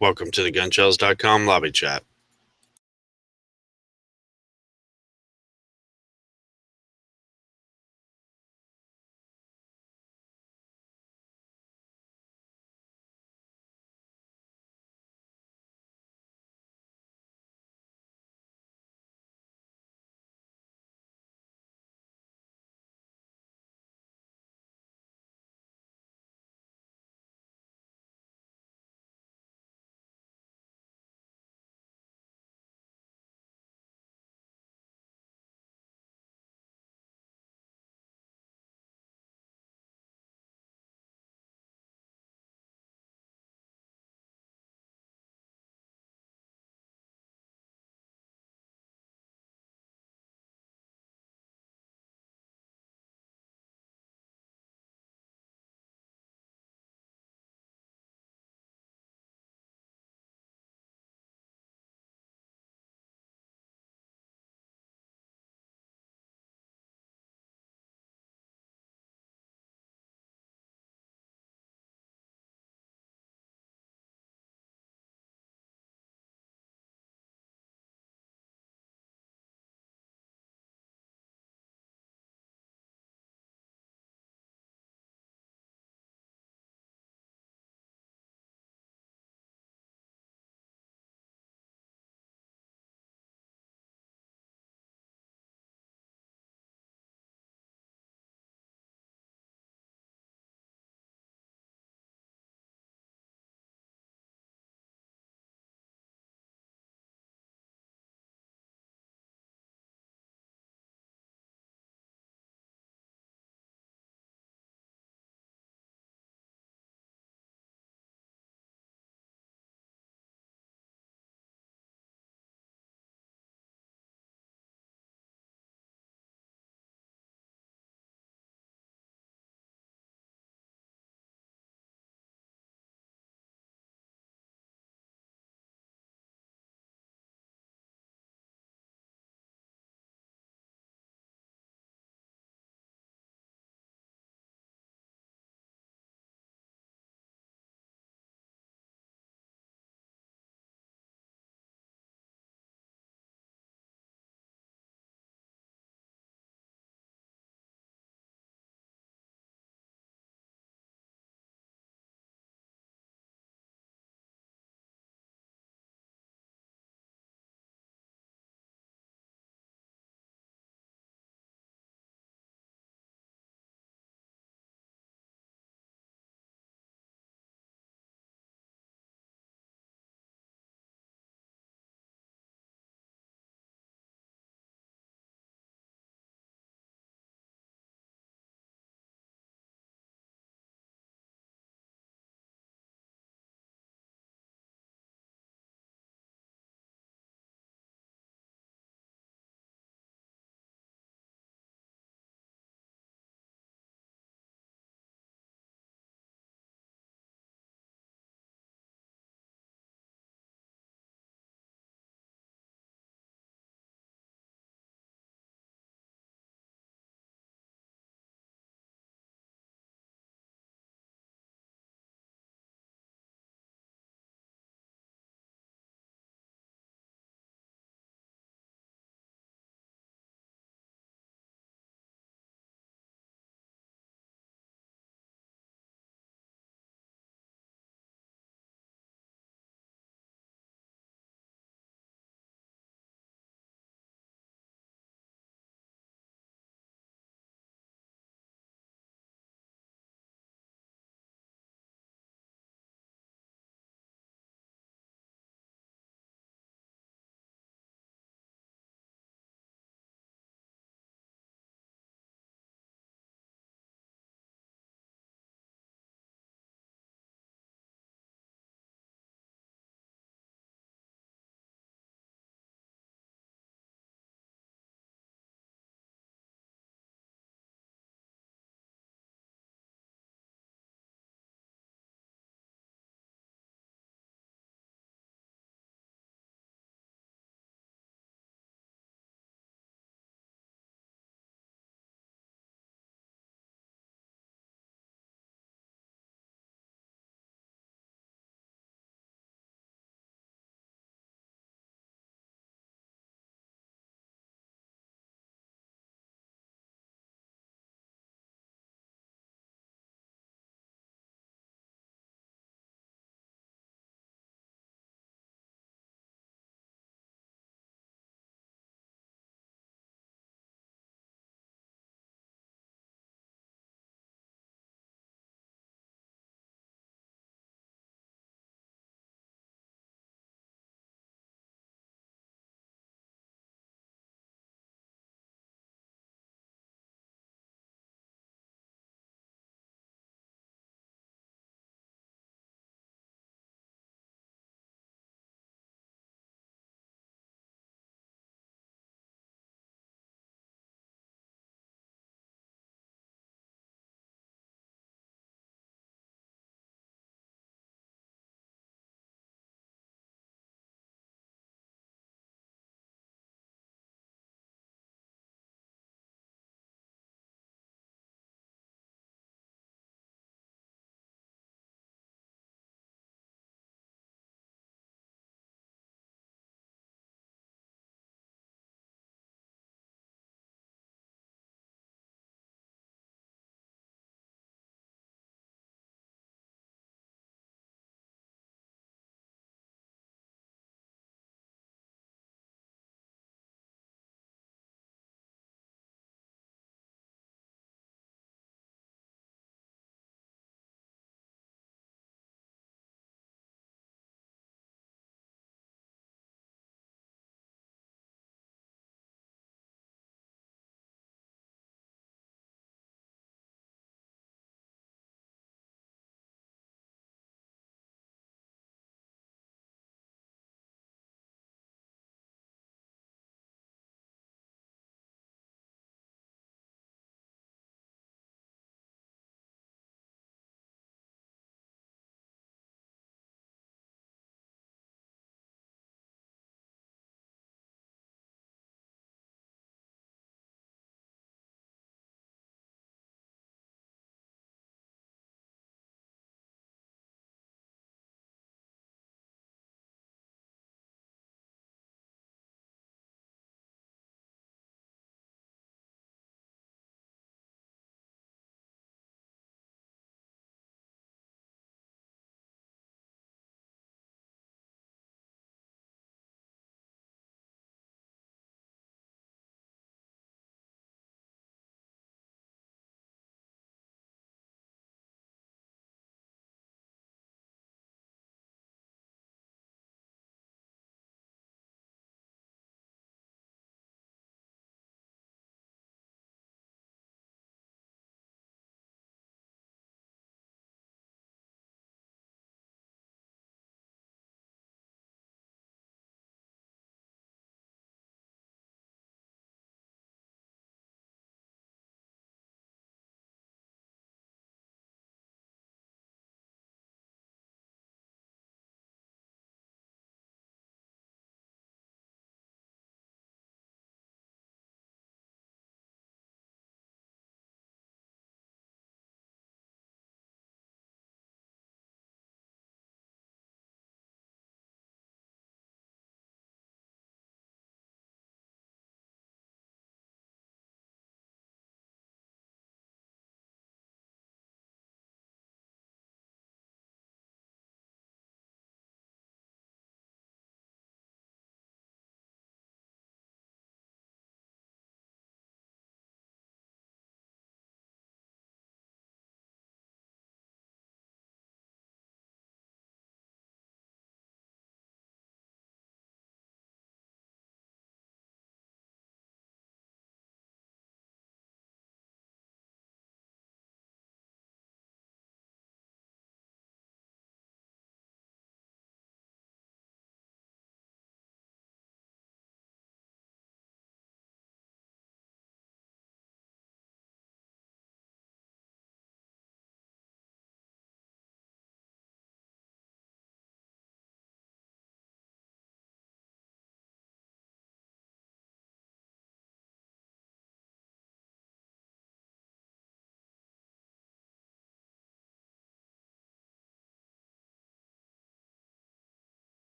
Welcome to the Gunshells.com lobby chat.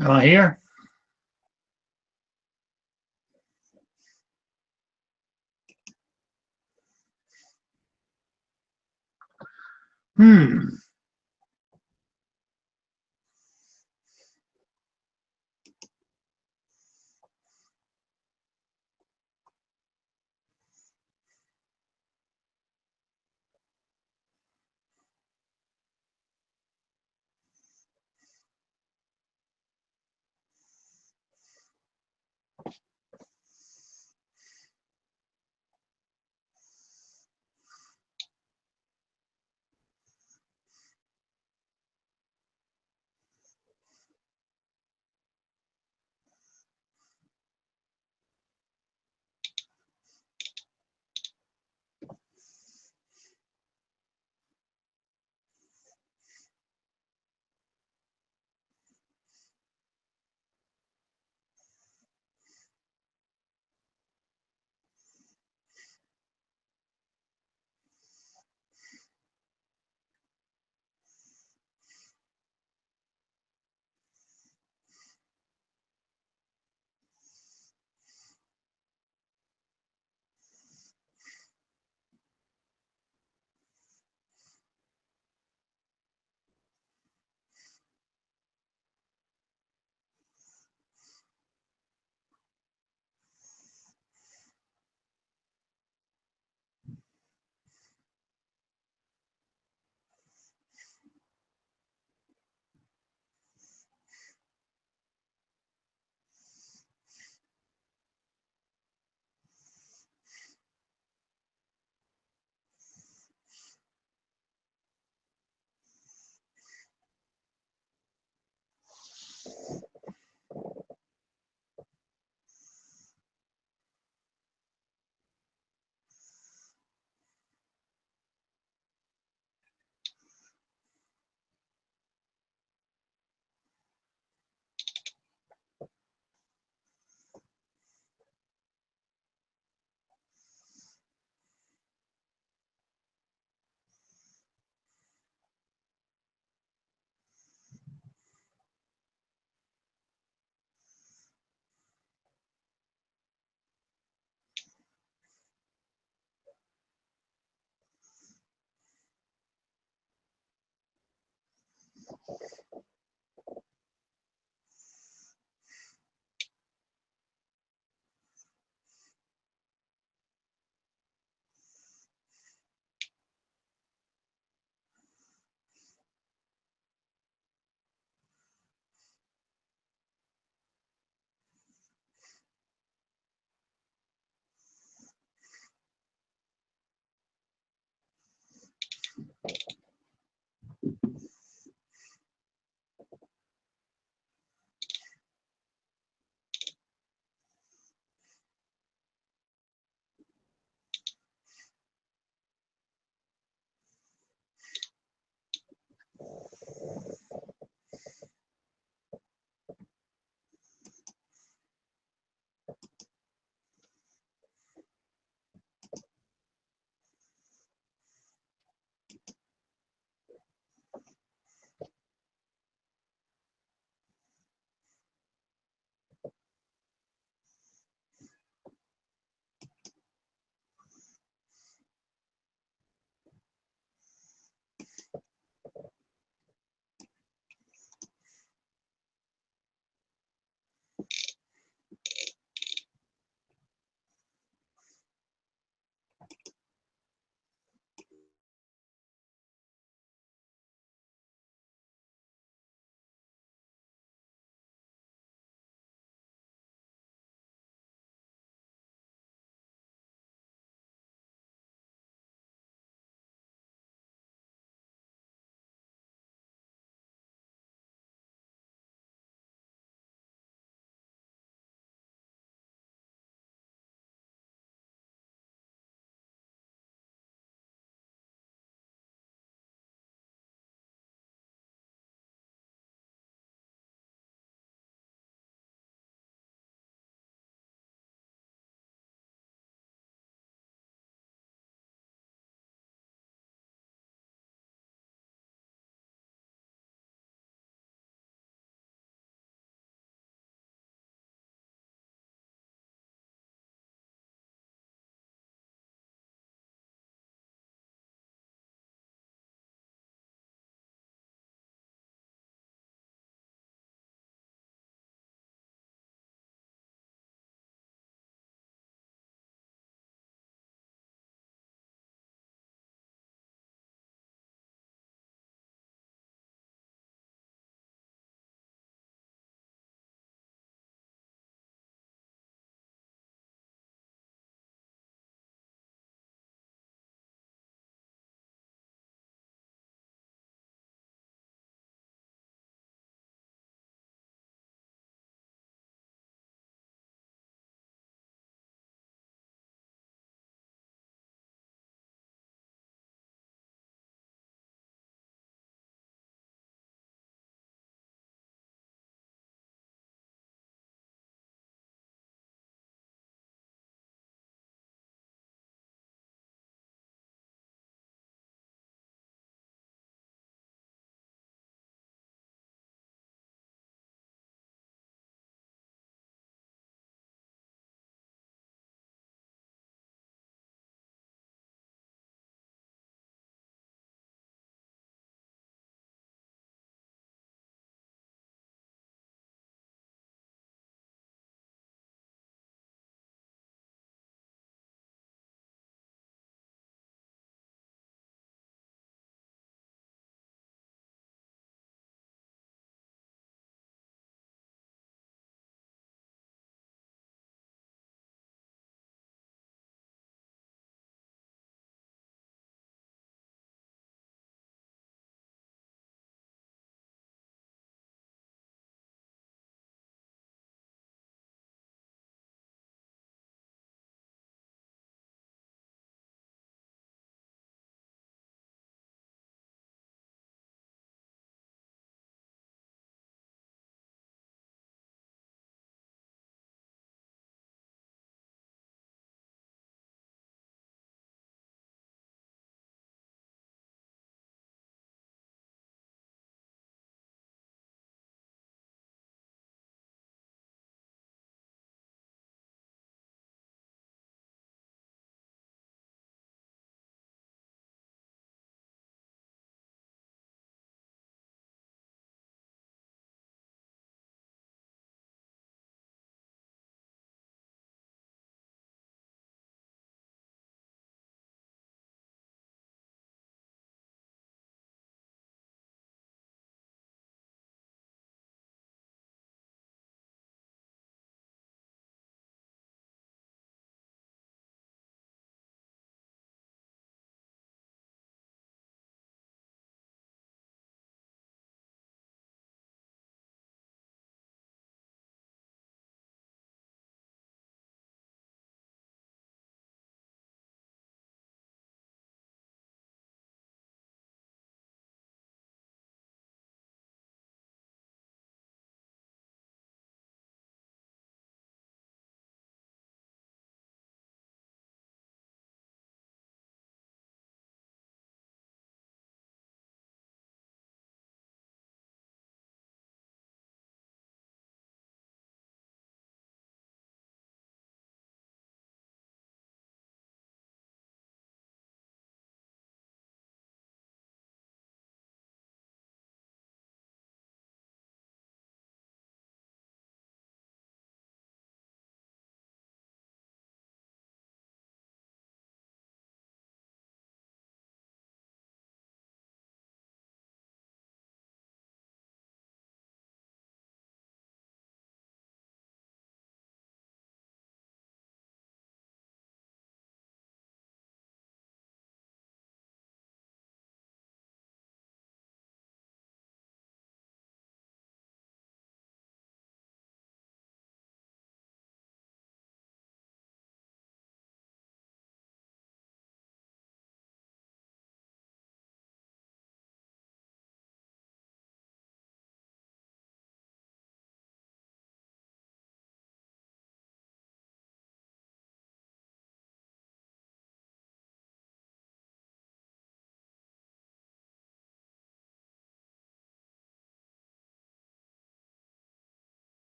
Am I here? Hmm.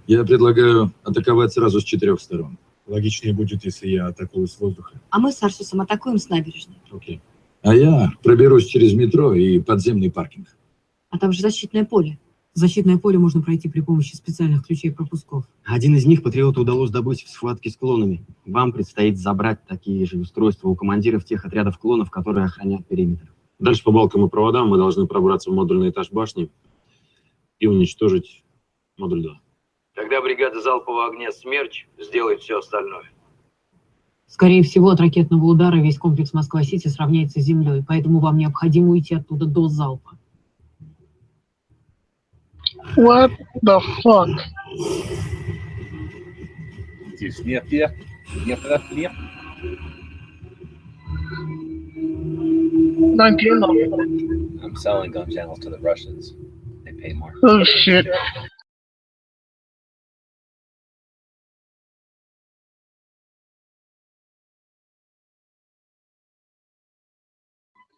Я предлагаю атаковать сразу с 4 сторон. Логичнее будет, если я атакую с воздуха. А мы с Арсусом атакуем с набережной. Окей. А я проберусь через метро и подземный паркинг. А там же защитное поле. Защитное поле можно пройти при помощи специальных ключей пропусков. Один из них патриоту удалось добыть в схватке с клонами. Вам предстоит забрать такие же устройства у командиров тех отрядов клонов, которые охранят периметр. Дальше по балкам и проводам мы должны пробраться в модульный этаж башни и уничтожить модуль 2. Тогда бригада залпового огня «Смерч» сделает все остальное. Скорее всего, от ракетного удара весь комплекс Москва-Сити сравняется с землей, поэтому вам необходимо уйти оттуда до залпа. What the fuck? No entiendo. I'm selling gun channels to the Russians. They pay more. Oh shit.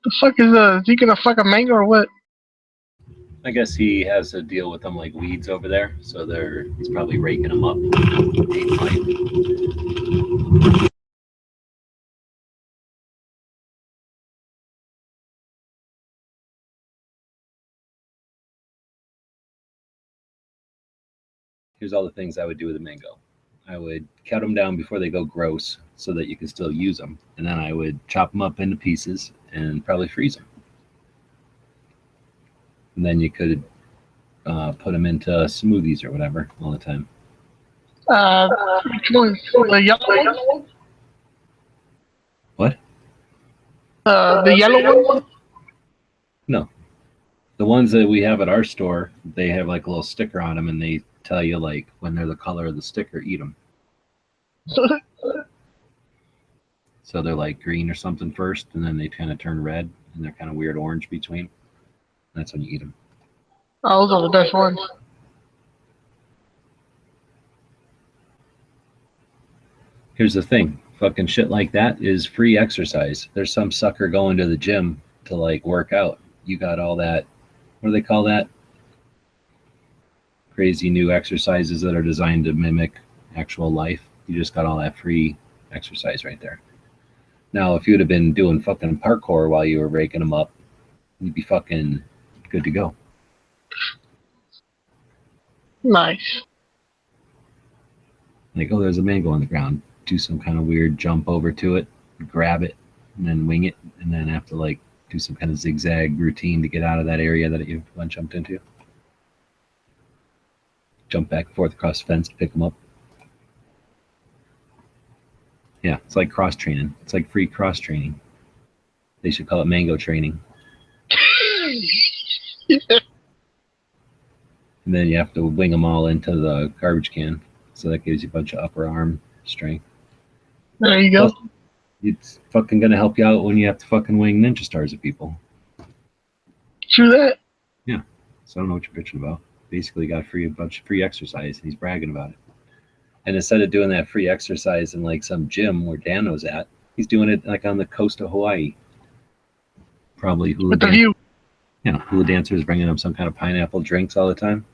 The fuck is he gonna fuck a mango or what? I guess he has to deal with them like weeds over there, so he's probably raking them up. Here's all the things I would do with a mango. I would cut them down before they go gross so that you can still use them. And then I would chop them up into pieces and probably freeze them. And then you could put them into smoothies or whatever all the time. Which one? The yellow one? What? The yellow one? No. The ones that we have at our store, they have like a little sticker on them and they tell you like when they're the color of the sticker, eat them. So they're like green or something first, and then they kind of turn red, and they're kind of weird orange between. That's when you eat them. Oh, those are the best ones. Here's the thing. Fucking shit like that is free exercise. There's some sucker going to the gym to like work out. You got all that, what do they call that? Crazy new exercises that are designed to mimic actual life. You just got all that free exercise right there. Now, if you'd have been doing fucking parkour while you were raking them up, you'd be fucking good to go. Nice. Like, oh, there's a mango on the ground. Do some kind of weird jump over to it, grab it, and then wing it, and then have to like do some kind of zigzag routine to get out of that area that you jumped into. Jump back and forth across the fence, pick them up. Yeah, it's like cross training. It's like free cross training. They should call it mango training. And then you have to wing them all into the garbage can. So that gives you a bunch of upper arm strength. There you go. Plus, it's fucking going to help you out when you have to fucking wing ninja stars at people. True that. Yeah. So I don't know what you're bitching about. Basically got a bunch of free exercise, and he's bragging about it. And instead of doing that free exercise in like some gym where Dano's at, he's doing it like on the coast of Hawaii. Probably hula With the view. Yeah, hula dancers bringing him some kind of pineapple drinks all the time.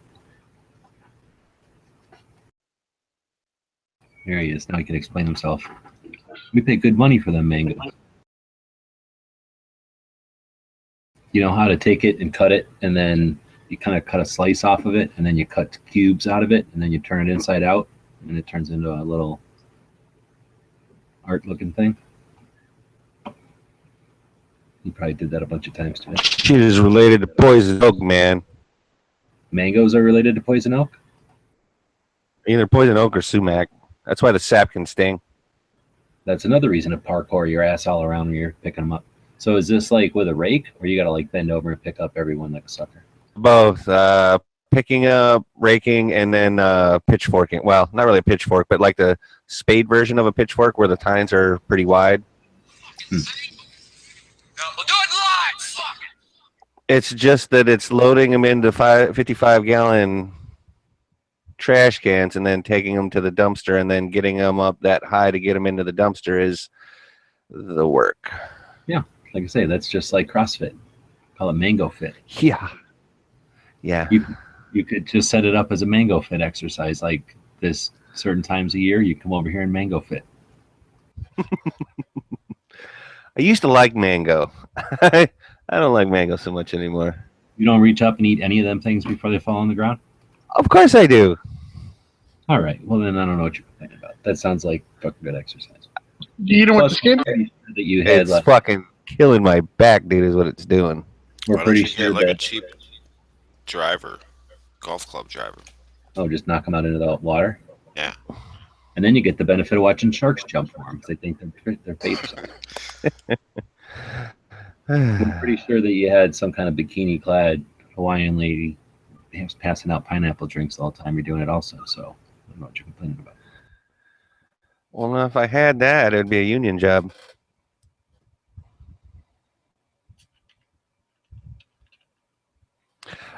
There he is. Now he can explain himself. We pay good money for them mangoes. You know how to take it and cut it, and then you kind of cut a slice off of it, and then you cut cubes out of it, and then you turn it inside out, and it turns into a little art-looking thing. You probably did that a bunch of times today. Shit is related to poison oak, man. Mangoes are related to poison oak? Either poison oak or sumac. That's why the sap can sting. That's another reason to parkour your ass all around when you're picking them up. So is this like with a rake, or you got to like bend over and pick up everyone like a sucker? Both. Picking up, raking, and then pitchforking. Well, not really a pitchfork, but like the spade version of a pitchfork where the tines are pretty wide. We'll do it live! Fuck! It's just that it's loading them into 55-gallon trash cans and then taking them to the dumpster and then getting them up that high to get them into the dumpster is the work. Yeah, like I say, that's just like CrossFit. Call it Mango Fit. Yeah. Yeah. You You could just set it up as a mango fit exercise, like this certain times a year. You come over here and mango fit. I used to like mango. I don't like mango so much anymore. You don't reach up and eat any of them things before they fall on the ground? Of course I do. All right. Well, then I don't know what you're complaining about. That sounds like fucking good exercise. Do you know what the skin? That you had It's fucking killing my back, dude, is what it's doing. We're Why don't pretty you sure get like a that. cheap driver, golf club driver? Oh, just knock them out into the water. Yeah. And then you get the benefit of watching sharks jump for them because they think they're bait or something. I'm pretty sure that you had some kind of bikini-clad Hawaiian lady passing out pineapple drinks all the time. You're doing it also, so I don't know what you're complaining about. Well, if I had that, it'd be a union job.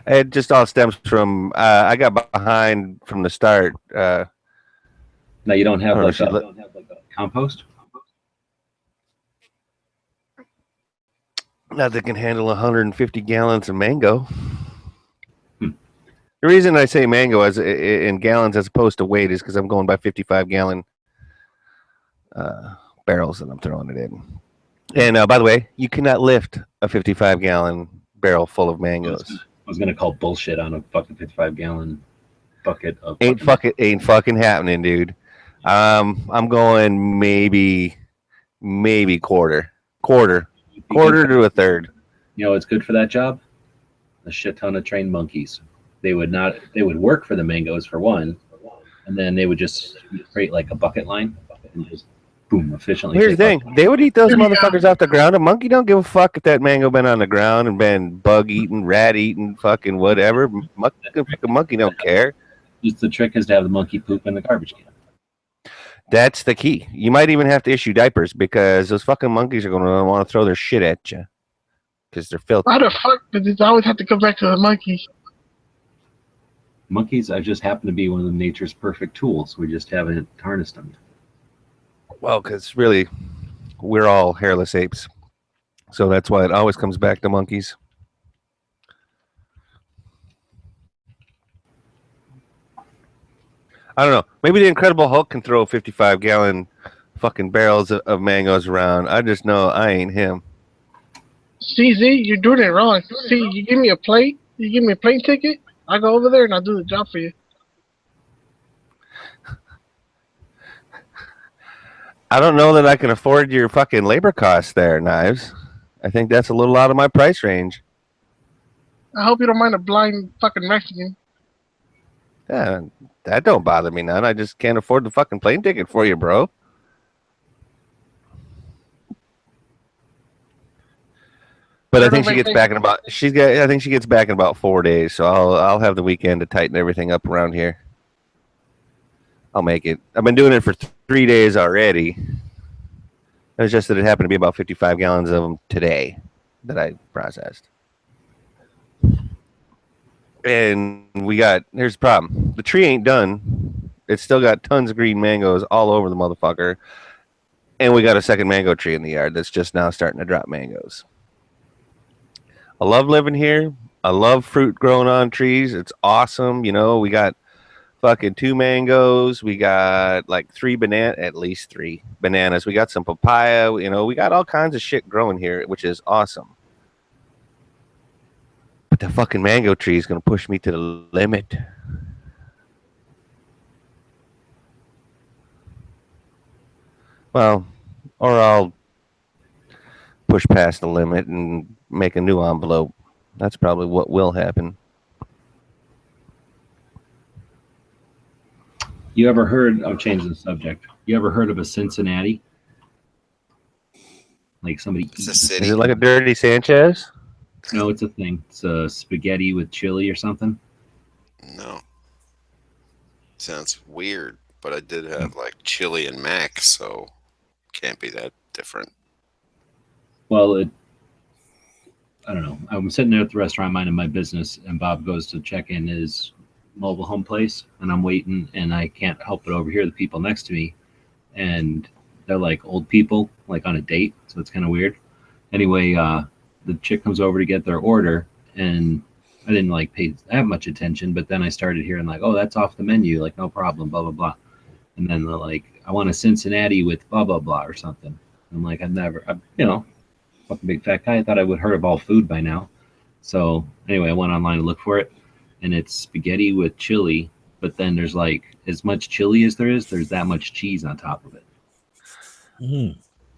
It just all stems from I got behind from the start. Now you don't have Oh, like she a, let- don't have like a compost. Not that can handle 150 gallons of mango. Hmm. The reason I say mango as in gallons as opposed to weight is because I'm going by 55-gallon barrels that I'm throwing it in. And by the way, you cannot lift a 55-gallon barrel full of mangoes. I was gonna call bullshit on a fucking 55-gallon bucket of. Ain't fucking happening, dude. I'm going maybe quarter to a third. You know, it's good for that job. A shit ton of trained monkeys. They would work for the mangoes for one, and then they would just create like a bucket line and just boom efficiently. Here's the take thing: they would eat those motherfuckers off the ground. A monkey don't give a fuck if that mango been on the ground and been bug eating, rat eating, fucking whatever. Monkey don't care. Just the trick is to have the monkey poop in the garbage can. That's the key. You might even have to issue diapers because those fucking monkeys are going to want to throw their shit at you because they're filthy. Why the fuck does it always have to come back to the monkey? Monkeys, I just happen to be one of nature's perfect tools. We just haven't harnessed them. Well, because really, we're all hairless apes, so that's why it always comes back to monkeys. I don't know. Maybe the Incredible Hulk can throw 55-gallon fucking barrels of mangoes around. I just know I ain't him. CZ, you're doing it wrong. See, you give me a plate, you give me a plane ticket, I go over there and I do the job for you. I don't know that I can afford your fucking labor costs there, Knives. I think that's a little out of my price range. I hope you don't mind a blind fucking Mexican. Yeah, that don't bother me none. I just can't afford the fucking plane ticket for you, bro. But I think she gets back in about I think she gets back in about 4 days, so I'll have the weekend to tighten everything up around here. I'll make it. I've been doing it for 3 days already. It was just that it happened to be about 55 gallons of them today that I processed. And here's the problem. The tree ain't done. It's still got tons of green mangoes all over the motherfucker. And we got a second mango tree in the yard that's just now starting to drop mangoes. I love living here. I love fruit growing on trees. It's awesome. You know, we got fucking 2 mangoes. We got like at least 3 bananas. We got some papaya. You know, we got all kinds of shit growing here, which is awesome. But the fucking mango tree is going to push me to the limit. Well, or I'll push past the limit and make a new envelope. That's probably what will happen. You ever heard? I'm changing the subject. You ever heard of a Cincinnati? Like somebody It's a eats. city. Is it like a Dirty Sanchez? No, it's a thing. It's a spaghetti with chili or something. No. Sounds weird, but I did have like chili and mac, so can't be that different. Well, I don't know. I'm sitting there at the restaurant minding my business, and Bob goes to check in his mobile home place, and I'm waiting, and I can't help but overhear the people next to me, and they're like old people, like on a date, so it's kind of weird. Anyway, the chick comes over to get their order, and I didn't like pay that much attention, but then I started hearing like, oh, that's off the menu, like no problem, blah blah blah. And then they're like, I want a Cincinnati with blah blah blah or something. I'm like, I'm fucking big fat guy. I thought I would heard of all food by now. So anyway, I went online to look for it, and it's spaghetti with chili. But then there's like as much chili as there is, there's that much cheese on top of it.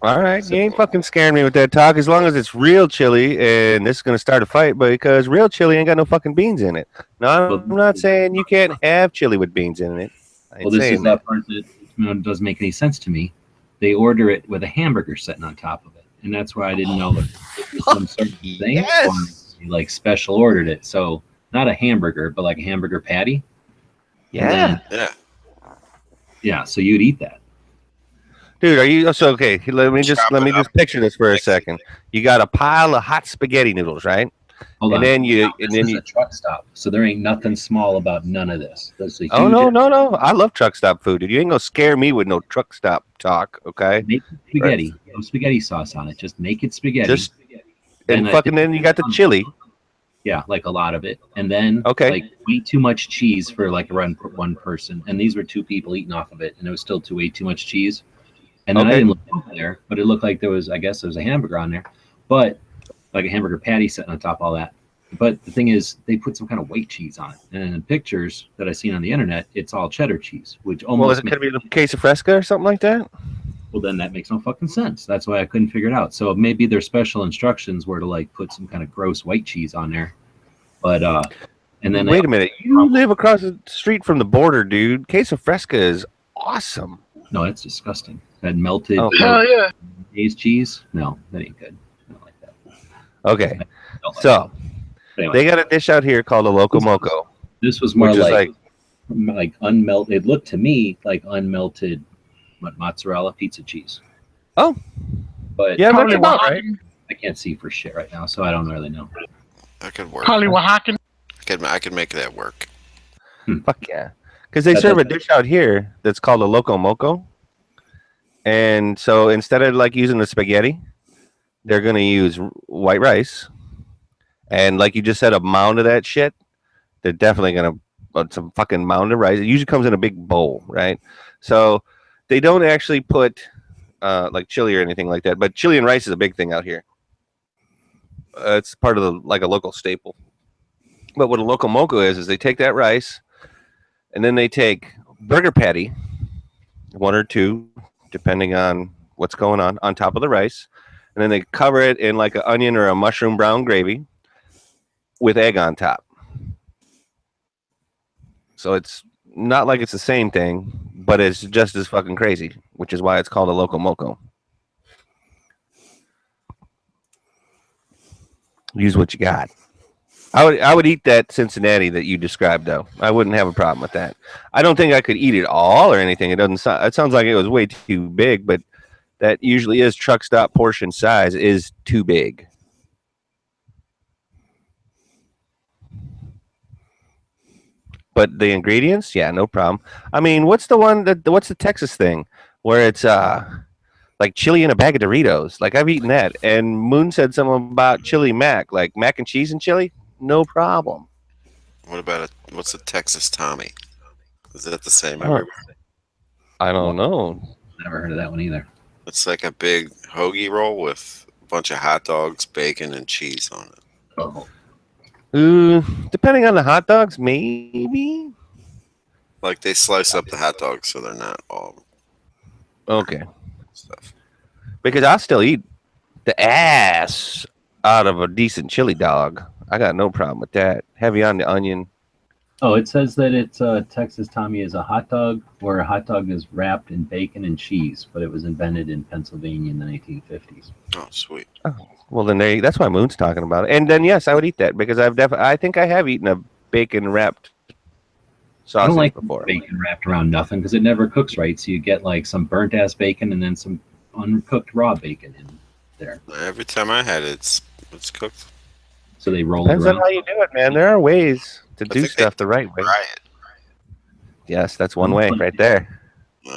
All right, you ain't fucking scaring me with that talk. As long as it's real chili, and this is gonna start a fight because real chili ain't got no fucking beans in it. No, I'm not saying you can't have chili with beans in it. Well, this is that part that doesn't make any sense to me. They order it with a hamburger sitting on top of it, and that's why I didn't know if it was some sort of thing. Yes. Or like special ordered it, so not a hamburger, but like a hamburger patty. Yeah. Yeah. So you'd eat that. Dude, are you so okay? Let me just picture this for a second. You got a pile of hot spaghetti noodles, right? Hold on. Then you a truck stop, so there ain't nothing small about none of this. Oh no! I love truck stop food. Dude, you ain't gonna scare me with no truck stop talk, okay? Make it spaghetti, no spaghetti sauce on it. Just make it spaghetti. And then you got the chili. Yeah, like a lot of it, and then like way too much cheese for like one person. And these were two people eating off of it, and it was still way too much cheese. And then I didn't look over there, but it looked like there was, I guess, there was a hamburger on there, but like a hamburger patty sitting on top of all that. But the thing is, they put some kind of white cheese on it, and in the pictures that I seen on the internet, it's all cheddar cheese, which almost. Well, is it going to be the queso fresca or something like that? Well, then that makes no fucking sense. That's why I couldn't figure it out. So maybe their special instructions were to like put some kind of gross white cheese on there, but and then wait a minute, you live across the street from the border, dude. Queso fresca is awesome. No, it's disgusting. That melted Dave's cheese? No, that ain't good. I don't like that. Okay. So anyway, they got a dish out here called a Loco Moco. This was more like unmelted. It looked to me like unmelted mozzarella pizza cheese. Oh. But yeah, that's about right. I can't see for shit right now, so I don't really know. That could work. Probably Oaxacan. I could make that work. Fuck yeah. Because they serve a dish out here that's called a Loco Moco. And so instead of like using the spaghetti, they're going to use white rice. And like you just said, a mound of that shit. They're definitely going to put some fucking mound of rice. It usually comes in a big bowl, right? So they don't actually put like chili or anything like that. But chili and rice is a big thing out here. It's part of like a local staple. But what a Loco Moco is they take that rice and then they take burger patty, one or two, depending on what's going on top of the rice. And then they cover it in like an onion or a mushroom brown gravy with egg on top. So it's not like it's the same thing, but it's just as fucking crazy, which is why it's called a Loco Moco. Use what you got. I would eat that Cincinnati that you described, though. I wouldn't have a problem with that. I don't think I could eat it all or anything. It doesn't. It sounds like it was way too big, but that usually is truck stop portion size is too big. But the ingredients, yeah, no problem. I mean, what's the Texas thing where it's like chili in a bag of Doritos? Like I've eaten that, and Moon said something about chili mac, like mac and cheese and chili. No problem. What about what's a Texas Tommy? Is that the same? I don't know. Never heard of that one either. It's like a big hoagie roll with a bunch of hot dogs, bacon, and cheese on it. Oh. Depending on the hot dogs, maybe. Like they slice up the hot dogs so they're not all okay stuff. Because I'll still eat the ass out of a decent chili dog. I got no problem with that. Heavy on the onion. Oh, it says that it's Texas Tommy is a hot dog where a hot dog is wrapped in bacon and cheese, but it was invented in Pennsylvania in the 1950s. Oh, sweet. Oh, well, then that's why Moon's talking about it. And then, yes, I would eat that because I think I have eaten a bacon wrapped sausage I don't like before. Bacon wrapped around nothing because it never cooks right. So you get like some burnt ass bacon and then some uncooked raw bacon in there. Every time I had it, it's cooked. So they roll Depends it around. on how you do it, man. There are ways to do stuff the right way. Fry it. Yes, that's one way right there.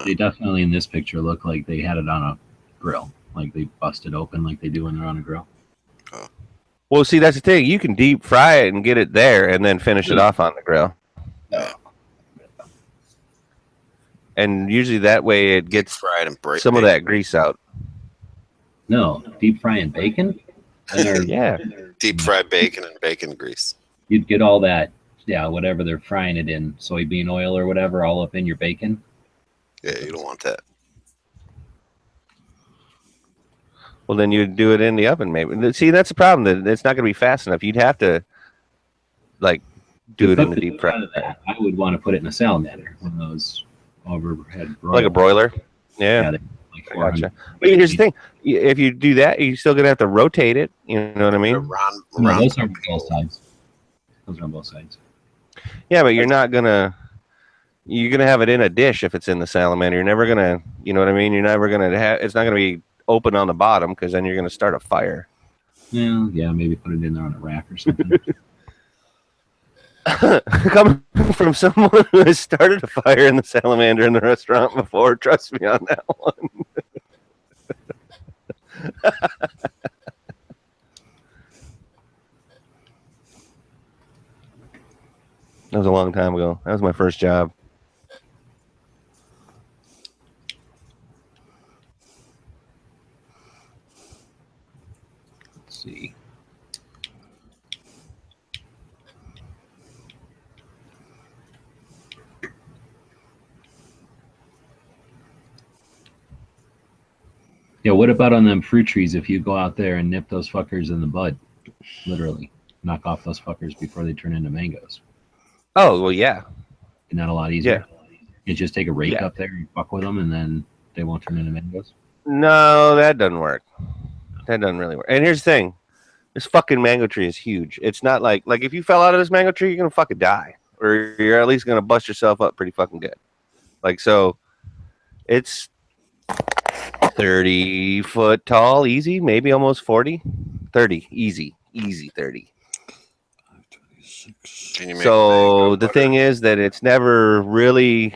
They definitely in this picture look like they had it on a grill. Like they bust it open like they do when they're on a grill. Oh. Well, see, that's the thing. You can deep fry it and get it there, and then finish it off on the grill. And usually that way it gets fried and break some of that grease out. No, deep frying bacon. Yeah, deep fried bacon and bacon grease. You'd get all that, whatever they're frying it in, soybean oil or whatever, all up in your bacon. Yeah, you don't want that. Well, then you'd do it in the oven, maybe. See, that's the problem. That it's not going to be fast enough. You'd have to, like, do it in the deep fry. I would want to put it in a salamander, one of those overhead broilers. Like a broiler. Yeah. Like I gotcha. But here's the thing: if you do that, you're still going to have to rotate it. You know what I mean? No, those are on both sides. Those are on both sides. Yeah, but you're not gonna. You're gonna have it in a dish if it's in the salamander. You're never gonna. You know what I mean? You're never gonna have. It's not gonna be open on the bottom because then you're gonna start a fire. Yeah, maybe put it in there on a rack or something. Coming from someone who has started a fire in the salamander in the restaurant before, trust me on that one. That was a long time ago. That was my first job. Let's see. Yeah, what about on them fruit trees if you go out there and nip those fuckers in the bud? Literally. Knock off those fuckers before they turn into mangoes. Oh, well, yeah. Isn't that a lot easier? Yeah. You just take a rake up there and fuck with them, and then they won't turn into mangoes? No, that doesn't work. That doesn't really work. And here's the thing. This fucking mango tree is huge. It's not like if you fell out of this mango tree, you're going to fucking die. Or you're at least going to bust yourself up pretty fucking good. So it's 30 foot tall, easy, maybe almost 40. 30, easy 30. So the thing is that it's never really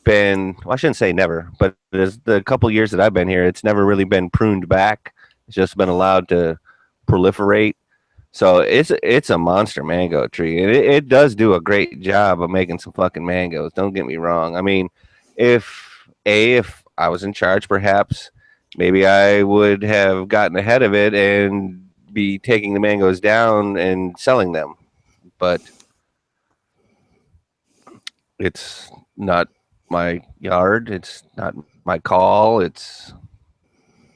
been, well, I shouldn't say never, but the couple years that I've been here, it's never really been pruned back. It's just been allowed to proliferate. So it's a monster mango tree, and it does do a great job of making some fucking mangoes. Don't get me wrong. I mean, if I was in charge, perhaps maybe I would have gotten ahead of it and be taking the mangoes down and selling them. But it's not my yard. It's not my call. It's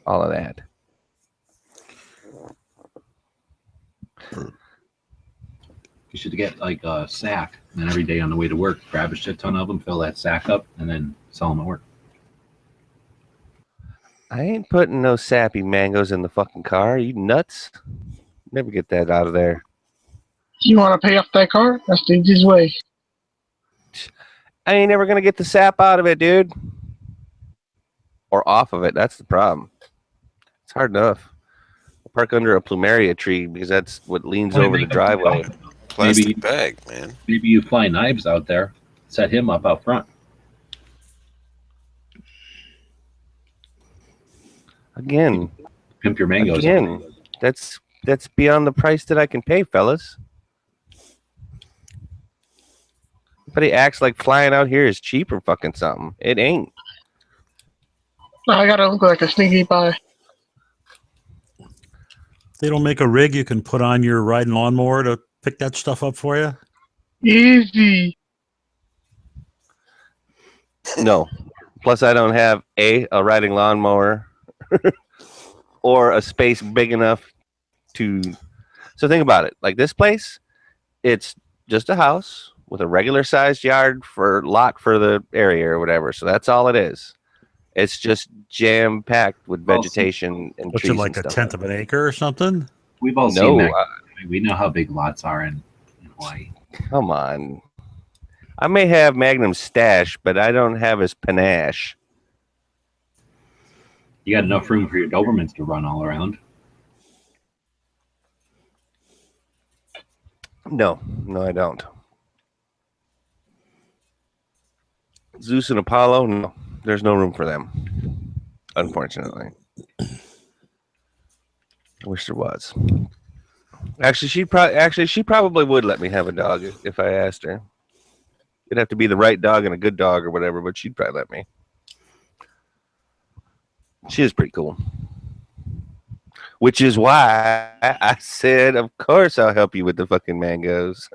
all of that. You should get like a sack, and then every day on the way to work, grab a shit ton of them, fill that sack up, and then sell them at work. I ain't putting no sappy mangoes in the fucking car. Are you nuts? Never get that out of there. You want to pay off that car? That's the easiest way. I ain't never gonna get the sap out of it, dude. Or off of it. That's the problem. It's hard enough. I'll park under a plumeria tree because that's what leans over the driveway. Plastic bag, man. Maybe you fly knives out there, set him up out front. Again, pimp your mangoes. Again, that's beyond the price that I can pay, fellas. Everybody acts like flying out here is cheap or fucking something. It ain't. I gotta look like a sneaky pie. They don't make a rig you can put on your riding lawnmower to pick that stuff up for you? Easy. No. Plus, I don't have a riding lawnmower or a space big enough to. So think about it. Like this place, it's just a house with a regular sized yard lot for the area or whatever. So that's all it is. It's just jam packed with vegetation and What's trees. it like, and a stuff. tenth of an acre or something? We've all No, seen that. We know how big lots are in Hawaii. Come on. I may have Magnum's stash, but I don't have his panache. You got enough room for your Dobermans to run all around. No, I don't. Zeus and Apollo, no. There's no room for them. Unfortunately. I wish there was. Actually, she probably would let me have a dog if I asked her. It'd have to be the right dog and a good dog or whatever, but she'd probably let me. She is pretty cool. Which is why I said, of course I'll help you with the fucking mangoes.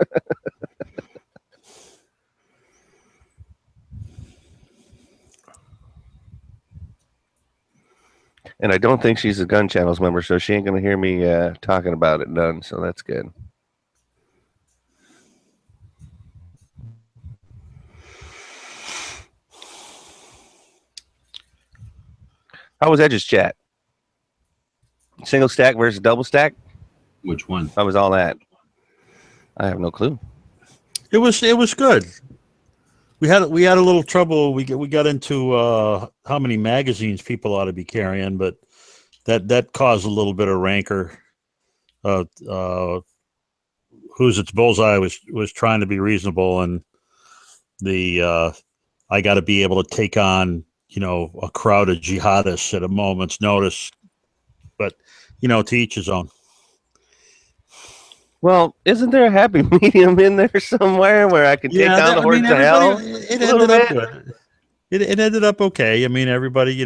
And I don't think she's a Gun Channels member, so she ain't going to hear me talking about it none, so that's good. How was Edge's chat? Single stack versus double stack? Which one? How was all that? I have no clue. It was good. We had a little trouble. We got into how many magazines people ought to be carrying, but that caused a little bit of rancor. Who's It's Bullseye was trying to be reasonable, and the I got to be able to take on a crowd of jihadists at a moment's notice. But to each his own. Well, isn't there a happy medium in there somewhere where I can take down the hordes of hell? It ended up good. It ended up okay. I mean, everybody,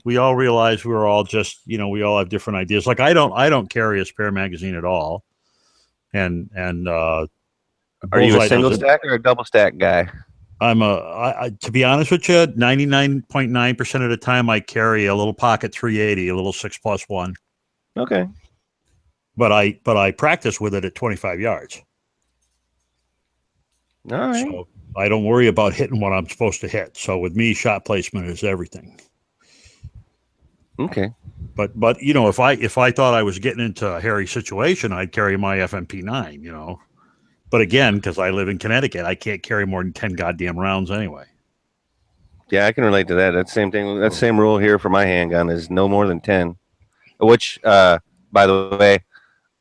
we all realize we're all just, we all have different ideas. Like I don't carry a spare magazine at all. And are you a single stack or a double stack guy? To be honest with you, 99.9% of the time I carry a little pocket 380, a little 6+1. Okay. But I practice with it at 25 yards. All right. So I don't worry about hitting what I'm supposed to hit. So with me, shot placement is everything. Okay. But if I thought I was getting into a hairy situation, I'd carry my FMP9, But again, because I live in Connecticut, I can't carry more than 10 goddamn rounds anyway. Yeah, I can relate to that. That same thing. That same rule here for my handgun is no more than 10. Which, by the way,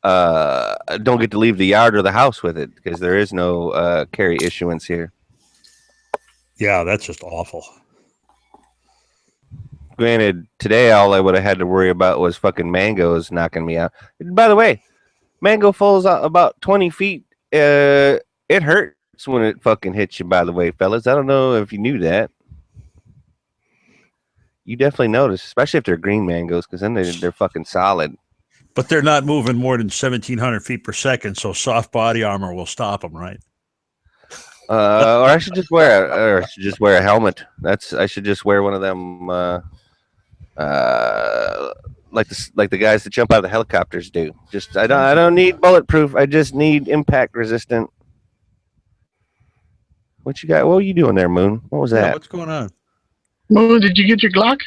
don't get to leave the yard or the house with it because there is no carry issuance here. Yeah, that's just awful. Granted, today all I would have had to worry about was fucking mangoes knocking me out. By the way, mango falls out about 20 feet. It hurts when it fucking hits you, by the way, fellas. I don't know if you knew that. You definitely notice, especially if they're green mangoes, because then they're fucking solid. But they're not moving more than 1,700 feet per second, so soft body armor will stop them, right? Or I should just wear a helmet. I should just wear one of them, like the guys that jump out of the helicopters do. I don't need bulletproof. I just need impact resistant. What you got? What were you doing there, Moon? What was that? What's going on? Moon, did you get your Glock?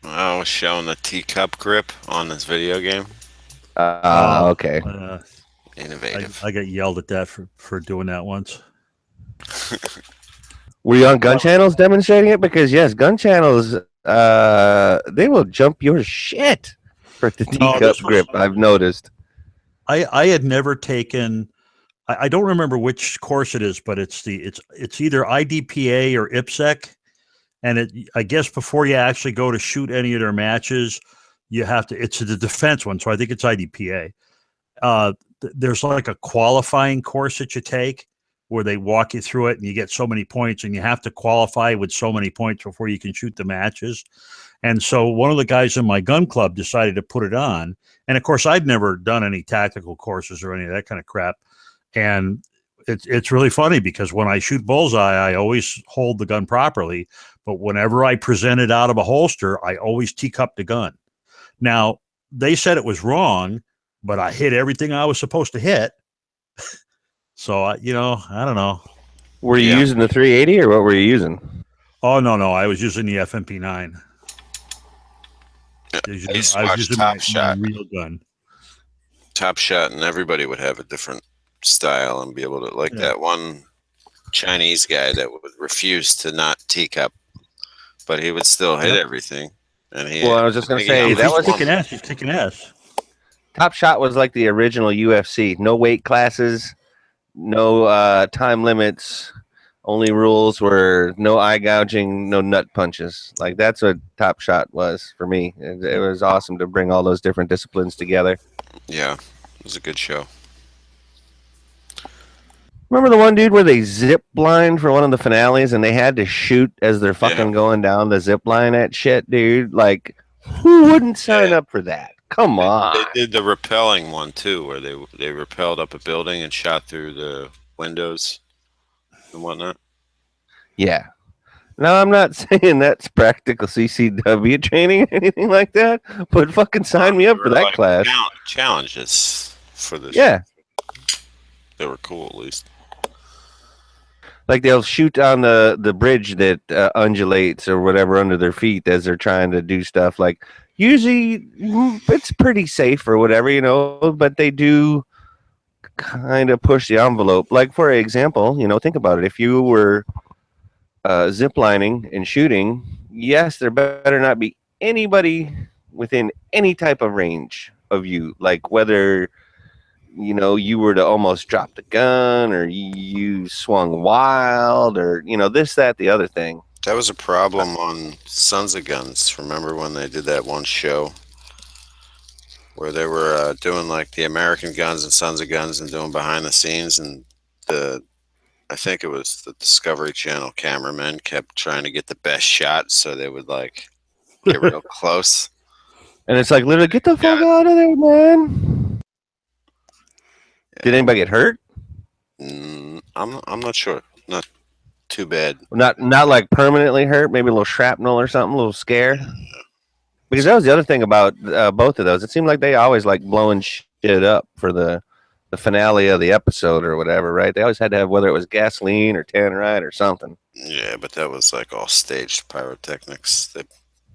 I was showing the teacup grip on this video game. Okay. Innovative. I got yelled at that for doing that once. Were you on Gun Channels demonstrating it? Because yes, Gun Channels, they will jump your shit for the teacup grip. I've noticed. I had never taken. I don't remember which course it is, but it's either IDPA or IPSEC, and I guess before you actually go to shoot any of their matches, you have to. It's the defense one, so I think it's IDPA. There's like a qualifying course that you take where they walk you through it, and you get so many points, and you have to qualify with so many points before you can shoot the matches. And so one of the guys in my gun club decided to put it on, and of course I'd never done any tactical courses or any of that kind of crap. And it's really funny because when I shoot bullseye, I always hold the gun properly. But whenever I present it out of a holster, I always teacup the gun. Now, they said it was wrong, but I hit everything I was supposed to hit. So, I don't know. Were you using the 380 or what were you using? Oh, no. I was using the FMP9. I was using my real gun. Top Shot, and everybody would have a different style and be able to, like that one Chinese guy that would refuse to not teacup, but he would still hit everything. And I was just going to say, that was kicking ass. He's kicking ass. Top Shot was like the original UFC. No weight classes, no time limits. Only rules were no eye gouging, no nut punches. Like that's what Top Shot was for me. It was awesome to bring all those different disciplines together. Yeah. It was a good show. Remember the one dude where they zip lined for one of the finales and they had to shoot as they're fucking going down the zip line at shit, dude? Like, who wouldn't sign up for that? Come on. They did the rappelling one too, where they rappelled up a building and shot through the windows and whatnot. Yeah. Now, I'm not saying that's practical CCW training or anything like that, but fucking sign me up for that class. Challenges for this. Yeah. They were cool, at least. Like they'll shoot on the bridge that undulates or whatever under their feet as they're trying to do stuff. Like usually it's pretty safe or whatever, you know, but they do kind of push the envelope. Like for example, you know, think about it. If you were ziplining and shooting, yes, there better not be anybody within any type of range of you. Like whether you know, you were to almost drop the gun or you swung wild or, you know, this, that, the other thing. That was a problem on Sons of Guns. Remember when they did that one show where they were doing like the American Guns and Sons of Guns and doing behind the scenes, and I think it was the Discovery Channel cameramen kept trying to get the best shot, so they would like get real close. And it's like, literally, get the fuck out of there, man. Did anybody get hurt? I'm not sure. Not too bad. Not like permanently hurt. Maybe a little shrapnel or something. A little scare. Because that was the other thing about both of those. It seemed like they always like blowing shit up for the finale of the episode or whatever, right? They always had to have, whether it was gasoline or tannerite or something. Yeah, but that was like all staged pyrotechnics. They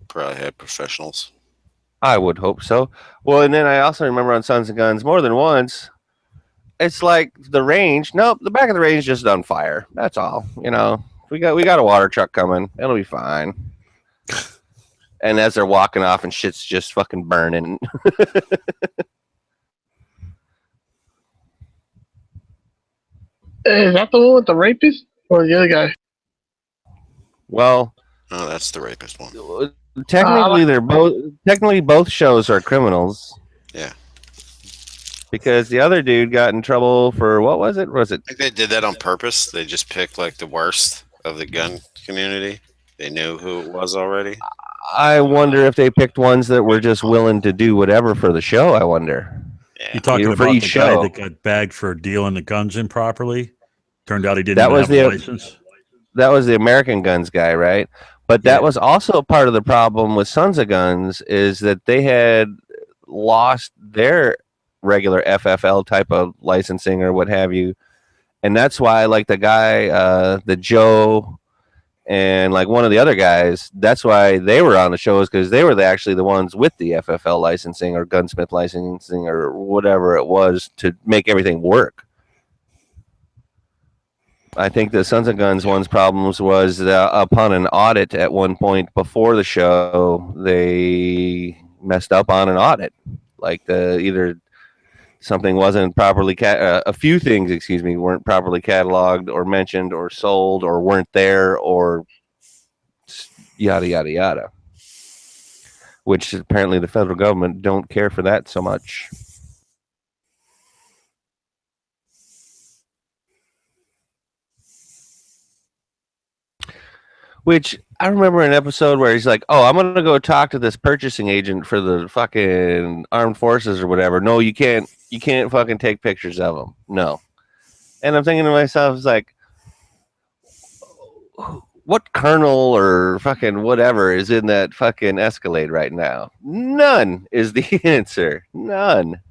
probably had professionals. I would hope so. Well, and then I also remember on Sons of Guns more than once. It's like the range. Nope, the back of the range just on fire. That's all. You know, we got a water truck coming. It'll be fine. And as they're walking off, and shit's just fucking burning. Is that the one with the rapist or the other guy? Well, oh, that's the rapist one. Technically both shows are criminals. Yeah. Because the other dude got in trouble for, what was it? Was it? I think they did that on purpose. They just picked like the worst of the gun community. They knew who it was already. I wonder if they picked ones that were just willing to do whatever for the show. I wonder. Yeah. You talking about the guy that got bagged for dealing the guns improperly? Turned out he didn't have a license. That was the American Guns guy, right? But that was also part of the problem with Sons of Guns, is that they had lost their regular FFL type of licensing or what have you, and that's why like the guy the Joe and like one of the other guys, that's why they were on the shows, because they were actually the ones with the FFL licensing or gunsmith licensing or whatever it was to make everything work. I think the Sons of Guns one's problems was upon an audit at one point before the show, they messed up on an audit, like either something wasn't properly a few things, weren't properly cataloged or mentioned or sold or weren't there or yada yada yada, which apparently the federal government don't care for that so much. Which I remember an episode where he's like, "Oh, I'm gonna go talk to this purchasing agent for the fucking armed forces or whatever." No, you can't fucking take pictures of them. No. And I'm thinking to myself, it's like, what colonel or fucking whatever is in that fucking Escalade right now? None is the answer. None.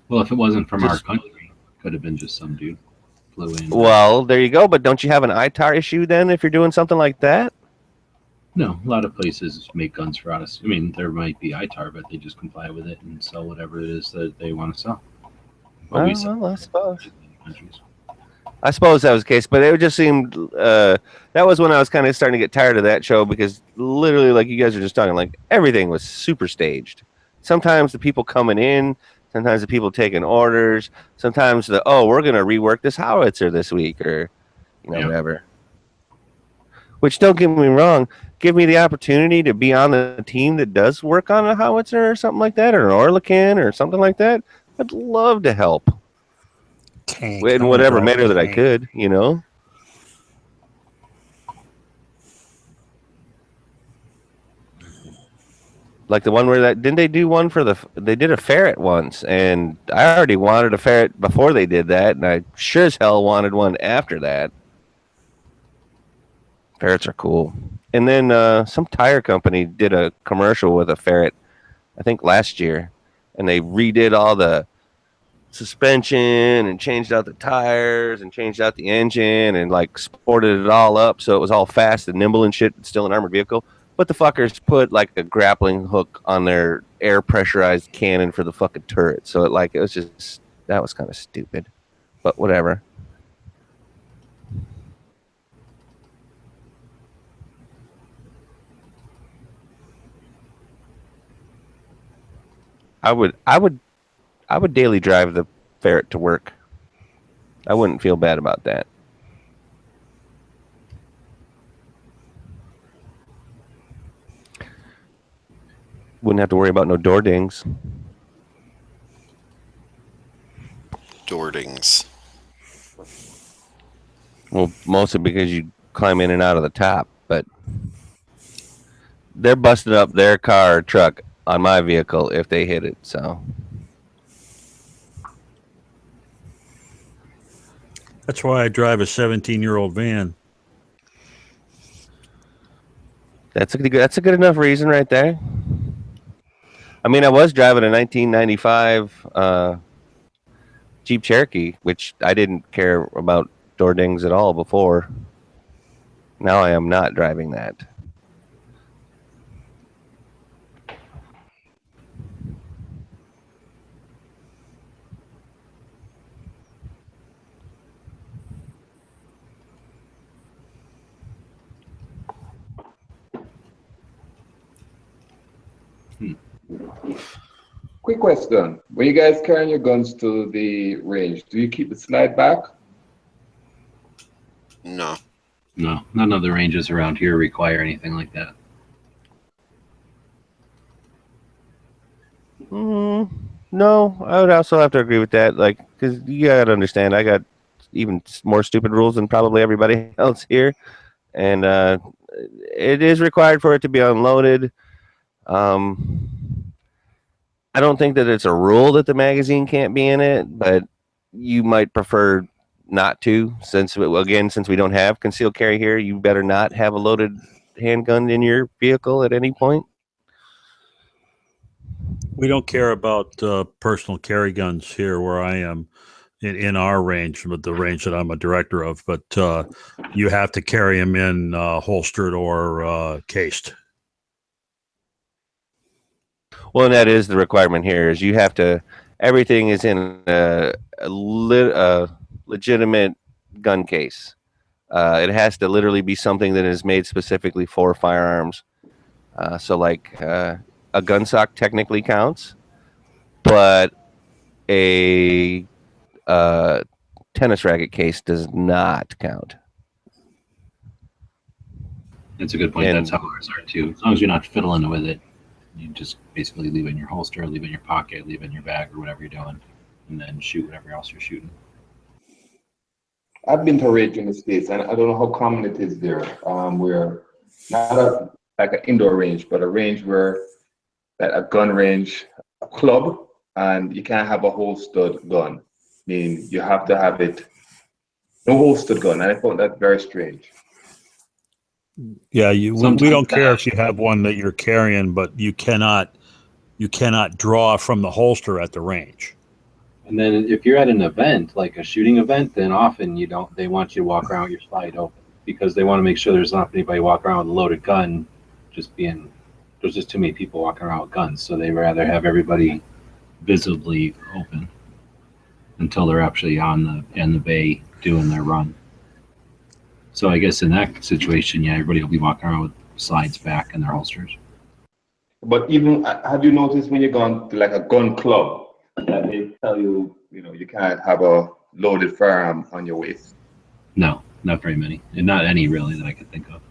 Well, if it wasn't from our country, it could have been just some dude flew in. Well, there you go. But don't you have an ITAR issue then if you're doing something like that? No, a lot of places make guns for us. I mean, there might be ITAR, but they just comply with it and sell whatever it is that they want to sell. Well, I suppose. I suppose that was the case, but it just seemed that was when I was kind of starting to get tired of that show, because literally, like you guys are just talking, like everything was super staged. Sometimes the people coming in, sometimes the people taking orders, sometimes we're going to rework this howitzer this week or whatever. Which, don't get me wrong, give me the opportunity to be on the team that does work on a howitzer or something like that, or an Oerlikon or something like that. I'd love to help Tank. in I wanna whatever drive manner a that I tank. could, you know? Like the one where didn't they do one for they did a ferret once, and I already wanted a ferret before they did that, and I sure as hell wanted one after that. Ferrets are cool. And then some tire company did a commercial with a ferret, I think last year, and they redid all the suspension and changed out the tires and changed out the engine and like sported it all up so it was all fast and nimble and shit. It's still an armored vehicle. But the fuckers put like a grappling hook on their air pressurized cannon for the fucking turret. So it was just, that was kind of stupid. But whatever. I would daily drive the ferret to work. I wouldn't feel bad about that. Wouldn't have to worry about no door dings. Dordings. Well, mostly because you climb in and out of the top, but they're busting up their car or truck on my vehicle if they hit it, so. That's why I drive a 17-year-old van. That's a good enough reason right there. I mean, I was driving a 1995 Jeep Cherokee, which I didn't care about door dings at all before. Now I am not driving that. Quick question. When you guys carrying your guns to the range, do you keep the slide back? No. No, none of the ranges around here require anything like that. No, I would also have to agree with that. Like, because you gotta understand, I got even more stupid rules than probably everybody else here, and it is required for it to be unloaded. I don't think that it's a rule that the magazine can't be in it, but you might prefer not to, since we don't have concealed carry here. You better not have a loaded handgun in your vehicle at any point. We don't care about personal carry guns here where I am in our range, but the range that I'm a director of. But you have to carry them in holstered or cased. Well, and that is the requirement here. Is you have to. Everything is in a legitimate gun case. It has to literally be something that is made specifically for firearms. So, like a gun sock technically counts, but a tennis racket case does not count. That's a good point. And that's how ours are too. As long as you're not fiddling with it, you just basically leave it in your holster, leave it in your pocket, leave it in your bag, or whatever you're doing, and then shoot whatever else you're shooting. I've been to a range in the States, and I don't know how common it is there. Where not like an indoor range, but a range where a gun range, a club, and you can't have a holstered gun. I mean, you have to have it, no holstered gun, and I found that very strange. Yeah, we don't care if you have one that you're carrying, but you cannot draw from the holster at the range. And then if you're at an event, like a shooting event, then often they want you to walk around with your slide open because they want to make sure there's not anybody walking around with a loaded gun, there's just too many people walking around with guns. So they rather have everybody visibly open until they're actually in the bay doing their run. So I guess in that situation, yeah, everybody will be walking around with slides back in their holsters. But even, have you noticed when you're going to like a gun club, that they tell you, you can't have a loaded firearm on your waist? No, not very many. And not any really that I could think of.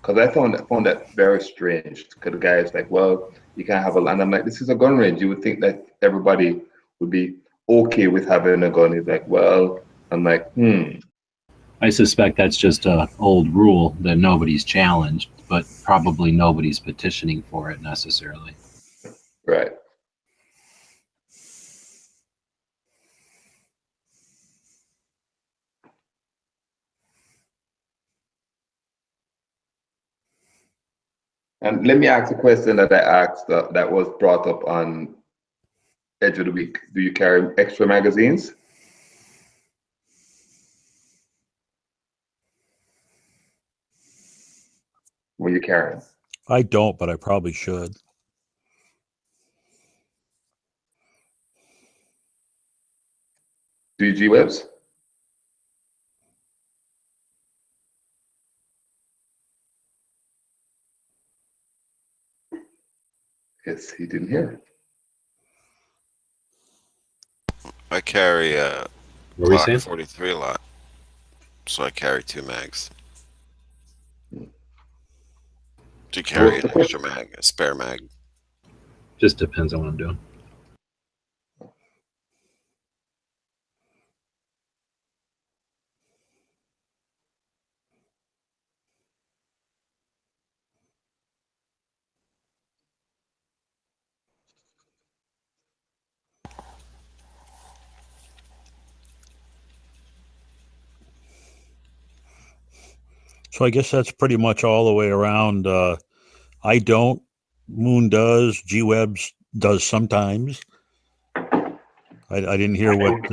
because I found that very strange. Because the guy is like, well, you can't have a, and I'm like, this is a gun range. You would think that everybody would be okay with having a gun. He's like, well, I'm like, I suspect that's just a old rule that nobody's challenged, but probably nobody's petitioning for it necessarily. right. And let me ask a question that I asked that was brought up on Edge of the Week. Do you carry extra magazines? When you carry them? I don't, but I probably should. Do you G-Webs? Yes, he didn't hear. I carry a What were you Glock saying? 43 a lot, so I carry 2 mags. Do you carry an extra mag, a spare mag? Just depends on what I'm doing. So I guess that's pretty much all the way around. I don't. Moon does. G-Webs does sometimes. I didn't hear what.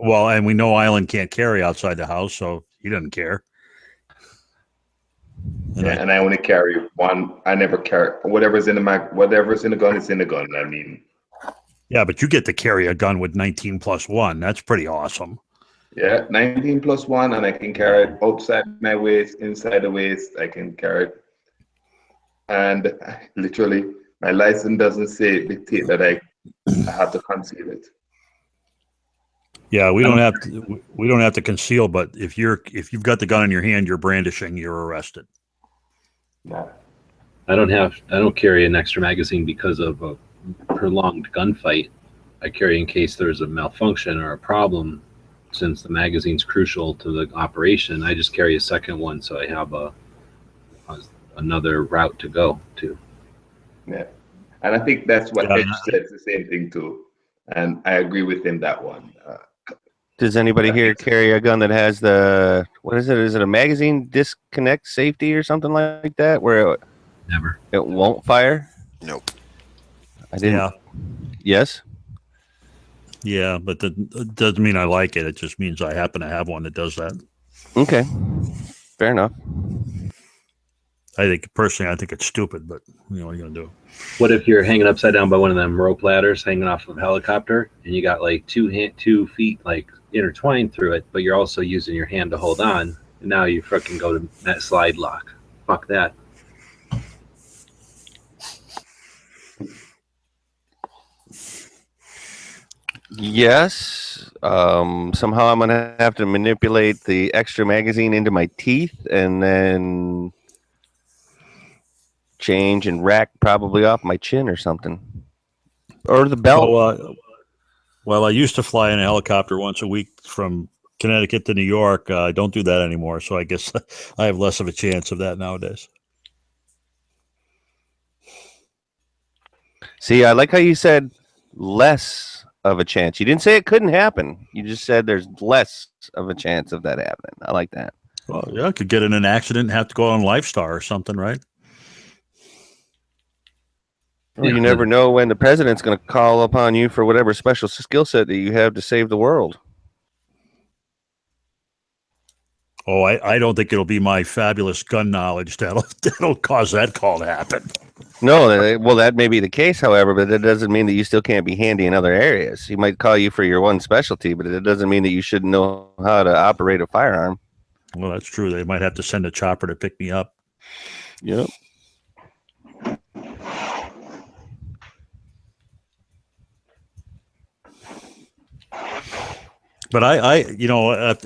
Well, and we know Island can't carry outside the house, so he doesn't care. And Yeah, and I only carry one. I never carry whatever's in the mag. Whatever's in the gun is in the gun. I mean, yeah, but you get to carry a gun with 19+1. That's pretty awesome. yeah, 19+1, and I can carry it outside my waist, inside the waist. I can carry it, and literally, my license doesn't say dictate that I have to conceal it. Yeah, we don't have to conceal, but if you've got the gun in your hand, you're brandishing, you're arrested. No. I don't carry an extra magazine because of a prolonged gunfight. I carry in case there's a malfunction or a problem. Since the magazine's crucial to the operation, I just carry a second one so I have another route to go to. Yeah, and I think that's what Yeah. Edge said, the same thing too, and I agree with him that one. Does anybody here carry a gun that has the, what is it? Is it a magazine disconnect safety or something like that, where Never. it won't fire? Nope. I didn't. Yeah. Yes. Yeah, but that doesn't mean I like it. It just means I happen to have one that does that. Okay. Fair enough. I think it's stupid, but what are you gonna do? What if you're hanging upside down by one of them rope ladders hanging off of a helicopter, and you got like 2 feet like intertwined through it, but you're also using your hand to hold on, and now you fucking go to that slide lock. Fuck that. Yes. Somehow I'm gonna have to manipulate the extra magazine into my teeth and then change and rack probably off my chin or something, or the belt. Well, I used to fly in a helicopter once a week from Connecticut to New York. I don't do that anymore, so I guess I have less of a chance of that nowadays. See, I like how you said less of a chance. You didn't say it couldn't happen. You just said there's less of a chance of that happening. I like that. Well, yeah, I could get in an accident and have to go on LifeStar or something, right? Well, you never know when the president's going to call upon you for whatever special skill set that you have to save the world. Oh, I don't think it'll be my fabulous gun knowledge that'll cause that call to happen. No, well, that may be the case, however, but that doesn't mean that you still can't be handy in other areas. He might call you for your one specialty, but it doesn't mean that you shouldn't know how to operate a firearm. Well, that's true. They might have to send a chopper to pick me up. Yep. But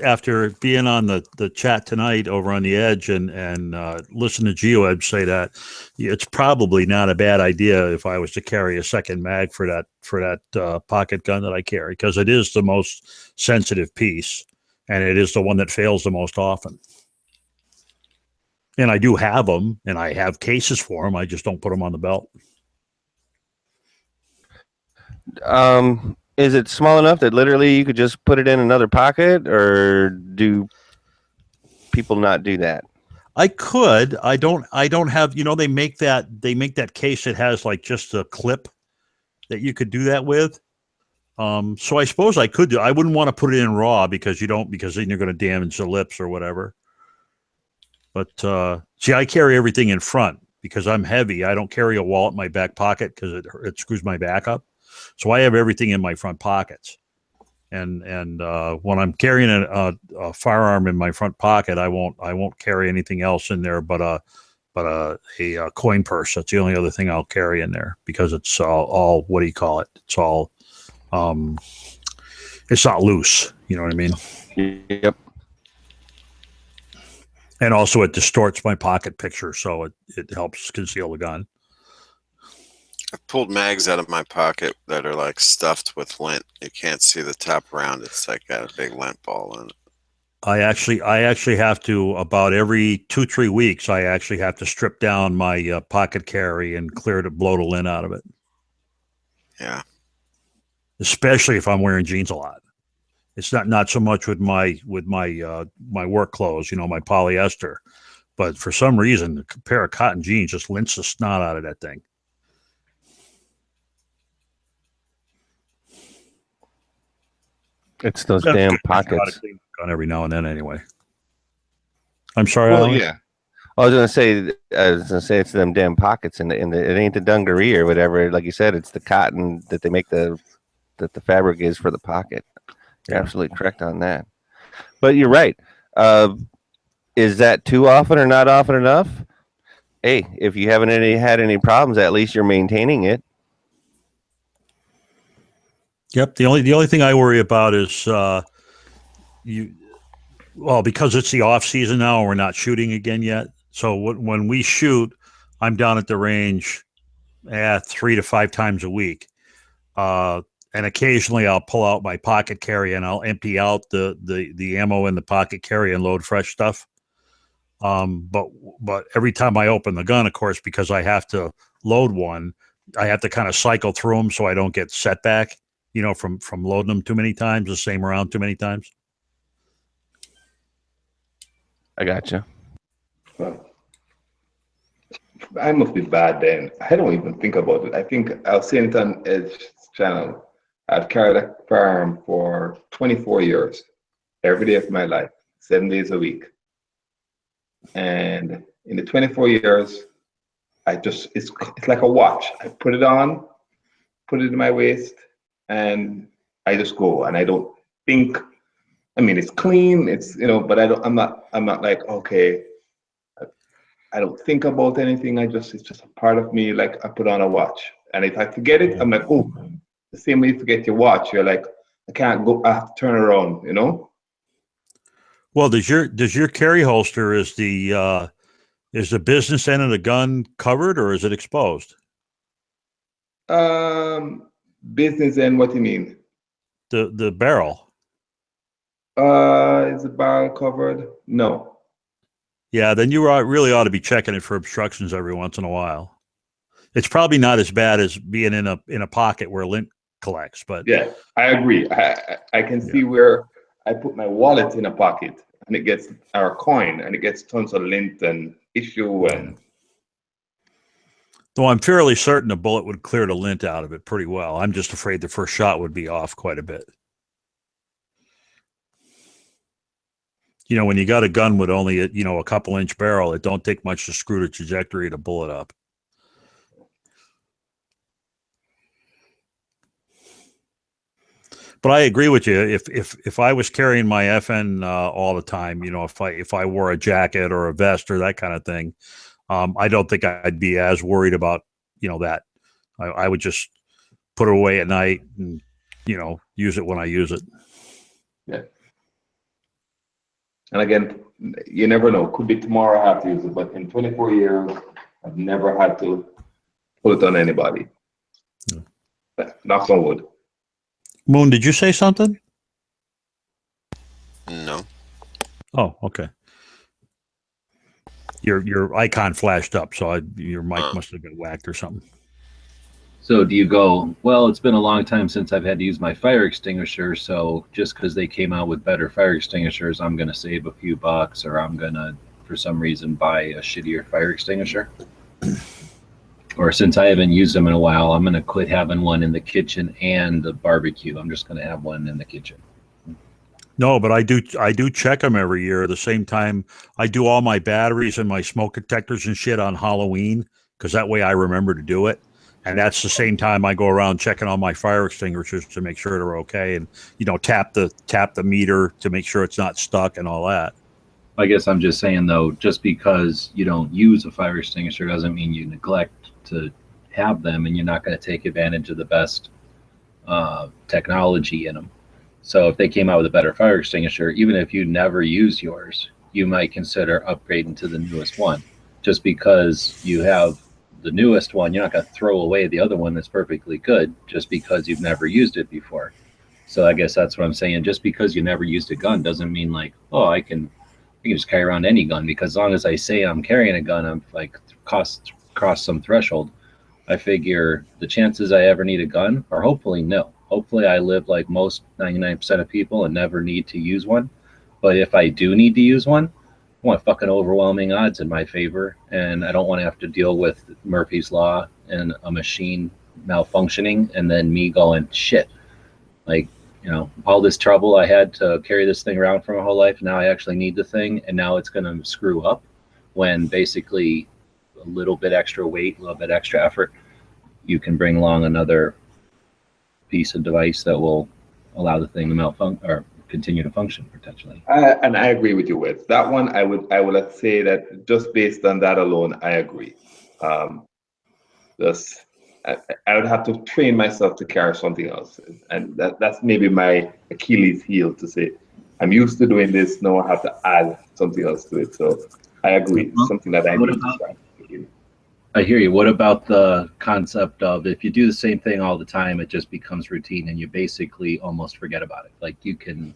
after being on the chat tonight over on the Edge and listen to GeoEdge say that, it's probably not a bad idea if I was to carry a second mag for that pocket gun that I carry, because it is the most sensitive piece and it is the one that fails the most often. And I do have them, and I have cases for them. I just don't put them on the belt. Is it small enough that literally you could just put it in another pocket, or do people not do that? I could. I don't have, they make that case that has like just a clip that you could do that with. So I suppose I could do. I wouldn't want to put it in raw because then you're going to damage the lips or whatever. But see, I carry everything in front because I'm heavy. I don't carry a wallet in my back pocket because it screws my back up. So I have everything in my front pockets. And when I'm carrying a firearm in my front pocket, I won't carry anything else in there but a coin purse. That's the only other thing I'll carry in there because it's all what do you call it? It's all it's not loose. You know what I mean? Yep. And also it distorts my pocket picture, so it helps conceal the gun. I've pulled mags out of my pocket that are like stuffed with lint. You can't see the top round. It's like got a big lint ball in it. I actually have to, about every 2-3 weeks, I actually have to strip down my pocket carry and blow the lint out of it. Yeah. Especially if I'm wearing jeans a lot. It's not so much with my work clothes, my polyester, but for some reason, a pair of cotton jeans just lints the snot out of that thing. It's those damn pockets. On every now and then, anyway. I'm sorry. Well, Alan? yeah. I was gonna say it's them damn pockets, and it ain't the dungaree or whatever. Like you said, it's the cotton that they make that the fabric is for the pocket. You're absolutely correct on that. But you're right. Is that too often or not often enough? Hey, if you haven't had any problems, at least you're maintaining it. Yep. The only thing I worry about is because it's the off season now and we're not shooting again yet. So when we shoot, I'm down at the range 3 to 5 times a week. And occasionally I'll pull out my pocket carry and I'll empty out the ammo in the pocket carry and load fresh stuff. But every time I open the gun, of course, because I have to load one, I have to kind of cycle through them so I don't get setback, from loading them too many times, the same round too many times. I gotcha. Well, I must be bad then. I don't even think about it. I think I'll see it on Edge channel. I've carried a firearm for 24 years, every day of my life, 7 days a week. And in the 24 years, it's like a watch. I put it on, put it in my waist, and I just go. And I don't think. I mean, it's clean. It's but I'm not like, okay. I don't think about anything. It's just a part of me. Like I put on a watch, and if I forget it, I'm like, oh. The same way you forget your watch, you're like, I can't go. I have to turn around. Well, does your carry holster is the business end of the gun covered or is it exposed? Business end. What do you mean? The barrel. Is the barrel covered? No. Yeah, then you really ought to be checking it for obstructions every once in a while. It's probably not as bad as being in a pocket where lint collects, but yeah, I agree. I can see where I put my wallet in a pocket and it gets our coin and it gets tons of lint and issue and. Though I'm fairly certain a bullet would clear the lint out of it pretty well. I'm just afraid the first shot would be off quite a bit. When you got a gun with only a couple inch barrel, it don't take much to screw the trajectory of the bullet up. But I agree with you. If I was carrying my FN all the time, if I wore a jacket or a vest or that kind of thing, I don't think I'd be as worried about that. I would just put it away at night and use it when I use it. Yeah. And again, you never know. Could be tomorrow I have to use it, but in 24 years, I've never had to pull it on anybody. Knock on wood. Moon, did you say something? No. Oh, okay. Your icon flashed up, so your mic must have been whacked or something. So do you go, well, it's been a long time since I've had to use my fire extinguisher, so just because they came out with better fire extinguishers, I'm going to save a few bucks, or I'm going to, for some reason, buy a shittier fire extinguisher? Or since I haven't used them in a while, I'm going to quit having one in the kitchen and the barbecue. I'm just going to have one in the kitchen. No, but I do check them every year. At the same time, I do all my batteries and my smoke detectors and shit on Halloween, because that way I remember to do it. And that's the same time I go around checking all my fire extinguishers to make sure they're okay, and tap the meter to make sure it's not stuck and all that. I guess I'm just saying though, just because you don't use a fire extinguisher doesn't mean you neglect to have them, and you're not going to take advantage of the best technology in them. So if they came out with a better fire extinguisher, even if you never use yours, you might consider upgrading to the newest one. Just because you have the newest one, you're not going to throw away the other one that's perfectly good just because you've never used it before. So I guess that's what I'm saying. Just because you never used a gun doesn't mean like, oh, I can just carry around any gun, because as long as I say I'm carrying a gun, I'm like cross some threshold. I figure the chances I ever need a gun are hopefully no. Hopefully I live like most 99% of people and never need to use one. But if I do need to use one, I want fucking overwhelming odds in my favor, and I don't want to have to deal with Murphy's Law and a machine malfunctioning and then me going, shit, like, all this trouble I had to carry this thing around for my whole life, now I actually need the thing, and now it's going to screw up, when basically a little bit extra weight, a little bit extra effort, you can bring along another piece of device that will allow the thing to malfunction or continue to function potentially. And I agree with you with that one. I would say that just based on that alone, I agree. I would have to train myself to carry something else, and that's maybe my Achilles heel, to say I'm used to doing this, now I have to add something else to it. So I agree. Something that I need to try. I hear you. What about the concept of if you do the same thing all the time, it just becomes routine and you basically almost forget about it? Like you can,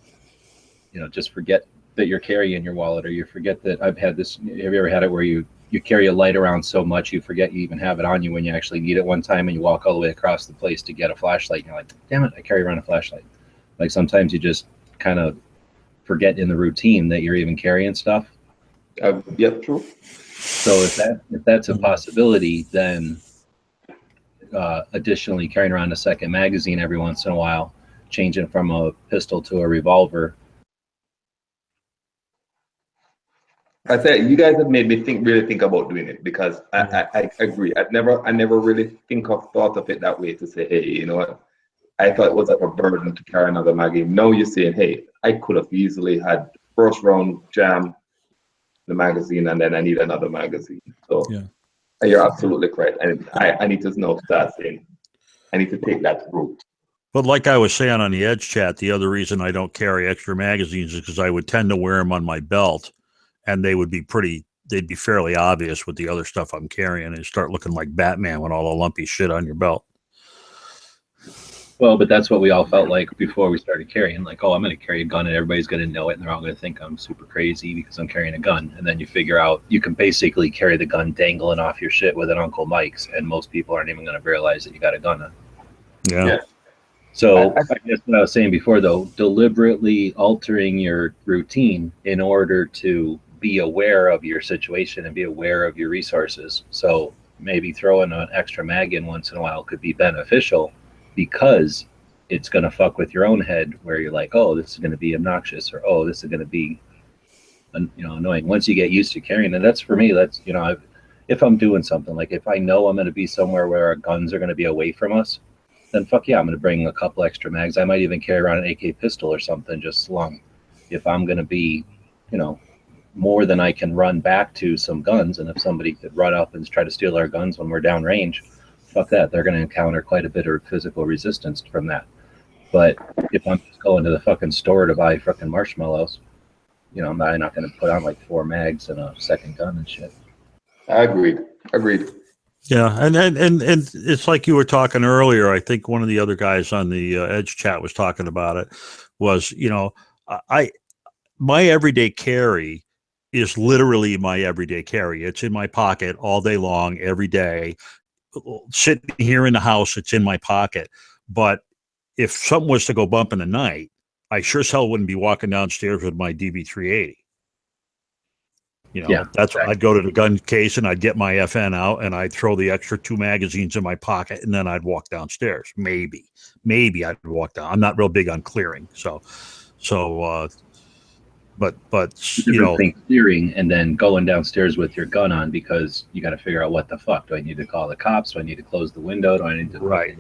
just forget that you're carrying your wallet, or you forget that I've had this. Have you ever had it where you carry a light around so much you forget you even have it on you when you actually need it one time, and you walk all the way across the place to get a flashlight and you're like, damn it, I carry around a flashlight. Like sometimes you just kind of forget in the routine that you're even carrying stuff. Yep, true. So if that's a possibility, then additionally carrying around a second magazine every once in a while, changing from a pistol to a revolver. I say you guys have made me really think about doing it, because I agree. I never really thought of it that way, to say, hey, you know what? I thought it was like a burden to carry another magazine. Now you're saying, hey, I could have easily had first round jam the magazine, and then I need another magazine. So yeah, you're absolutely correct. And I need to now start saying, I need to take that route. But like I was saying on the Edge chat, the other reason I don't carry extra magazines is because I would tend to wear them on my belt, and they'd be fairly obvious with the other stuff I'm carrying, and start looking like Batman with all the lumpy shit on your belt. Well, but that's what we all felt like before we started carrying. Like, oh, I'm going to carry a gun and everybody's going to know it, and they're all going to think I'm super crazy because I'm carrying a gun. And then you figure out you can basically carry the gun dangling off your shit with an Uncle Mike's, and most people aren't even going to realize that you got a gun on. Yeah. So I guess what I was saying before, though, deliberately altering your routine in order to be aware of your situation and be aware of your resources. So maybe throwing an extra mag in once in a while could be beneficial, because it's going to fuck with your own head, where you're like, oh, this is going to be obnoxious, or oh, this is going to be annoying. Once you get used to carrying it, that's for me, that's, if I'm doing something, like if I know I'm going to be somewhere where our guns are going to be away from us, then fuck yeah, I'm going to bring a couple extra mags. I might even carry around an AK pistol or something, just slung. If I'm going to be, more than I can run back to some guns, and if somebody could run up and try to steal our guns when we're downrange, fuck that, they're going to encounter quite a bit of physical resistance from that. But if I'm just going to the fucking store to buy fucking marshmallows, you know, I'm not going to put on like 4 mags and a second gun and shit. I agreed. Yeah, and it's like you were talking earlier. I think one of the other guys on the Edge chat was talking about it. Was, you know, my everyday carry is literally my everyday carry. It's in my pocket all day long, every day. Sitting here in the house, it's in my pocket. But if something was to go bump in the night, I sure as hell wouldn't be walking downstairs with my DB380. You know, that's what I'd go to the gun case and I'd get my FN out and I'd throw the extra 2 magazines in my pocket and then I'd walk downstairs. Maybe I'd walk down. I'm not real big on clearing. But you know, clearing and then going downstairs with your gun on because you got to figure out what the fuck. Do I need to call the cops? Do I need to close the window? Do I need to right.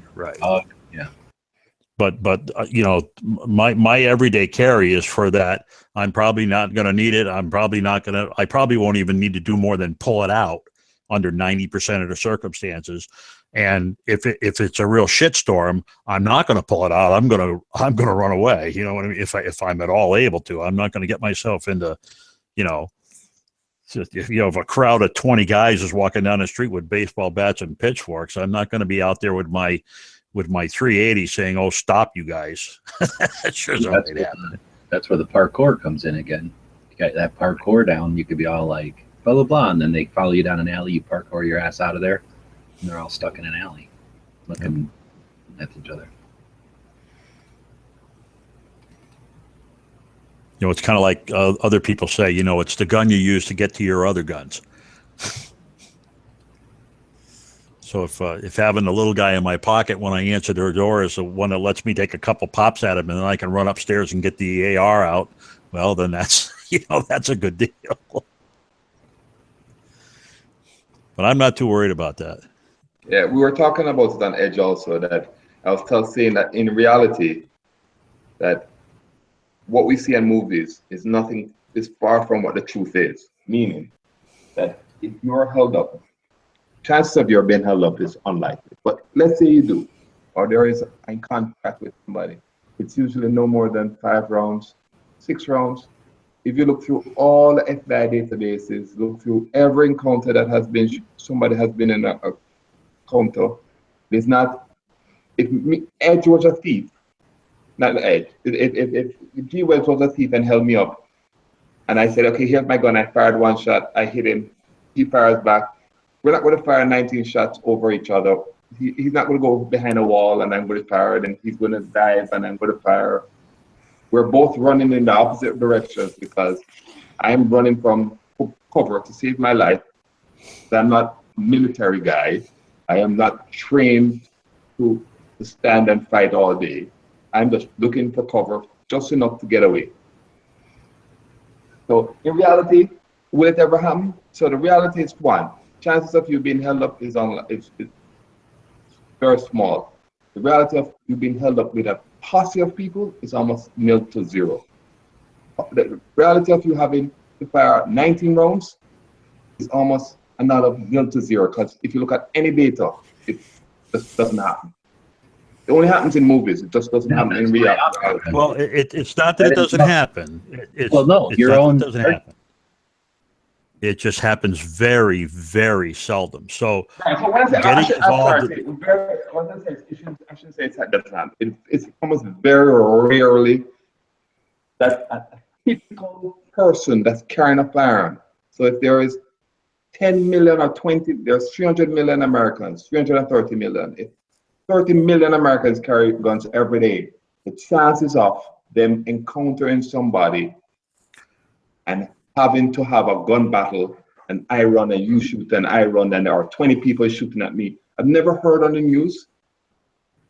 Yeah. But you know, my everyday carry is for that. I'm probably not going to need it. I probably won't even need to do more than pull it out under 90% of the circumstances. And if it's a real shitstorm, I'm not going to pull it out. I'm going to run away. You know what I mean? If I'm at all able to, I'm not going to get myself into, you know, if a crowd of 20 guys is walking down the street with baseball bats and pitchforks, I'm not going to be out there with my 380 saying, "Oh, stop, you guys." That sure that's where the parkour comes in again. You got that parkour down, you could be all like blah blah blah, and then they follow you down an alley, you parkour your ass out of there, and they're all stuck in an alley looking at each other. You know, it's kind of like other people say, you know, it's the gun you use to get to your other guns. So if having the little guy in my pocket when I answer their door is the one that lets me take a couple pops at him and then I can run upstairs and get the AR out, well, then that's, you know, that's a good deal. But I'm not too worried about that. Yeah, we were talking about it on Edge also, that I was saying that in reality, that what we see in movies is far from what the truth is. Meaning that if you're held up, chances of you being held up is unlikely. But let's say you do, or there is in contact with somebody. It's usually no more than 5 rounds, 6 rounds. If you look through all the FBI databases, look through every encounter that has been, somebody has been in a counter, there's not, if Edge was a thief, not the Edge, if G. Wells was a thief and held me up, and I said, okay, here's my gun, I fired 1 shot, I hit him, he fires back, we're not going to fire 19 shots over each other. He's not going to go behind a wall and I'm going to fire, and he's going to dive and I'm going to fire. We're both running in the opposite directions because I'm running from cover to save my life. I'm not a military guy. I am not trained to stand and fight all day. I'm just looking for cover just enough to get away. So in reality, will it ever happen? So the reality is, one, chances of you being held up is very small. The reality of you being held up with a posse of people is almost 0 to 0. The reality of you having to fire 19 rounds is almost another 0 to 0, because if you look at any data, it just doesn't happen. It only happens in movies. It just doesn't happen in reality. Well, it's not that it doesn't happen. It doesn't happen. It just happens very, very seldom. So, right, so when I say, I shouldn't say it doesn't happen. It's almost very rarely that a typical person that's carrying a firearm. So if there is 10 million or 20, there's 300 million Americans, 330 million. If 30 million Americans carry guns every day, the chances of them encountering somebody and having to have a gun battle, and I run and you shoot and I run and there are 20 people shooting at me. I've never heard on the news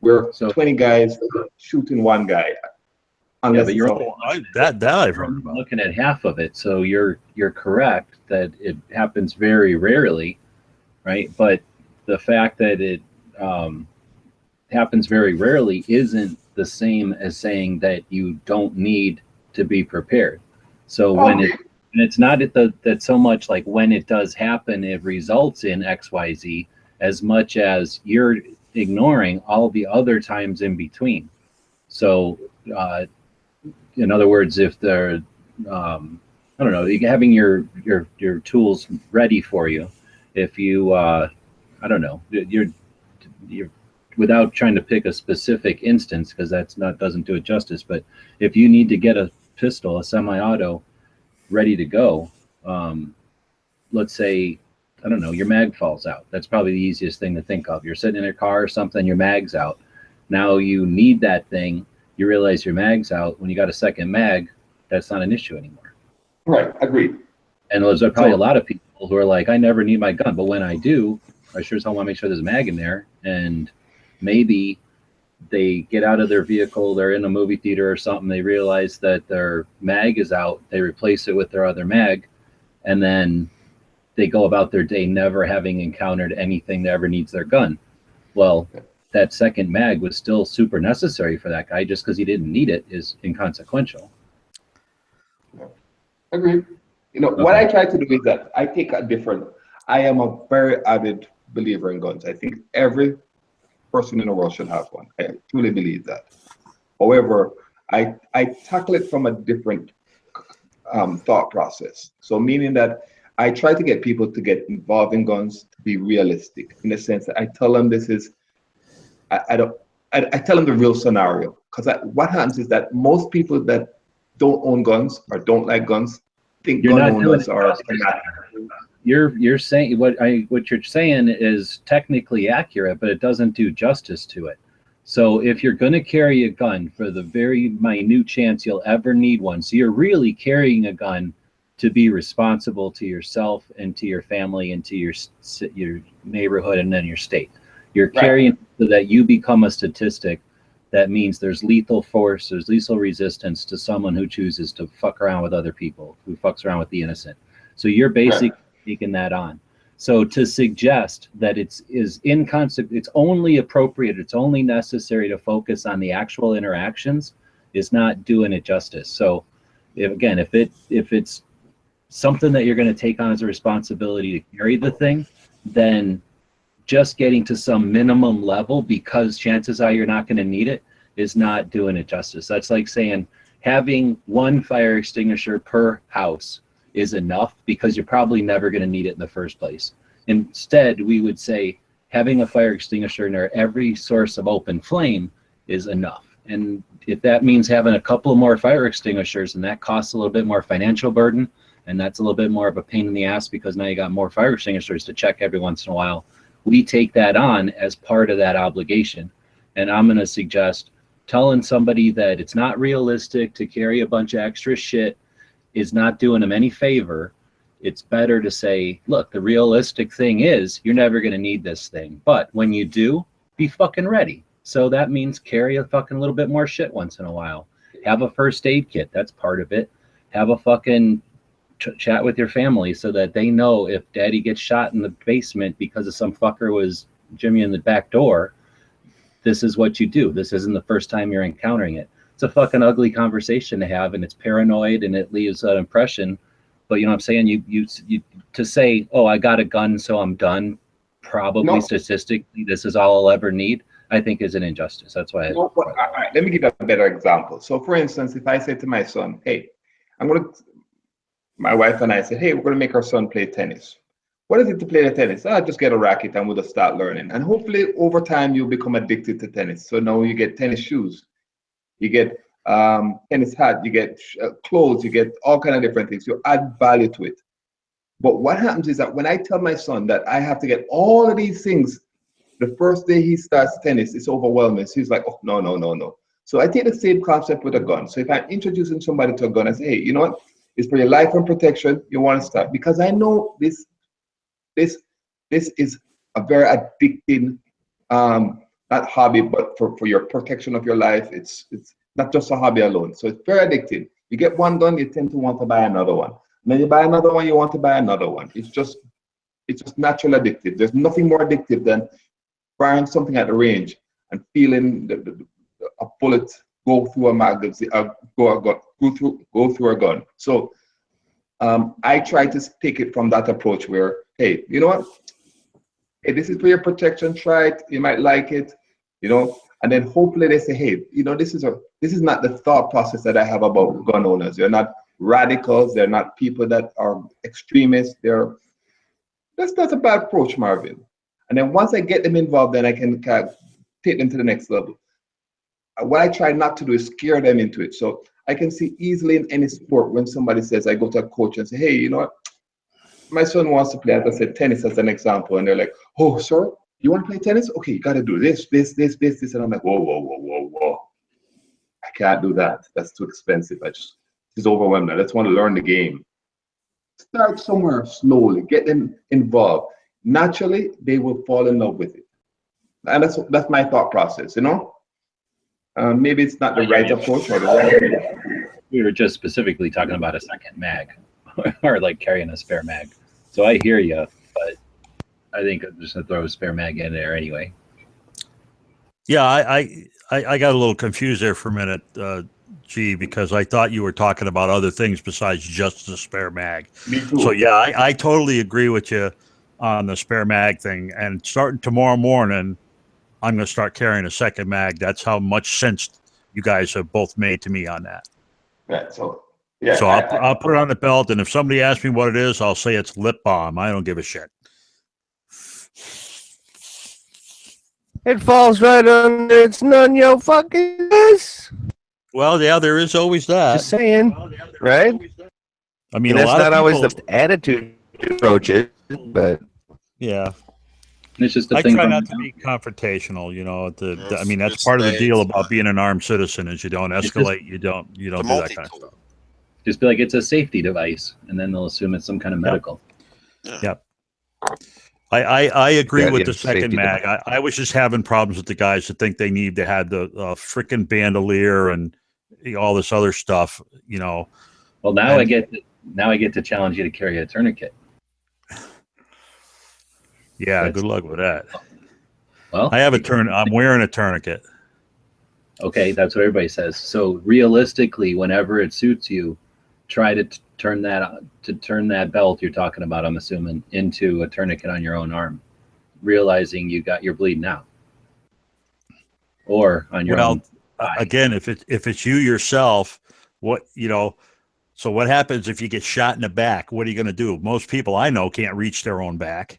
where 20 guys shooting 1 guy. Yeah, but that I've heard about. Looking at half of it, so you're correct that it happens very rarely, right? But the fact that it happens very rarely isn't the same as saying that you don't need to be prepared. So when it's not that so much like when it does happen, it results in XYZ, as much as you're ignoring all the other times in between. So, in other words, if they're, I don't know, having your tools ready for you, if you, I don't know, you're without trying to pick a specific instance, because doesn't do it justice, but if you need to get a pistol, a semi-auto, ready to go, let's say, I don't know, your mag falls out. That's probably the easiest thing to think of. You're sitting in your car or something, your mag's out. Now you need that thing. You realize your mag's out. When you got a second mag, that's not an issue anymore. Right, agreed. And there's probably a lot of people who are like, I never need my gun, but when I do, I sure as hell want to make sure there's a mag in there. And maybe they get out of their vehicle, they're in a movie theater or something, they realize that their mag is out, they replace it with their other mag, and then they go about their day never having encountered anything that ever needs their gun. Well, that second mag was still super necessary for that guy. Just because he didn't need it is inconsequential. Agreed. You know, what I try to do is that I take a different, I am a very avid believer in guns. I think every person in the world should have one. I truly believe that. However, I tackle it from a different thought process. So meaning that I try to get people to get involved in guns to be realistic, in the sense that I tell them this is, I tell them the real scenario. Because what happens is that most people that don't own guns or don't like guns think gun owners are fanatics. You're saying what you're saying is technically accurate, but it doesn't do justice to it. So if you're going to carry a gun for the very minute chance you'll ever need one, so you're really carrying a gun to be responsible to yourself and to your family and to your neighborhood and then your state. You're carrying so that you become a statistic. That means there's lethal force, there's lethal resistance to someone who chooses to fuck around with other people, who fucks around with the innocent. So you're basically taking that on. So to suggest that it's only appropriate, it's only necessary to focus on the actual interactions is not doing it justice. So if it's something that you're going to take on as a responsibility to carry the thing, then just getting to some minimum level because chances are you're not going to need it is not doing it justice. That's like saying having one fire extinguisher per house is enough because you're probably never going to need it in the first place. Instead, we would say having a fire extinguisher near every source of open flame is enough. And if that means having a couple more fire extinguishers and that costs a little bit more financial burden, and that's a little bit more of a pain in the ass because now you got more fire extinguishers to check every once in a while, we take that on as part of that obligation. And I'm going to suggest telling somebody that it's not realistic to carry a bunch of extra shit is not doing them any favor. It's better to say, look, the realistic thing is you're never going to need this thing. But when you do, be fucking ready. So that means carry a fucking little bit more shit once in a while. Have a first aid kit. That's part of it. Have a fucking chat with your family so that they know if daddy gets shot in the basement because of some fucker was Jimmy in the back door, this is what you do. This isn't the first time you're encountering it. It's a fucking ugly conversation to have, and it's paranoid and it leaves an impression. But you know what I'm saying? You to say, oh, I got a gun, so I'm done. Probably statistically, this is all I'll ever need. I think is an injustice. That's why. All right, let me give a better example. So, for instance, if I say to my son, "Hey, my wife and I said, hey, we're going to make our son play tennis. What is it to play the tennis? Just get a racket and we'll just start learning. And hopefully over time, you'll become addicted to tennis. So now you get tennis shoes, you get tennis hat, you get clothes, you get all kind of different things. You add value to it. But what happens is that when I tell my son that I have to get all of these things, the first day he starts tennis, it's overwhelming. So he's like, oh, no. So I take the same concept with a gun. So if I'm introducing somebody to a gun, I say, hey, you know what? It's for your life and protection. You want to start because I know this is a very addicting, not hobby, but for your protection of your life. It's not just a hobby alone. So it's very addictive. You get one done, you tend to want to buy another one. And then you buy another one, you want to buy another one. It's just naturally addictive. There's nothing more addictive than firing something at the range and feeling a bullet go through a magazine, go through a gun. So I try to take it from that approach where, hey, you know what? Hey, this is for your protection. Try it. You might like it. You know, And then hopefully they say, hey, this is not the thought process that I have about gun owners. They're not radicals. They're not people that are extremists. That's not a bad approach, Marvin. And then once I get them involved, then I can kind of take them to the next level. What I try not to do is scare them into it. So I can see easily in any sport when somebody says, I go to a coach and say, hey, you know what? My son wants to play, as I said, tennis as an example. And they're like, oh, sir, you want to play tennis? Okay, you got to do this. And I'm like, whoa. I can't do that. That's too expensive. It's overwhelming. I just want to learn the game. Start somewhere slowly. Get them involved. Naturally, they will fall in love with it. And that's my thought process, Maybe it's not the right approach or the right. We were just specifically talking about a second mag or like carrying a spare mag. So I hear you, but I think I'm just going to throw a spare mag in there anyway. Yeah, I got a little confused there for a minute, G, because I thought you were talking about other things besides just the spare mag. Me too. So yeah, I totally agree with you on the spare mag thing. And starting tomorrow morning, I'm going to start carrying a second mag. That's how much sense you guys have both made to me on that. Right. So yeah. So I'll put it on the belt, and if somebody asks me what it is, I'll say it's lip balm. I don't give a shit. It falls right under. It's none your fucking business. Well, yeah, there is always that. Just saying, right? I mean, And a that's lot not of always people, the attitude to approach it, but yeah. It's just I try not to be confrontational, I mean, that's part of the deal about being an armed citizen is you don't escalate, you don't do that kind of stuff. Just be like, it's a safety device, and then they'll assume it's some kind of medical. Yep. I agree Yeah, with yeah, the second safety mag. I was just having problems with the guys that think they need to have the frickin' bandolier and all this other stuff, Well, now I get to challenge you to carry a tourniquet. Yeah, good luck with that. Well, I have I'm wearing a tourniquet. Okay, that's what everybody says. So realistically, whenever it suits you, try to turn that belt you're talking about, I'm assuming, into a tourniquet on your own arm, realizing you're bleeding out, or on your own. Again, if it's you yourself, so what happens if you get shot in the back? What are you going to do? Most people I know can't reach their own back.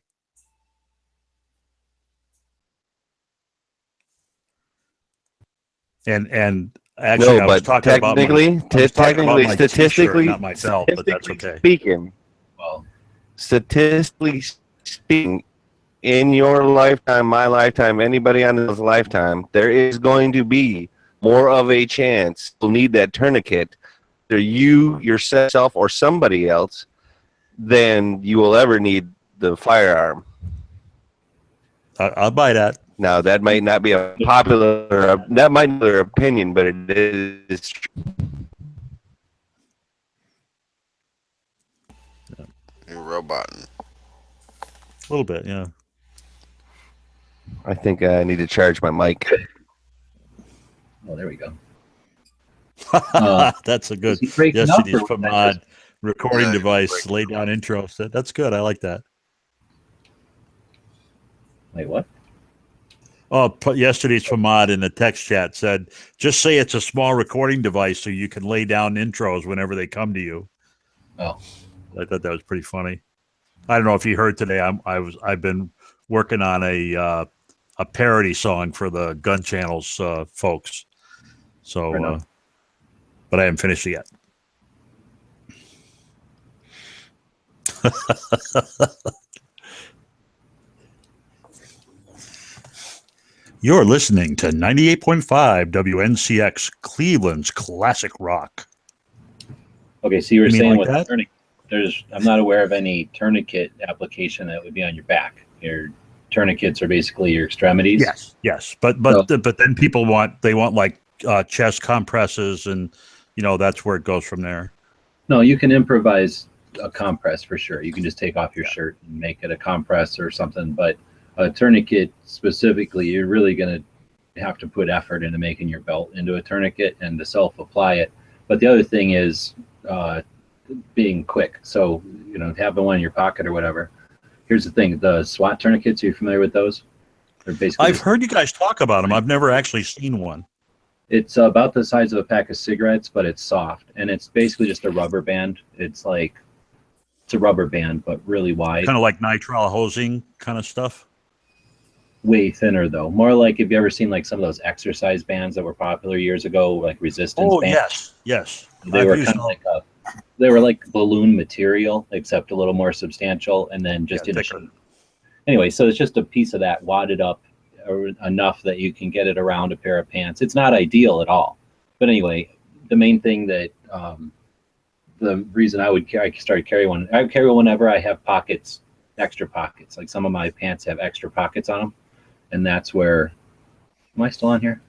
And actually, no, I was but talking about technically, my statistically, t-shirt, not myself, but that's okay. Speaking, well, statistically speaking, in your lifetime, my lifetime, anybody on this lifetime, there is going to be more of a chance you'll need that tourniquet, either you, yourself, or somebody else, than you will ever need the firearm. I'll buy that. Now, that might not be a popular, that might be their opinion, but it is true. You're roboting. A little bit, yeah. I think I need to charge my mic. Oh, there we go. That's a good. Is he breaking Yes, up, it is or from was that mod just- recording Yeah, device. Lay down intro. So that's good. I like that. Wait, what? Oh, yesterday's Famad in the text chat said, just say it's a small recording device so you can lay down intros whenever they come to you. Oh, I thought that was pretty funny. I don't know if you heard today. I've been working on a parody song for the Gun Channels folks. So, but I haven't finished it yet. You're listening to 98.5 WNCX, Cleveland's classic rock. okay. So you were You mean saying like with that? the tourniquet, I'm not aware of any tourniquet application that would be on your back. Your tourniquets are basically your extremities. Yes, but then people want like chest compresses, and that's where it goes from there. No, you can improvise a compress for sure. You can just take off your shirt and make it a compress or something. But a tourniquet specifically, you're really going to have to put effort into making your belt into a tourniquet and to self-apply it. But the other thing is being quick. So, having one in your pocket or whatever. Here's the thing. The SWAT tourniquets, are you familiar with those? They're basically I've heard you guys talk about them. I've never actually seen one. It's about the size of a pack of cigarettes, but it's soft, and it's basically just a rubber band. It's a rubber band, but really wide. Kind of like nitrile hosing kind of stuff. Way thinner though. More like, have you ever seen like some of those exercise bands that were popular years ago, like resistance Oh bands? yes. They were kind of like they were like balloon material, except a little more substantial, and then just in thicker. shape. Anyway, so it's just a piece of that wadded up enough that you can get it around a pair of pants. It's not ideal at all, but anyway, the main thing that the reason I started carrying one. I carry one whenever I have pockets, extra pockets. Like some of my pants have extra pockets on them, and that's where. Am I still on here?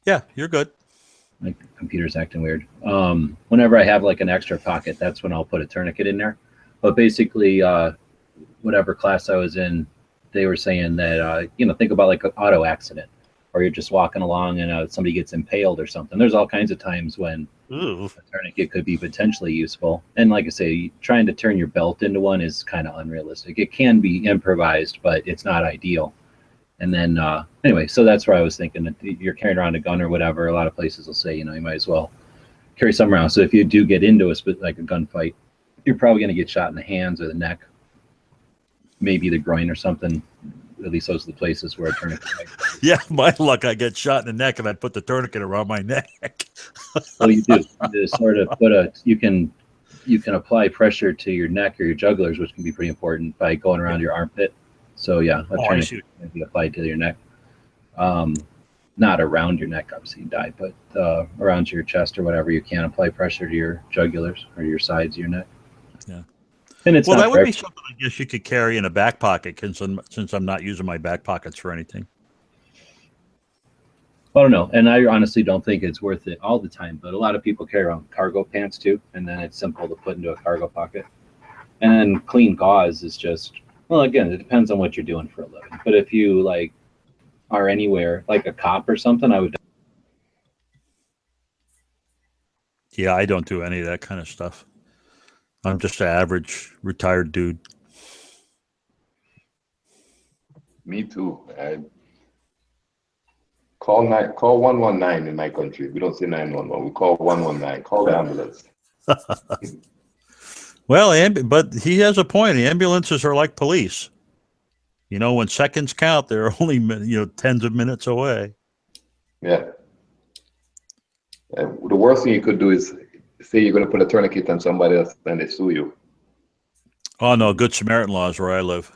Yeah, you're good. My computer's acting weird. Whenever I have like an extra pocket, that's when I'll put a tourniquet in there. But basically, whatever class I was in, they were saying that, think about like an auto accident, or you're just walking along and somebody gets impaled or something. There's all kinds of times when a tourniquet could be potentially useful. And like I say, trying to turn your belt into one is kind of unrealistic. It can be improvised, but it's not ideal. And then, anyway, so that's where I was thinking that you're carrying around a gun or whatever. A lot of places will say, you might as well carry something around. So if you do get into like a gunfight, you're probably going to get shot in the hands or the neck, maybe the groin or something. At least those are the places where a tourniquet might. Yeah, my luck, I get shot in the neck and I put the tourniquet around my neck. Well, you do. You sort of you can apply pressure to your neck or your jugulars, which can be pretty important by going around your armpit. So yeah, a tourniquet can be applied to your neck. Not around your neck, obviously you die, but around your chest or whatever, you can apply pressure to your jugulars or your sides of your neck. Yeah. And it's that would be something I guess you could carry in a back pocket, since I'm not using my back pockets for anything. I don't know, and I honestly don't think it's worth it all the time. But a lot of people carry around cargo pants too, and then it's simple to put into a cargo pocket. And then clean gauze is just, well, again, it depends on what you're doing for a living. But if you like are anywhere like a cop or something, I would. Yeah, I don't do any of that kind of stuff. I'm just an average retired dude. Me too. Call 119 in my country. We don't say 911. We call 119. Call the ambulance. Well, but he has a point. The ambulances are like police. When seconds count, they're only tens of minutes away. Yeah. The worst thing you could do is say you're going to put a tourniquet on somebody else, and they sue you. Oh no, Good Samaritan law is where I live.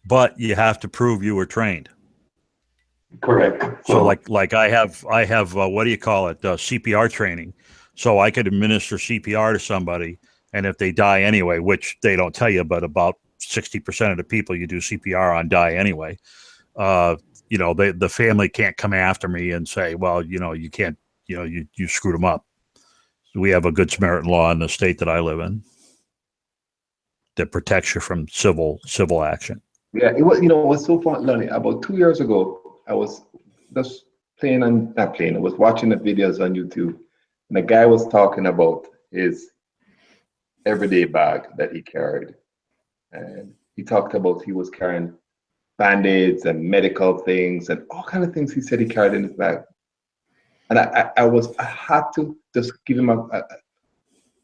But you have to prove you were trained. Correct. So like I have what do you call it? CPR training. So I could administer CPR to somebody, and if they die anyway, which they don't tell you, but about 60% of the people you do CPR on die anyway. The family can't come after me and say, well, you can't, you screwed them up. We have a Good Samaritan law in the state that I live in that protects you from civil action. Yeah, it was. It was so fun learning. About 2 years ago, I was just I was watching the videos on YouTube, and the guy was talking about his everyday bag that he carried, and he talked about he was carrying Band-Aids and medical things and all kind of things he said he carried in his bag. And I had to just give him I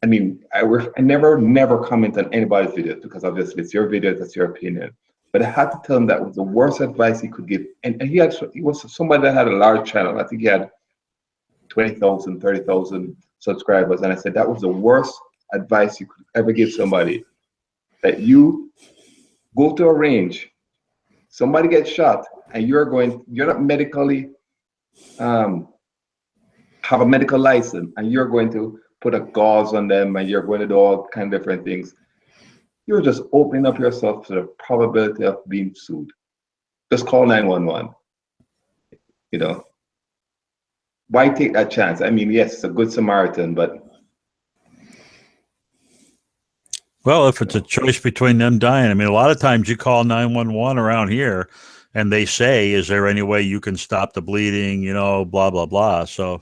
never comment on anybody's videos because obviously it's your video, that's your opinion. But I had to tell him that was the worst advice he could give. And he was somebody that had a large channel. I think he had 20,000, 30,000 subscribers. And I said, that was the worst advice you could ever give somebody. That you go to a range, somebody gets shot, and you're not medically, have a medical license, and you're going to put a gauze on them, and you're going to do all kind of different things. You're just opening up yourself to the probability of being sued. Just call 911. Why take that chance? I mean, yes, it's a Good Samaritan, but. Well, if it's a choice between them dying, I mean, a lot of times you call 911 around here and they say, is there any way you can stop the bleeding, blah, blah, blah. So,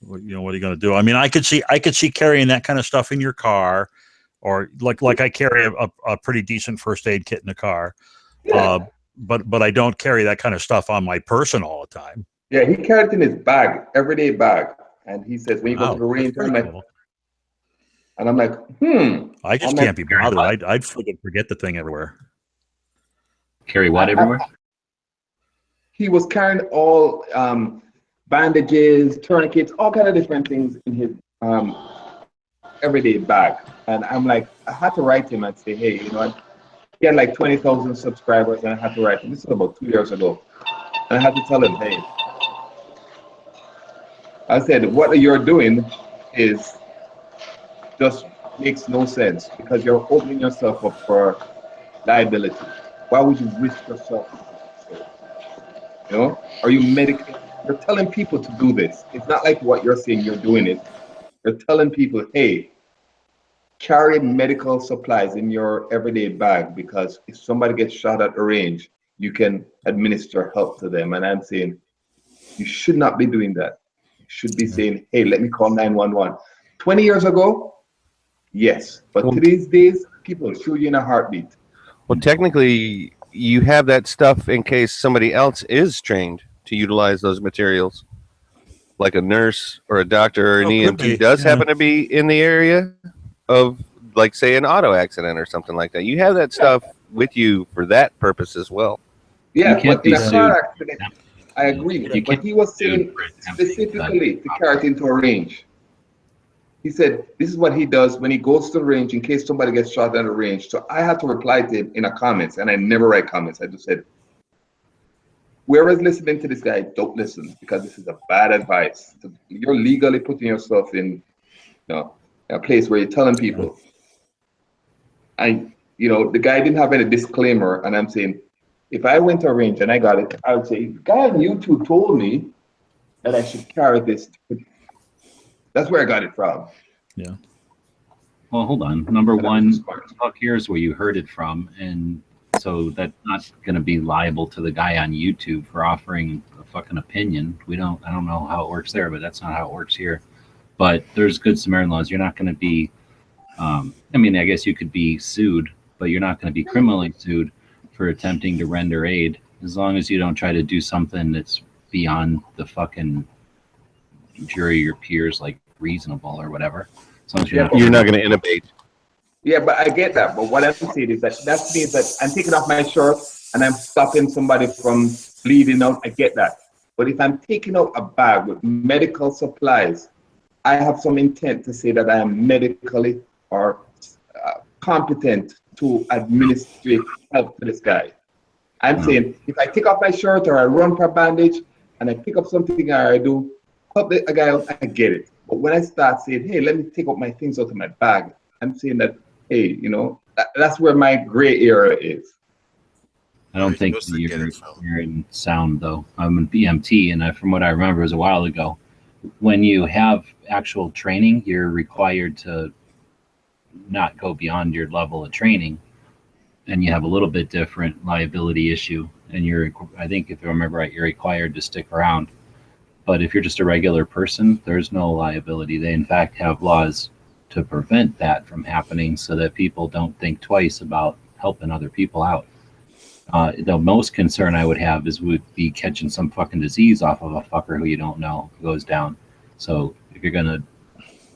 what are you going to do? I mean, I could see carrying that kind of stuff in your car, or like I carry a pretty decent first aid kit in the car. Yeah. but I don't carry that kind of stuff on my person all the time. Yeah, he carried it in his bag, everyday bag. And he says, when you go to the range, that's I'm pretty like, cool. and I'm like, I just I'm can't like, be bothered. I'd freaking forget the thing everywhere. Carry what everywhere? He was carrying all bandages, tourniquets, all kind of different things in his everyday bag. And I'm like, I had to write him and say, hey, you know what? He had like 20,000 subscribers, and I had to write him. This was about 2 years ago. And I had to tell him, hey, I said, what you're doing is just makes no sense because you're opening yourself up for liability. Why would you risk yourself? You know, are you medical? You're telling people to do this. It's not like what you're saying you're doing it. You're telling people, hey, carry medical supplies in your everyday bag because if somebody gets shot at a range, you can administer help to them. And I'm saying, you should not be doing that. You should be saying, hey, let me call 911. 20 years ago, yes. But today's days, people shoot you in a heartbeat. Well, technically, you have that stuff in case somebody else is trained to utilize those materials, like a nurse or a doctor or an EMT does happen to be in the area of, like, say, an auto accident or something like that. You have that stuff with you for that purpose as well. Yeah, but in a car accident, I agree. But he was saying specifically to carry it into a range. He said, this is what he does when he goes to the range in case somebody gets shot at a range. So I had to reply to him in a comments, and I never write comments. I just said, whoever's listening to this guy, don't listen because this is a bad advice. You're legally putting yourself in, a place where you're telling people. And, the guy didn't have any disclaimer, and I'm saying, if I went to a range and I got it, I would say, the guy on YouTube told me that I should carry this. That's where I got it from. Yeah. Well, hold on. Number one, here's where you heard it from, and so that's not going to be liable to the guy on YouTube for offering a fucking opinion. I don't know how it works there, but that's not how it works here. But there's Good Samaritan laws. You're not going to be, I guess you could be sued, but you're not going to be criminally sued for attempting to render aid, as long as you don't try to do something that's beyond the fucking jury or peers, like reasonable or whatever. As long as you're not going to intubate. Yeah, but I get that. But what I'm saying is that means that I'm taking off my shirt and I'm stopping somebody from bleeding out. I get that. But if I'm taking out a bag with medical supplies, I have some intent to say that I am medically or competent to administer help to this guy. I'm saying if I take off my shirt or I run for a bandage and I pick up something or I do help a guy out, I get it. But when I start saying, hey, let me take out my things out of my bag, I'm saying that, hey, that's where my gray area is. I don't think you're in sound, though. I'm an EMT, and from what I remember, it was a while ago. When you have actual training, you're required to not go beyond your level of training, and you have a little bit different liability issue. And I think if I remember right, you're required to stick around. But if you're just a regular person, there's no liability. They, in fact, have laws to prevent that from happening so that people don't think twice about helping other people out. The most concern I would have would be catching some fucking disease off of a fucker who you don't know goes down. So if you're going to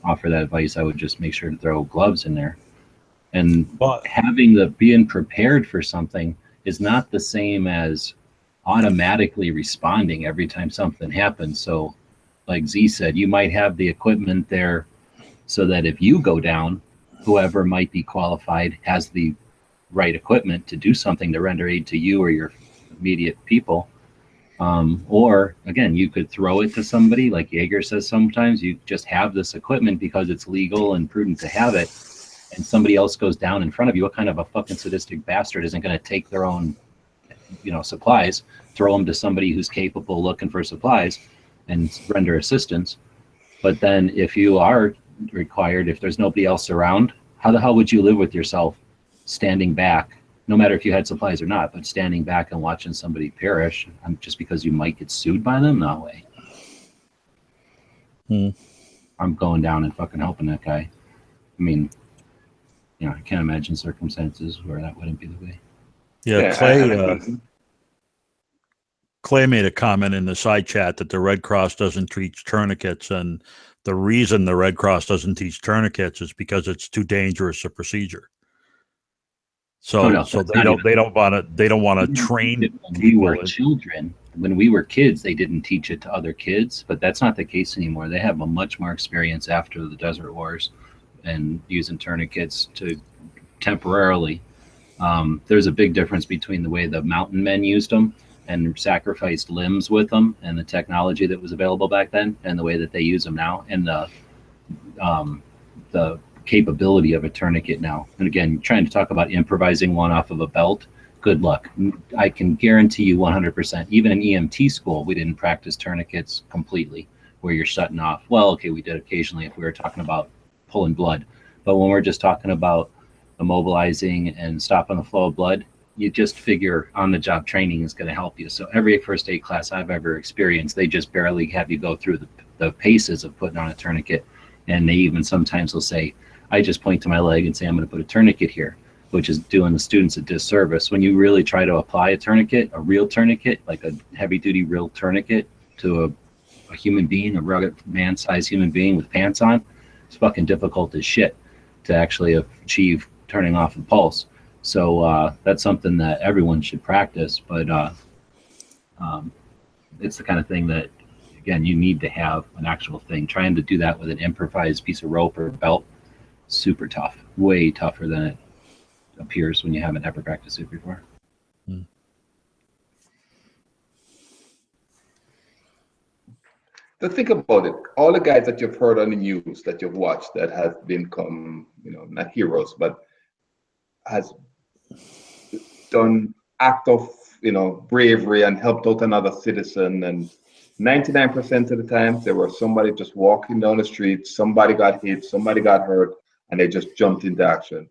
offer that advice, I would just make sure to throw gloves in there. And being prepared for something is not the same as automatically responding every time something happens. So like Z said, you might have the equipment there so that if you go down, whoever might be qualified has the right equipment to do something to render aid to you or your immediate people. Or again, you could throw it to somebody, like Jaeger says sometimes. You just have this equipment because it's legal and prudent to have it, and somebody else goes down in front of you. What kind of a fucking sadistic bastard isn't going to take their own supplies, throw them to somebody who's capable looking for supplies and render assistance? But then if you are required, if there's nobody else around, how the hell would you live with yourself standing back, no matter if you had supplies or not, but standing back and watching somebody perish just because you might get sued by them? No way. I'm going down and fucking helping that guy. I mean, I can't imagine circumstances where that wouldn't be the way. Yeah, Clay. Clay made a comment in the side chat that the Red Cross doesn't teach tourniquets, and the reason the Red Cross doesn't teach tourniquets is because it's too dangerous a procedure. So, Oh, no, so that's they not don't want to train When we were people. children, when we were kids, they didn't teach it to other kids, but that's not the case anymore. They have a much more experience after the Desert Wars and using tourniquets to temporarily. There's a big difference between the way the mountain men used them and sacrificed limbs with them and the technology that was available back then and the way that they use them now and the capability of a tourniquet now. And again, trying to talk about improvising one off of a belt, good luck. I can guarantee you 100%, even in EMT school, we didn't practice tourniquets completely where you're shutting off. Well, okay, we did occasionally if we were talking about pulling blood. But when we're just talking about immobilizing and stopping the flow of blood, you just figure on-the-job training is going to help you. So every first aid class I've ever experienced, they just barely have you go through the paces of putting on a tourniquet. And they even sometimes will say, I just point to my leg and say, I'm going to put a tourniquet here, which is doing the students a disservice. When you really try to apply a tourniquet, a real tourniquet, like a heavy-duty real tourniquet to a human being, a rugged man-sized human being with pants on, it's fucking difficult as shit to actually achieve turning off the pulse. So that's something that everyone should practice, but it's the kind of thing that, again, you need to have an actual thing. Trying to do that with an improvised piece of rope or belt, super tough, way tougher than it appears when you haven't ever practiced it before. To think about it, all the guys that you've heard on the news that you've watched that has become, not heroes, but has done act of, bravery and helped out another citizen. And 99% of the time, there was somebody just walking down the street, somebody got hit, somebody got hurt, and they just jumped into action.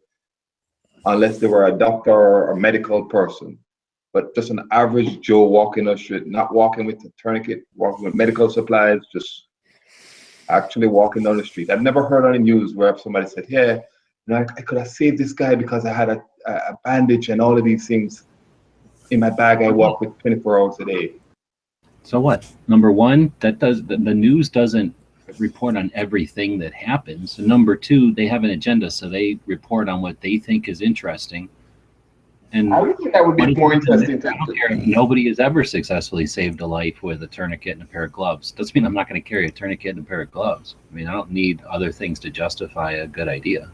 Unless they were a doctor or a medical person. But just an average Joe walking the street, not walking with a tourniquet, walking with medical supplies, just actually walking down the street. I've never heard on the news where somebody said, yeah, I could have saved this guy because I had a bandage and all of these things in my bag. I walk with 24 hours a day. So what? Number one, the news doesn't report on everything that happens. And number two, they have an agenda, so they report on what they think is interesting. And I would think that would be more interesting. I don't care if nobody has ever successfully saved a life with a tourniquet and a pair of gloves. Doesn't mean I'm not going to carry a tourniquet and a pair of gloves. I mean, I don't need other things to justify a good idea